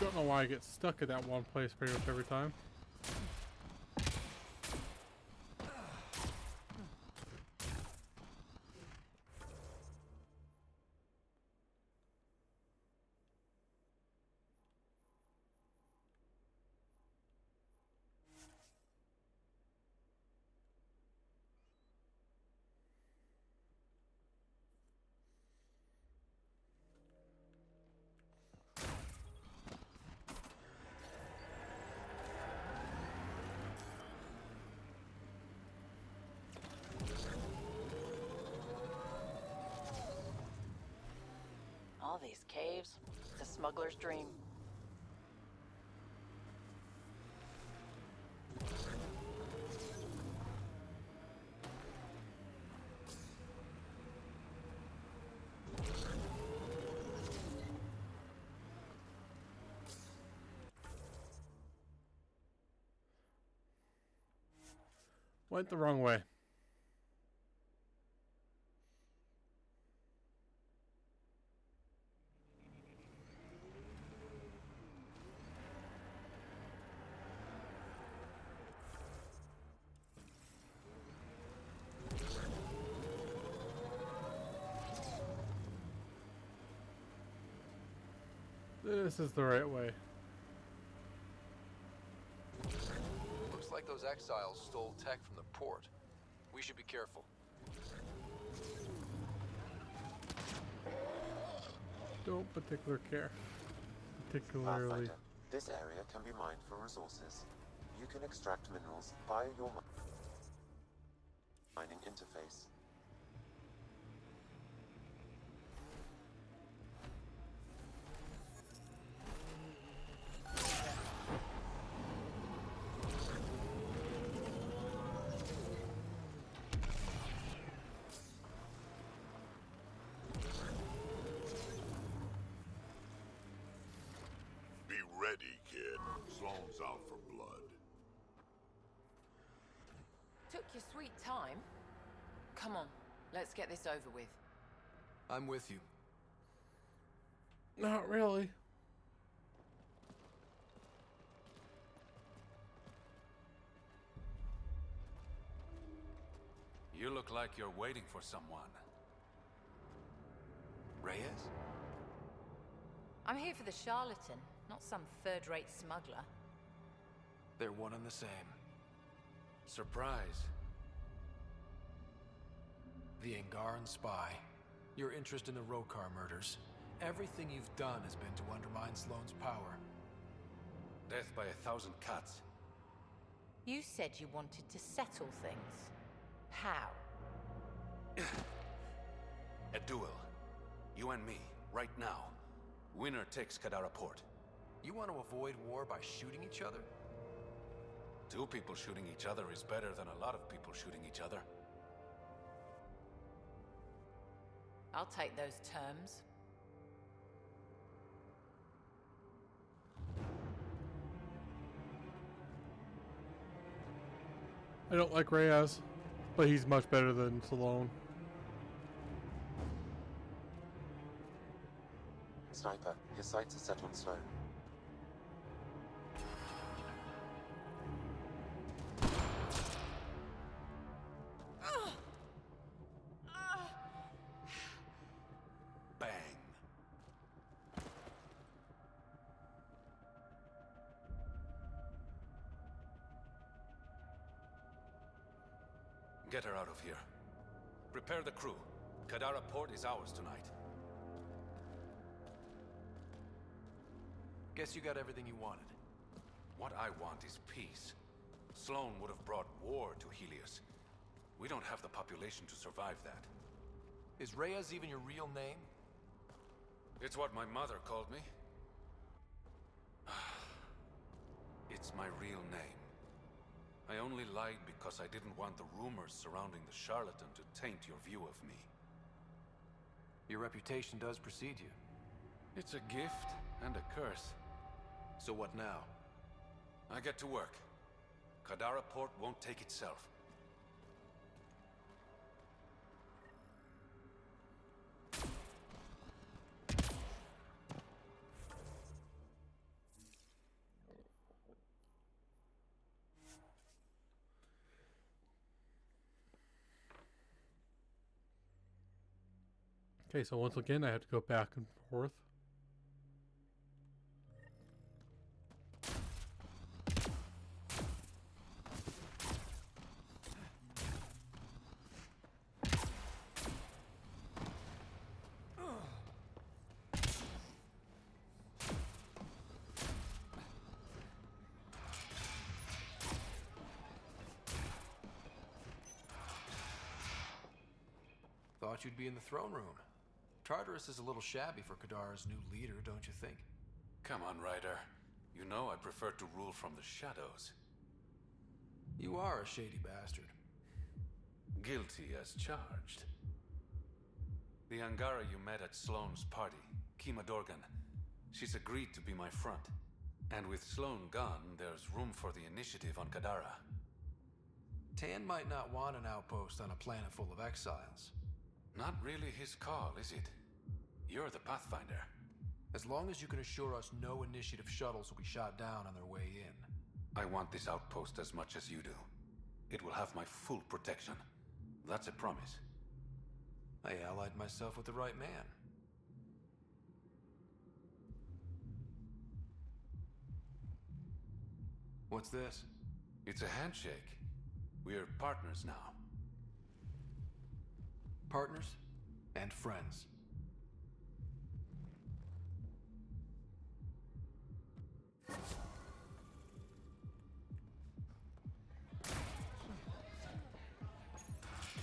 Don't know why I get stuck at that one place pretty much every time. All these caves. It's a smuggler's dream. Went the wrong way. This is the right way. Looks like those exiles stole tech from the port. We should be careful. Don't particularly. Pathfinder, this area can be mined for resources. You can extract minerals via your mining interface. Be ready, kid. Sloan's out for blood. Took your sweet time. Come on, let's get this over with. I'm with you. Not really. You look like you're waiting for someone. Reyes? I'm here for the charlatan, not some third-rate smuggler. They're one and the same. Surprise. The Angaran spy. Your interest in the Rokar murders. Everything you've done has been to undermine Sloane's power. Death by 1,000 cuts. You said you wanted to settle things. How? A duel. You and me, right now. Winner takes Kadara port. You want to avoid war by shooting each other? 2 people shooting each other is better than a lot of people shooting each other. I'll take those terms. I don't like Reyes, but he's much better than Sloan. Sniper, his sights are set on Sloan. Get her out of here. Prepare the crew. Kadara port is ours tonight. Guess you got everything you wanted. What I want is peace. Sloane would have brought war to Helios. We don't have the population to survive that. Is Reyes even your real name? It's what my mother called me. It's my real name. I only lied because I didn't want the rumors surrounding the charlatan to taint your view of me. Your reputation does precede you. It's a gift and a curse. So what now? I get to work. Kadara port won't take itself. Okay, so once again, I have to go back and forth. Thought you'd be in the throne room. Tartarus is a little shabby for Kadara's new leader, don't you think? Come on, Ryder. You know I prefer to rule from the shadows. You are a shady bastard. Guilty as charged. The Angara you met at Sloane's party, Kima Dorgan, she's agreed to be my front. And with Sloane gone, there's room for the initiative on Kadara. Tan might not want an outpost on a planet full of exiles. Not really his call, is it? You're the Pathfinder. As long as you can assure us no initiative shuttles will be shot down on their way in. I want this outpost as much as you do. It will have my full protection. That's a promise. I allied myself with the right man. What's this? It's a handshake. We're partners now. Partners and friends.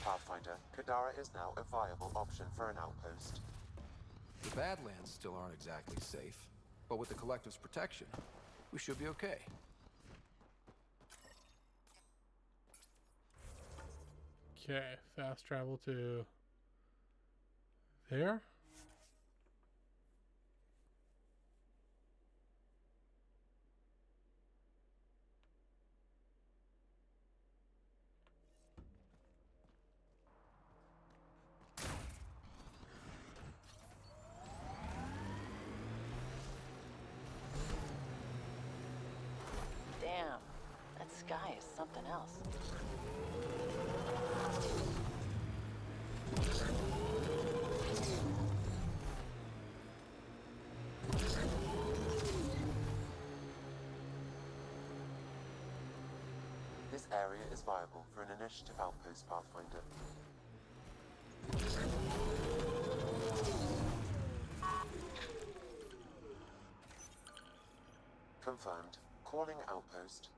Pathfinder, Kadara is now a viable option for an outpost. The Badlands still aren't exactly safe, but with the Collective's protection, we should be okay. Okay, fast travel to there. Damn, that sky is something else. This area is viable for an initiative outpost, Pathfinder. Confirmed. Calling outpost.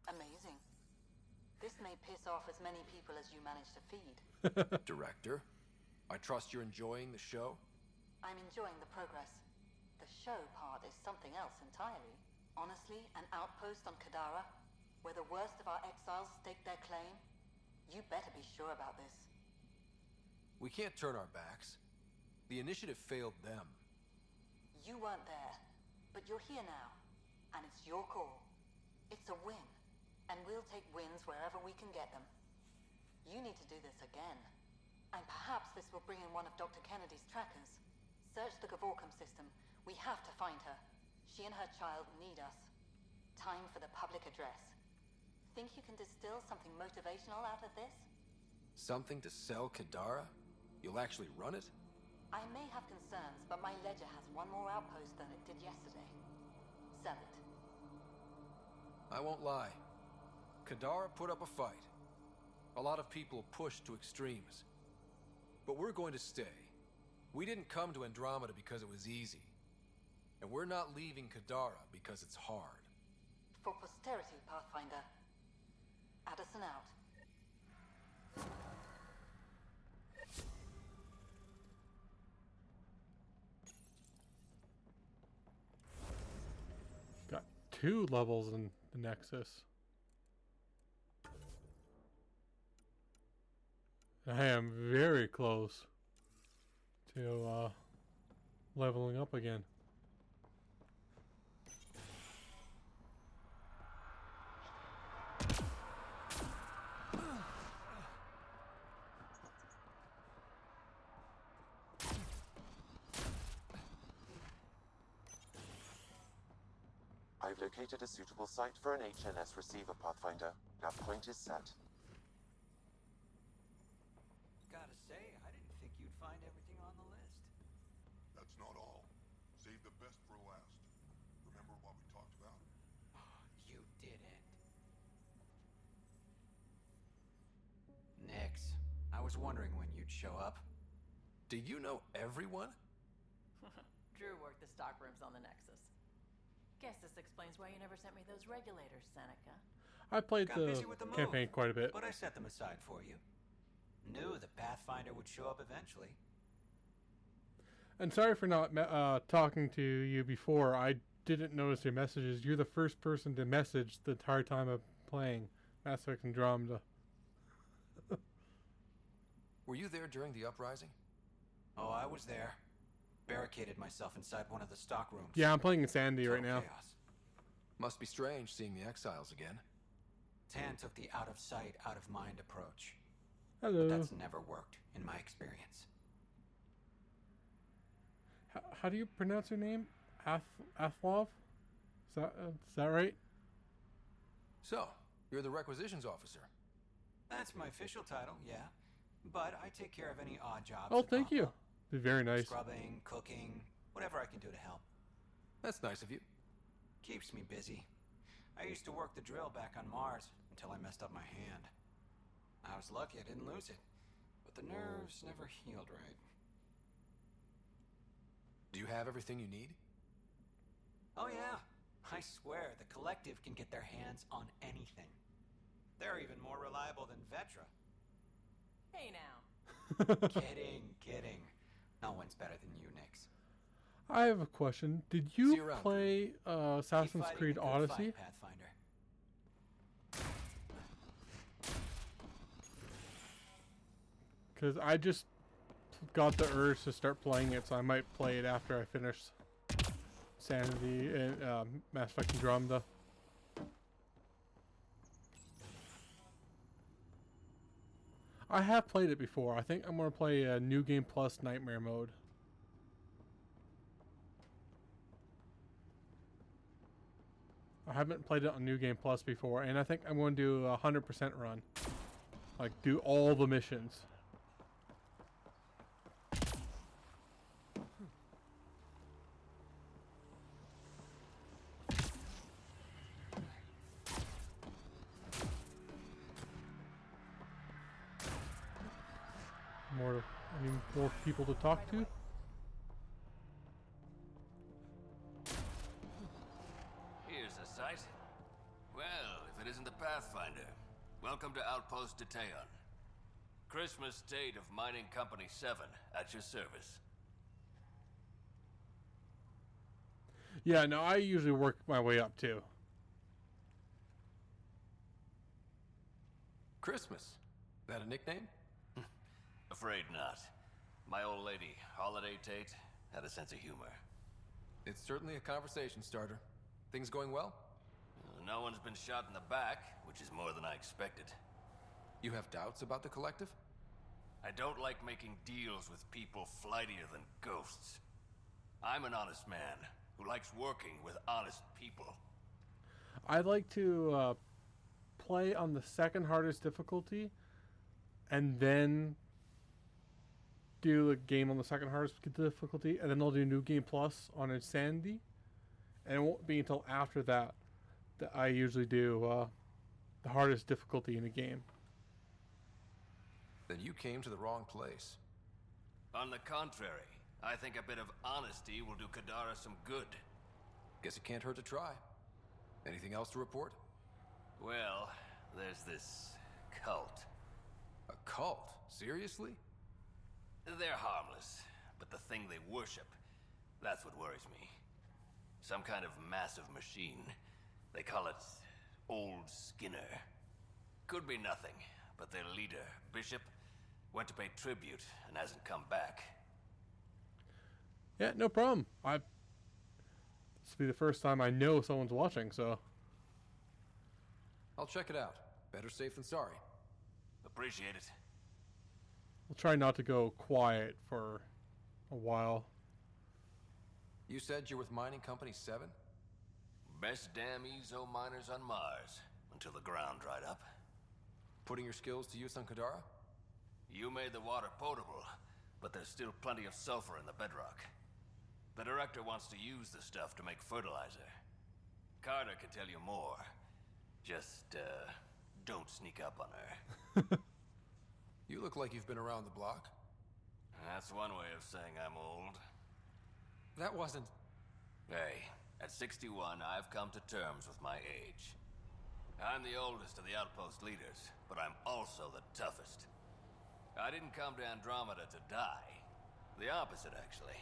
Amazing. This may piss off as many people as you manage to feed. Director, I trust you're enjoying the show? I'm enjoying the progress. The show part is something else entirely. Honestly, an outpost on Kadara, where the worst of our exiles stake their claim, you better be sure about this. We can't turn our backs. The initiative failed them. You weren't there, but you're here now, and it's your call. It's a win, and we'll take wins wherever we can get them. You need to do this again. And perhaps this will bring in one of Dr. Kennedy's trackers. Search the Gavorcom system. We have to find her. She and her child need us. Time for the public address. Think you can distill something motivational out of this? Something to sell Kadara? You'll actually run it? I may have concerns, but my ledger has one more outpost than it did yesterday. Sell it. I won't lie. Kadara put up a fight. A lot of people pushed to extremes. But we're going to stay. We didn't come to Andromeda because it was easy. And we're not leaving Kadara because it's hard. For posterity, Pathfinder. Addison out. Got 2 levels in the Nexus. I am very close to leveling up again. I've located a suitable site for an HNS receiver, Pathfinder. Our point is set. Gotta say, I didn't think you'd find everything on the list. That's not all. Save the best for last. Remember what we talked about? You didn't. Nix, I was wondering when you'd show up. Do you know everyone? Drew worked the stock rooms on the Nexus. Guess this explains why you never sent me those regulators, Seneca. I played Got the busy with the campaign move, quite a bit. But I set them aside for you. Knew the Pathfinder would show up eventually. And sorry for not talking to you before. I didn't notice your messages. You're the first person to message the entire time of playing Mass Effect Andromeda. Were you there during the uprising? Oh, I was there. Barricaded myself inside one of the stock rooms. Yeah, I'm playing Sandy right now. Chaos. Must be strange seeing the exiles again. Tan took the out-of-sight, out-of-mind approach. Hello. But that's never worked, in my experience. How do you pronounce your name? Athlov? Is that right? So, you're the requisitions officer. That's my official title, yeah. But I take care of any odd jobs. Oh, thank you. Very nice. Scrubbing, cooking, whatever I can do to help. That's nice of you. Keeps me busy. I used to work the drill back on Mars until I messed up my hand. I was lucky I didn't lose it, but the nerves never healed right. Do you have everything you need? Oh yeah. I swear, the Collective can get their hands on anything. They're even more reliable than Vetra. Hey now. Kidding. No one's better than you, Nix. I have a question. Did you play Assassin's Creed Odyssey? Fight, Pathfinder. Because I just got the urge to start playing it, so I might play it after I finish Sanity and Mass Effect Andromeda. I have played it before. I think I'm going to play a New Game Plus Nightmare Mode. I haven't played it on New Game Plus before, and I think I'm going to do a 100% run. Like, do all the missions. Any more people to talk to? Here's a sight. Well, if it isn't the Pathfinder. Welcome to Outpost Deteon. Christmas State of Mining Company 7, at your service. Yeah, no, I usually work my way up too. Christmas. That a nickname? Afraid not. My old lady, Holiday Tate, had a sense of humor. It's certainly a conversation starter. Things going well? No one's been shot in the back, which is more than I expected. You have doubts about the Collective? I don't like making deals with people flightier than ghosts. I'm an honest man who likes working with honest people. I'd like to play on the second hardest difficulty and then do the game on the second hardest difficulty, and then they'll do New Game Plus on Insanity, and it won't be until after that that I usually do the hardest difficulty in a game. Then you came to the wrong place. On the contrary, I think a bit of honesty will do Kadara some good. Guess it can't hurt to try. Anything else to report? Well, there's this cult. A cult? Seriously? They're harmless, but the thing they worship, that's what worries me. Some kind of massive machine. They call it Old Skinner. Could be nothing, but their leader, Bishop, went to pay tribute and hasn't come back. Yeah, no problem. This will be the first time I know someone's watching, so... I'll check it out. Better safe than sorry. Appreciate it. We'll try not to go quiet for a while. You said you're with Mining Company 7? Best damn ezo miners on Mars, until the ground dried up. Putting your skills to use on Kadara? You made the water potable, but there's still plenty of sulfur in the bedrock. The director wants to use the stuff to make fertilizer. Carter can tell you more. Just, don't sneak up on her. You look like you've been around the block. That's one way of saying I'm old. That wasn't... Hey, at 61, I've come to terms with my age. I'm the oldest of the outpost leaders, but I'm also the toughest. I didn't come to Andromeda to die. The opposite, actually.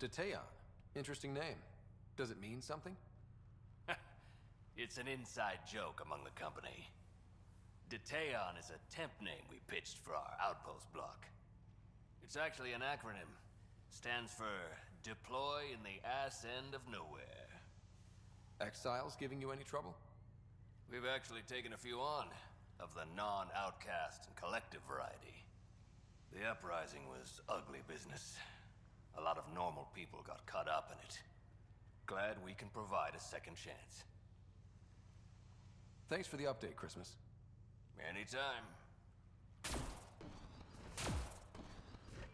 Detaeon. Interesting name. Does it mean something? It's an inside joke among the company. Detaeon is a temp name we pitched for our outpost block. It's actually an acronym. Stands for Deploy in the Ass End of Nowhere. Exiles giving you any trouble? We've actually taken a few on, of the non-outcast and collective variety. The uprising was ugly business. A lot of normal people got caught up in it. Glad we can provide a second chance. Thanks for the update, Christmas. Anytime.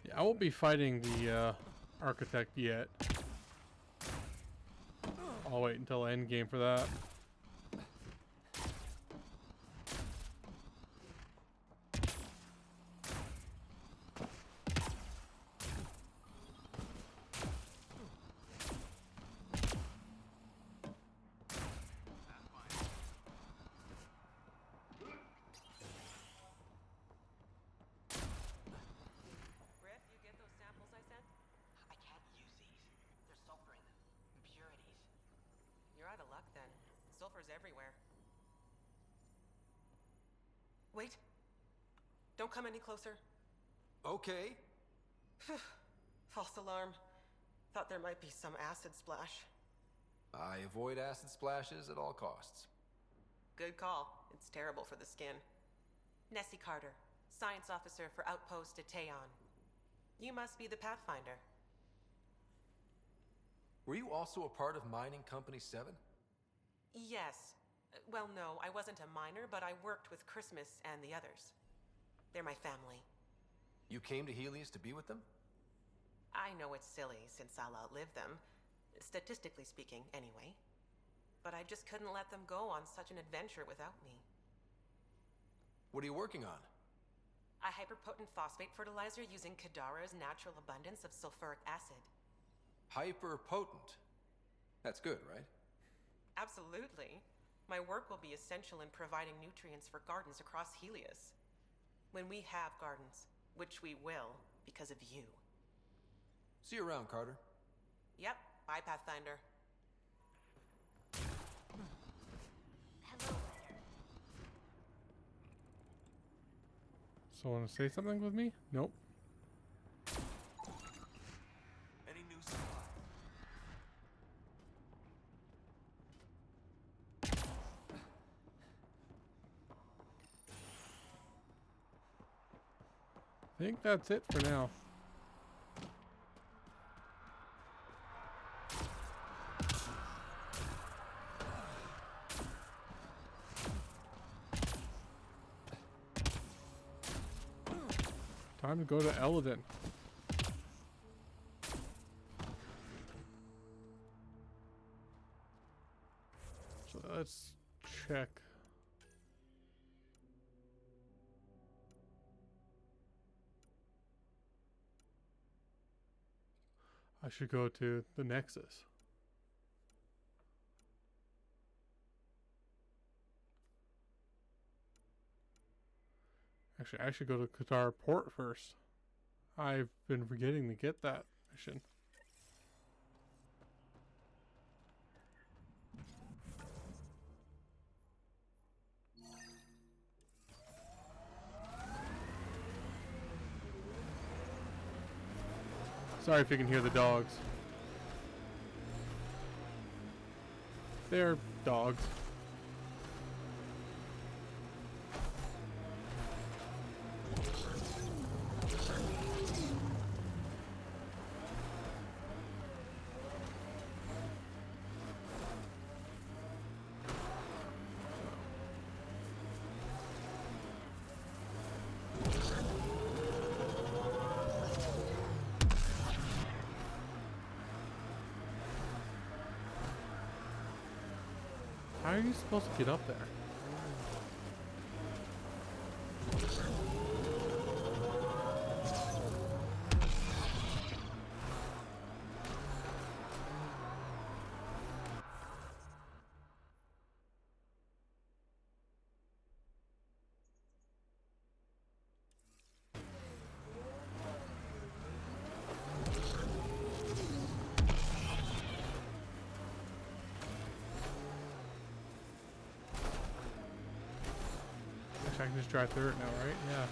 Yeah, I won't be fighting the architect yet. I'll wait until endgame for that. Everywhere. Wait. Don't come any closer. Okay. False alarm. Thought there might be some acid splash. I avoid acid splashes at all costs. Good call. It's terrible for the skin. Nessie Carter, Science Officer for Outpost Detaeon. You must be the Pathfinder. Were you also a part of Mining Company 7? Yes. Well, no, I wasn't a miner, but I worked with Christmas and the others. They're my family. You came to Helios to be with them? I know it's silly, since I'll outlive them. Statistically speaking, anyway. But I just couldn't let them go on such an adventure without me. What are you working on? A hyperpotent phosphate fertilizer using Kadara's natural abundance of sulfuric acid. Hyperpotent? That's good, right? Absolutely. My work will be essential in providing nutrients for gardens across Helios. When we have gardens, which we will, because of you. See you around, Carter. Yep. Bye, Pathfinder. Hello. So want to say something with me? Nope. Any new supply? I think that's it for now. Time to go to Eladin. So let's check. I should go to the Nexus. Actually, I should go to Kadara Port first. I've been forgetting to get that mission. Sorry if you can hear the dogs. They're dogs. How are you supposed to get up there? I can just drive through it now, right? Yeah.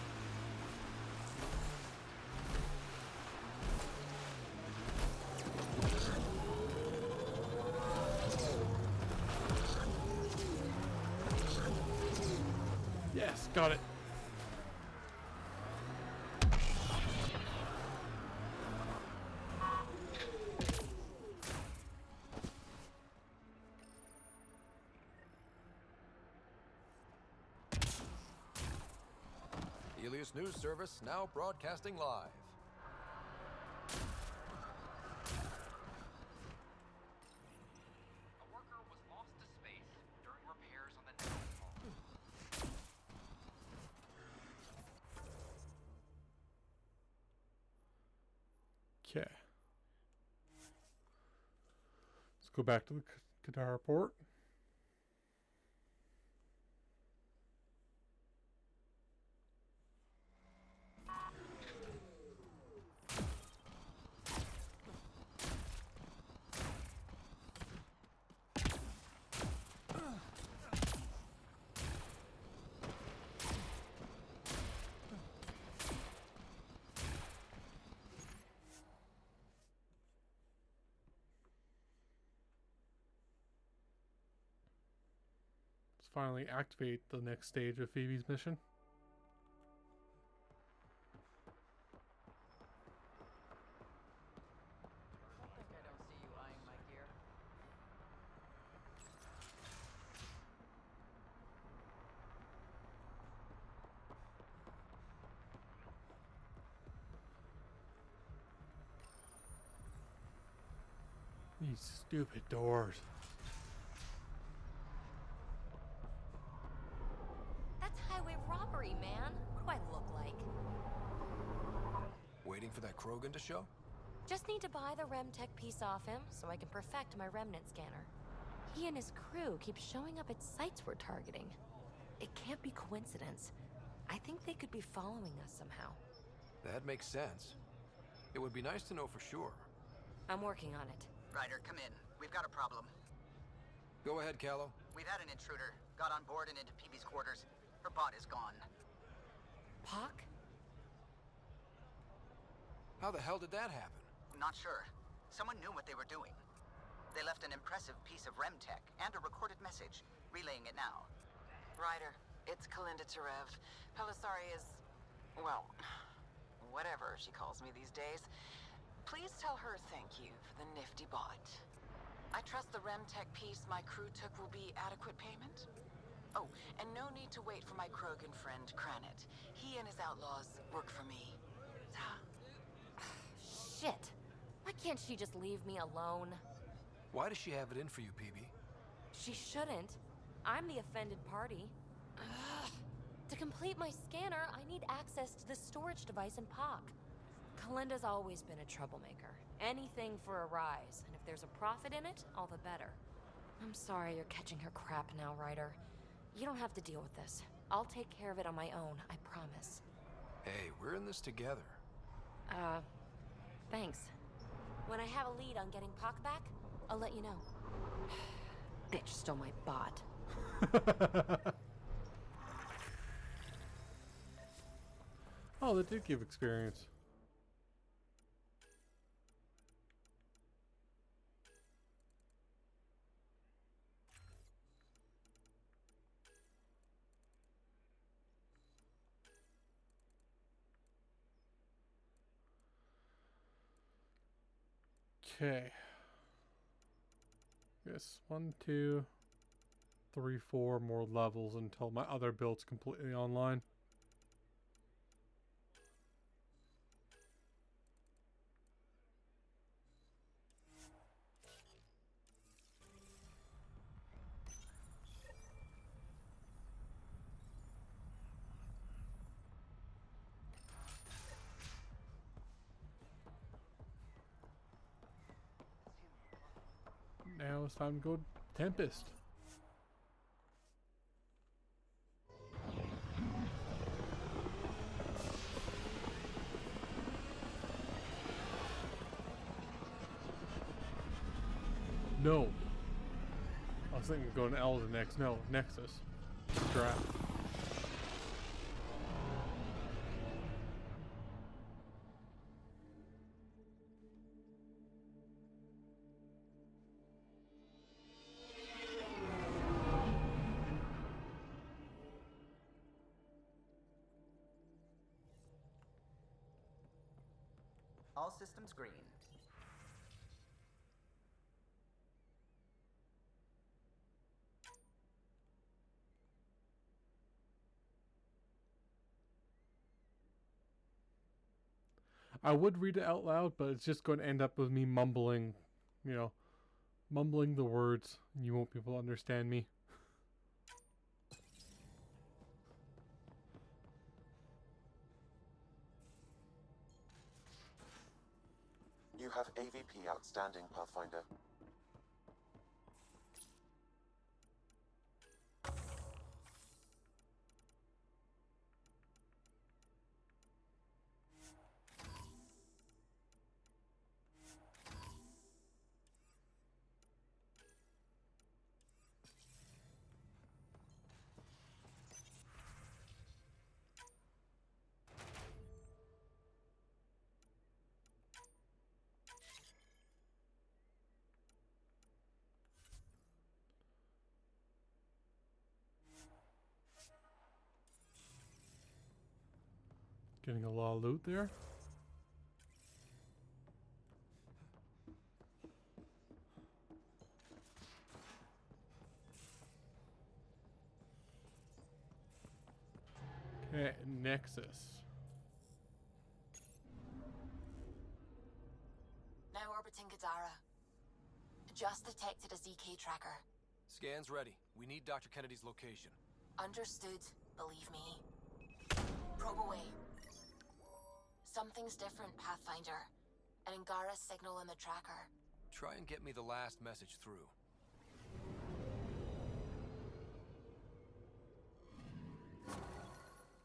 Yes, got it. Helios News Service now broadcasting live. A worker was lost to space during repairs on the Nexus hull. Okay. Let's go back to the Kadara port. Finally activate the next stage of Phoebe's mission. I think I don't see you eyeing my gear. These stupid doors. That's highway robbery, man. What do I look like? Waiting for that Krogan to show? Just need to buy the Remtech piece off him so I can perfect my remnant scanner. He and his crew keep showing up at sites we're targeting. It can't be coincidence. I think they could be following us somehow. That makes sense. It would be nice to know for sure. I'm working on it. Ryder, come in. We've got a problem. Go ahead, Callow. We've had an intruder. Got on board and into PB's quarters. Her bot is gone. Pock? How the hell did that happen? Not sure. Someone knew what they were doing. They left an impressive piece of Remtech and a recorded message. Relaying it now. Ryder, it's Kalinda Terev. Pelisari is, well, whatever she calls me these days. Please tell her thank you for the nifty bot. I trust the Remtech piece my crew took will be adequate payment. Oh, and no need to wait for my Krogan friend, Kranet. He and his outlaws work for me. Shit. Why can't she just leave me alone? Why does she have it in for you, PB? She shouldn't. I'm the offended party. Ugh. To complete my scanner, I need access to the storage device in POC. Kalinda's always been a troublemaker. Anything for a rise, and if there's a profit in it, all the better. I'm sorry you're catching her crap now, Ryder. You don't have to deal with this. I'll take care of it on my own, I promise. Hey, we're in this together. Thanks. When I have a lead on getting POC back, I'll let you know. Bitch stole my bot. Oh, that did give experience. Okay. Yes, 1, 2, 3, 4 more levels until my other build's completely online. Now it's time to go Tempest. No. I was thinking of going to Elden next. No, Nexus. Strap. All systems green. I would read it out loud, but it's just going to end up with me mumbling, mumbling the words. You won't be able to understand me. You have AVP outstanding, Pathfinder. Getting a lot of loot there. Okay, Nexus. Now orbiting Kadara. Just detected a ZK tracker. Scan's ready. We need Dr. Kennedy's location. Understood, believe me. Probe away. Something's different, Pathfinder. An Angara signal in the tracker. Try and get me the last message through.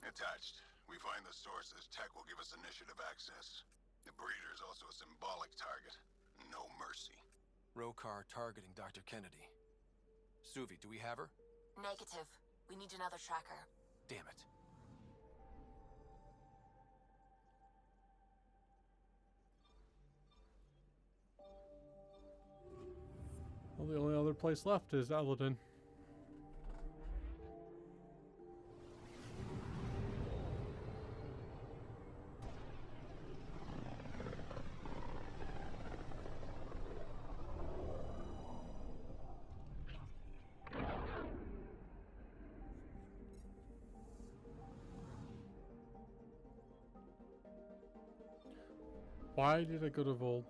Attached. We find the source. This tech will give us initiative access. The breeder is also a symbolic target. No mercy. Rokar targeting Dr. Kennedy. Suvi, do we have her? Negative. We need another tracker. Damn it. Well, the only other place left is Eladin. Why did I go to Vold?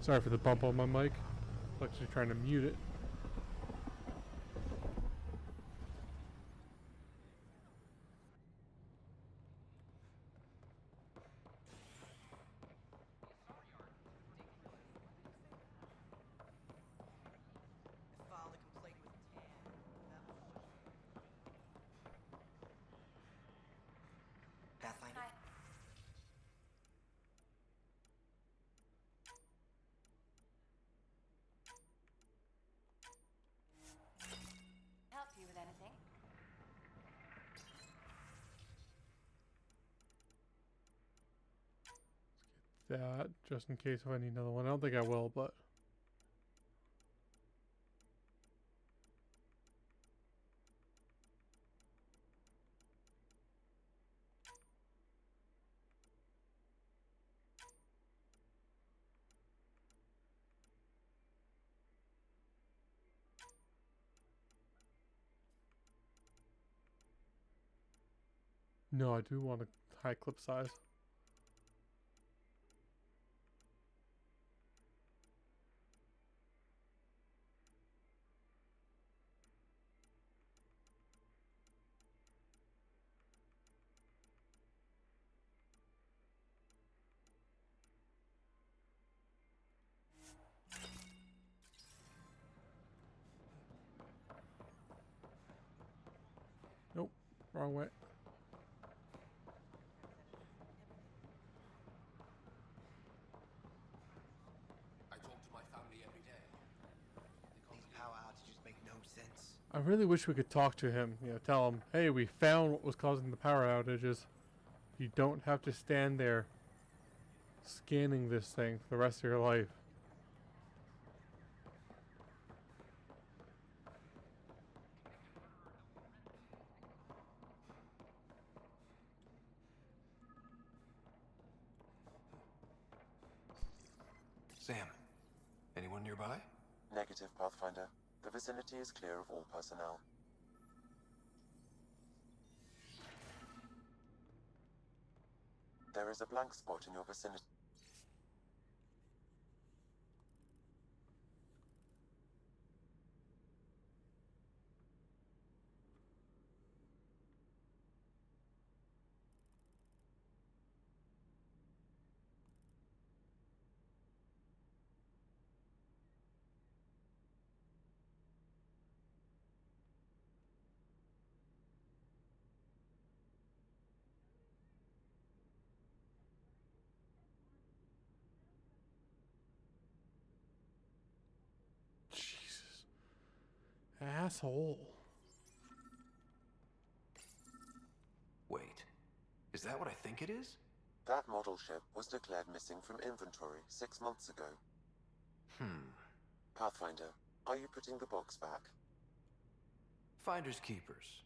Sorry for the bump on my mic. I'm actually trying to mute it. Pathfinder? Help you with anything? That, just in case if I need another one. I don't think I will, but... No, I do want a high clip size. Nope, wrong way. I talk to my family every day. These power outages make no sense. I really wish we could talk to him, you know, tell him, hey, we found what was causing the power outages. You don't have to stand there scanning this thing for the rest of your life. Sam, anyone nearby? Negative, Pathfinder. The vicinity is clear of all personnel. There is a blank spot in your vicinity. Jesus. Asshole. Wait, is that what I think it is? That model ship was declared missing from inventory 6 months ago. Pathfinder, are you putting the box back? Finders keepers.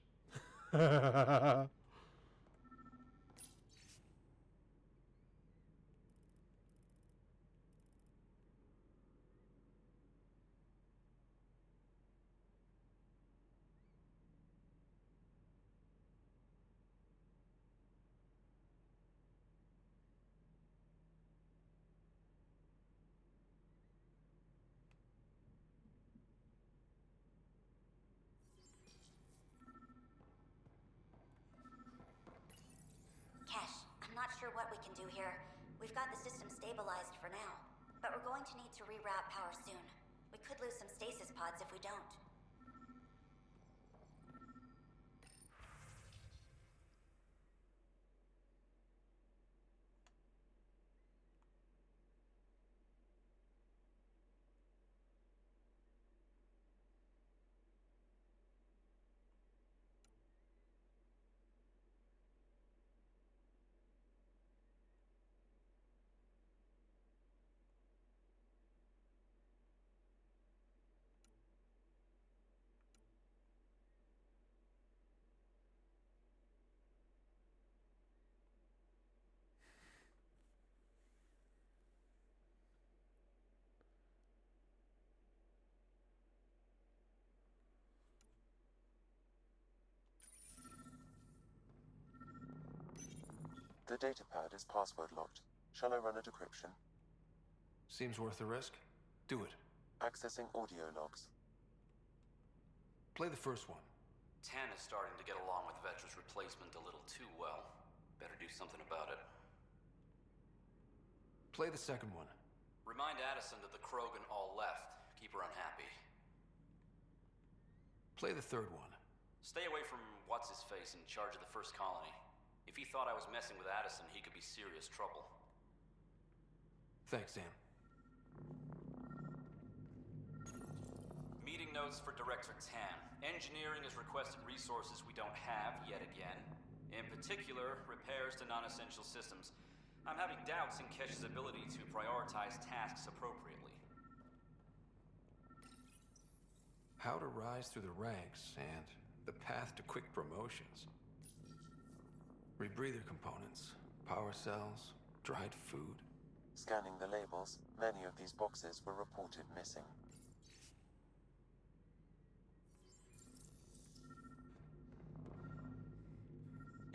sure what we can do here. We've got the system stabilized for now, but we're going to need to reroute power soon. We could lose some stasis pods if we don't. The datapad is password locked. Shall I run a decryption? Seems worth the risk. Do it. Accessing audio logs. Play the first one. Tan is starting to get along with Vetra's replacement a little too well. Better do something about it. Play the second one. Remind Addison that the Krogan all left. Keep her unhappy. Play the third one. Stay away from what's-his-face in charge of the first colony. If he thought I was messing with Addison, he could be serious trouble. Thanks, Dan. Meeting notes for Director Tan. Engineering has requested resources we don't have yet again. In particular, repairs to non-essential systems. I'm having doubts in Kesh's ability to prioritize tasks appropriately. How to rise through the ranks and the path to quick promotions. Rebreather components, power cells, dried food. Scanning the labels, many of these boxes were reported missing.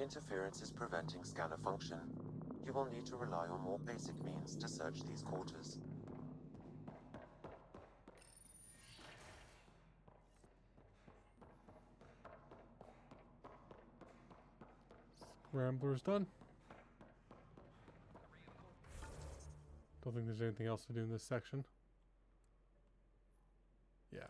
Interference is preventing scanner function. You will need to rely on more basic means to search these quarters. Rambler's done. Don't think there's anything else to do in this section. Yeah.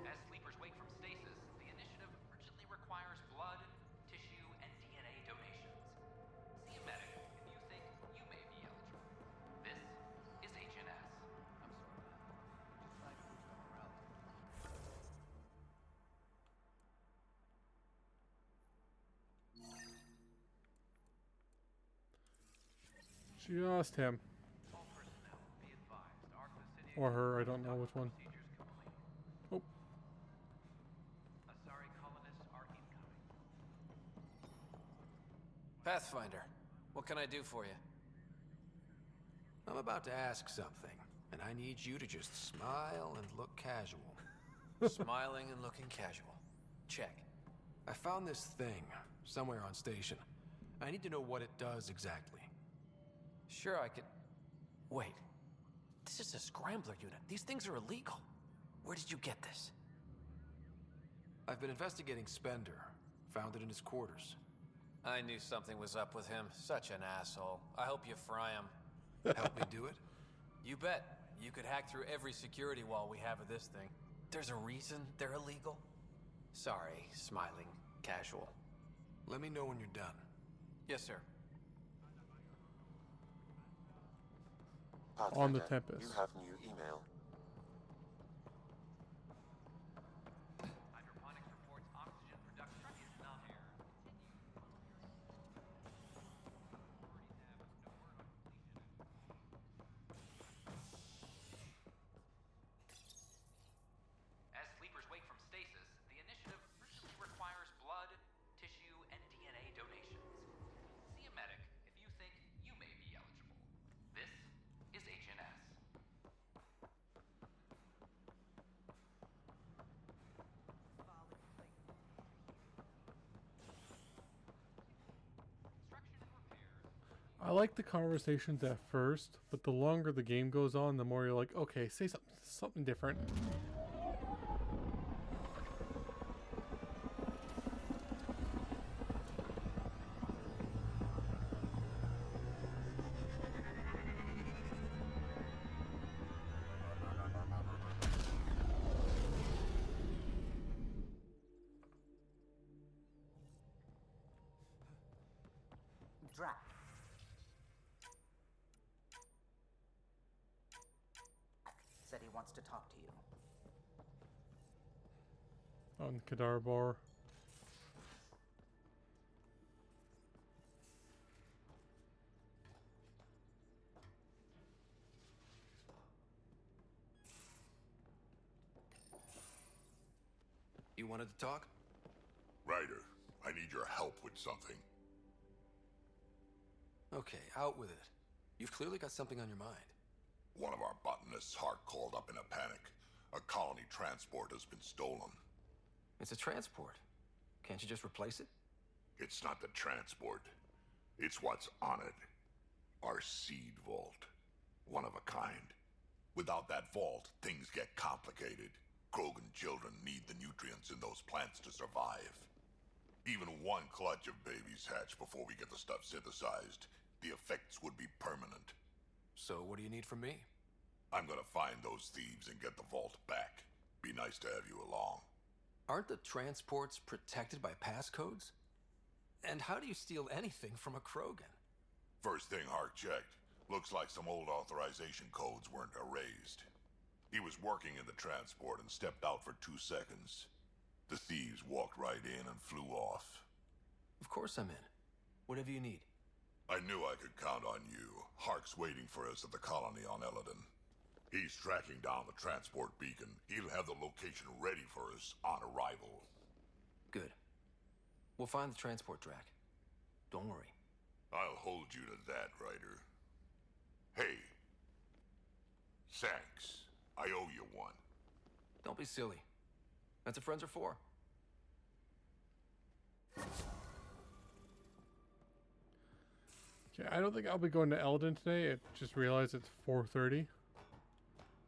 As sleepers wake from stasis, the initiative urgently requires blood, tissue, and DNA donations. See a medic if you think you may be eligible. This is HNS. Just him. Or her, I don't know which one. Oh. Asari colonists are incoming. Pathfinder, what can I do for you? I'm about to ask something, and I need you to just smile and look casual. Smiling and looking casual. Check. I found this thing somewhere on station. I need to know what it does exactly. Sure, I could... Wait. This is a scrambler unit. These things are illegal. Where did you get this? I've been investigating Spender. Found it in his quarters. I knew something was up with him. Such an asshole. I hope you fry him. Help me do it? You bet. You could hack through every security wall we have of this thing. There's a reason they're illegal? Sorry, smiling, casual. Let me know when you're done. Yes, sir. On the Pathfinder, Tempest. you have new email. Hydroponics reports oxygen production is not here. As sleepers wake from stasis, the initiative urgently requires blood, tissue, and DNA donations. See a medic if you think you may be eligible. This is HNS. I like the conversations at first, but the longer the game goes on, the more you're like, okay, say something different. Drac. Said he wants to talk to you. On Kadara bar. You wanted to talk? Ryder, I need your help with something. Okay, out with it. You've clearly got something on your mind. One of our botanists, Hart, called up in a panic. A colony transport has been stolen. It's a transport. Can't you just replace it? It's not the transport. It's what's on it. Our seed vault. One of a kind. Without that vault, things get complicated. Krogan children need the nutrients in those plants to survive. Even one clutch of babies hatch before we get the stuff synthesized. The effects would be permanent. So what do you need from me? I'm gonna find those thieves and get the vault back. Be nice to have you along. Aren't the transports protected by passcodes? And how do you steal anything from a Krogan? First thing Hart checked. Looks like some old authorization codes weren't erased. He was working in the transport and stepped out for 2 seconds. The thieves walked right in and flew off. Of course I'm in. Whatever you need. I knew I could count on you. Hark's waiting for us at the colony on Eladon. He's tracking down the transport beacon. He'll have the location ready for us on arrival. Good. We'll find the transport track. Don't worry. I'll hold you to that, Ryder. Hey. Thanks. I owe you one. Don't be silly. That's what friends are for. Okay, I don't think I'll be going to Eldon today. I just realized it's 4:30.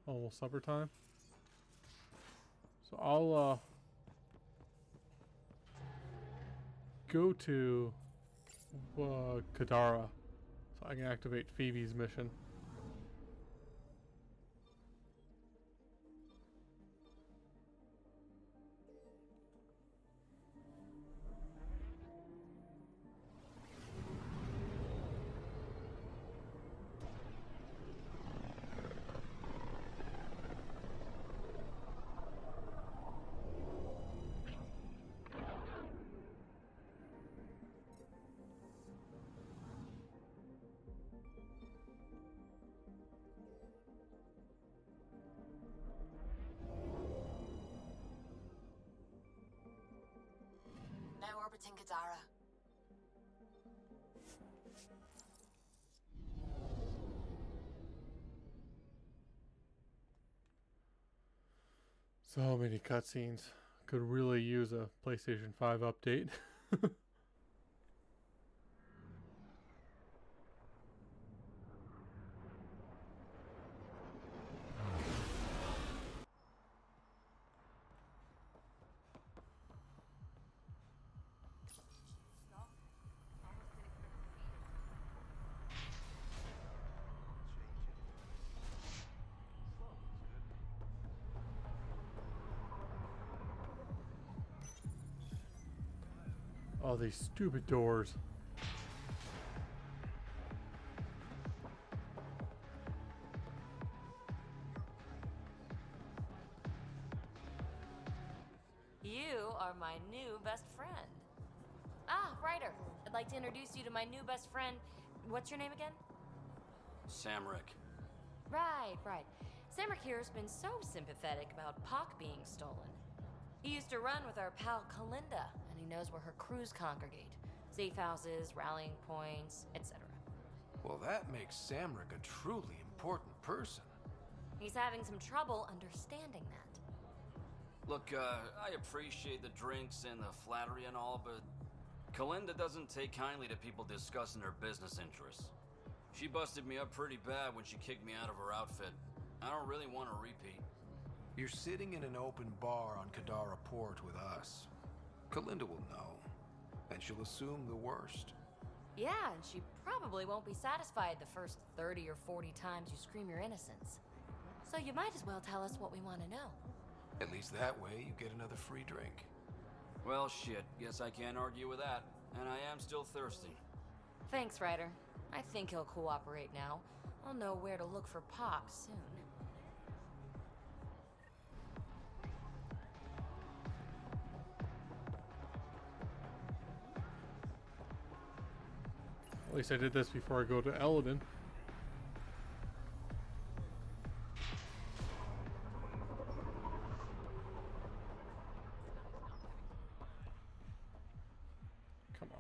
Almost supper time. So I'll go to Kadara so I can activate Phoebe's mission. Now orbiting Kadara. So many cutscenes. Could really use a PlayStation 5 update. Oh, these stupid doors. You are my new best friend. Ah, Ryder. I'd like to introduce you to my new best friend. What's your name again? Samrick. Right. Samrick here has been so sympathetic about Pock being stolen. He used to run with our pal Kalinda, and he knows where her crews congregate. Safe houses, rallying points, etc. Well, that makes Samrick a truly important person. He's having some trouble understanding that. Look, I appreciate the drinks and the flattery and all, but Kalinda doesn't take kindly to people discussing her business interests. She busted me up pretty bad when she kicked me out of her outfit. I don't really want to repeat. You're sitting in an open bar on Kadara Port with us. Kalinda will know, and she'll assume the worst. Yeah, and she probably won't be satisfied the first 30 or 40 times you scream your innocence. So you might as well tell us what we want to know. At least that way you get another free drink. Well, shit. Guess I can't argue with that. And I am still thirsty. Thanks, Ryder. I think he'll cooperate now. I'll know where to look for Pop soon. At least I did this before I go to Eladin. Come on.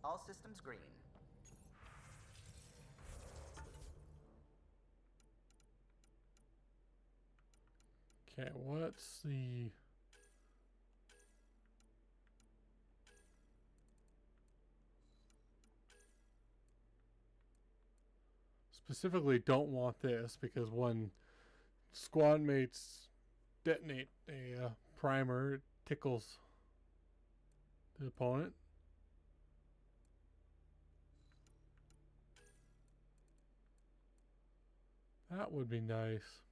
All systems green. Okay, what's the... Specifically don't want this because when squad mates detonate a primer, it tickles the opponent. That would be nice.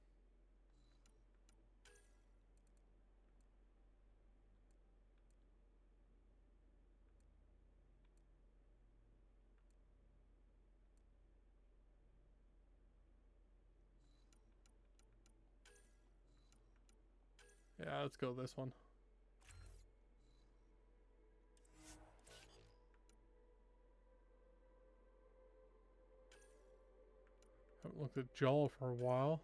Yeah, let's go this one. Haven't looked at Jaw for a while.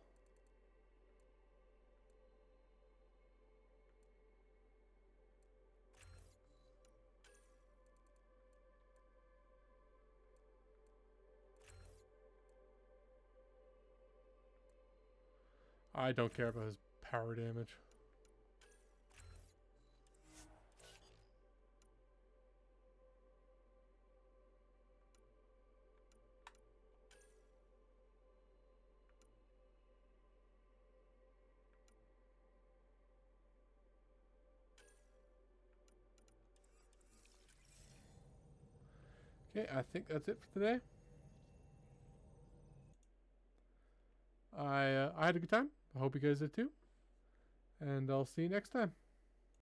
I don't care about his power damage. Okay, I think that's it for today. I had a good time. I hope you guys did too. And I'll see you next time.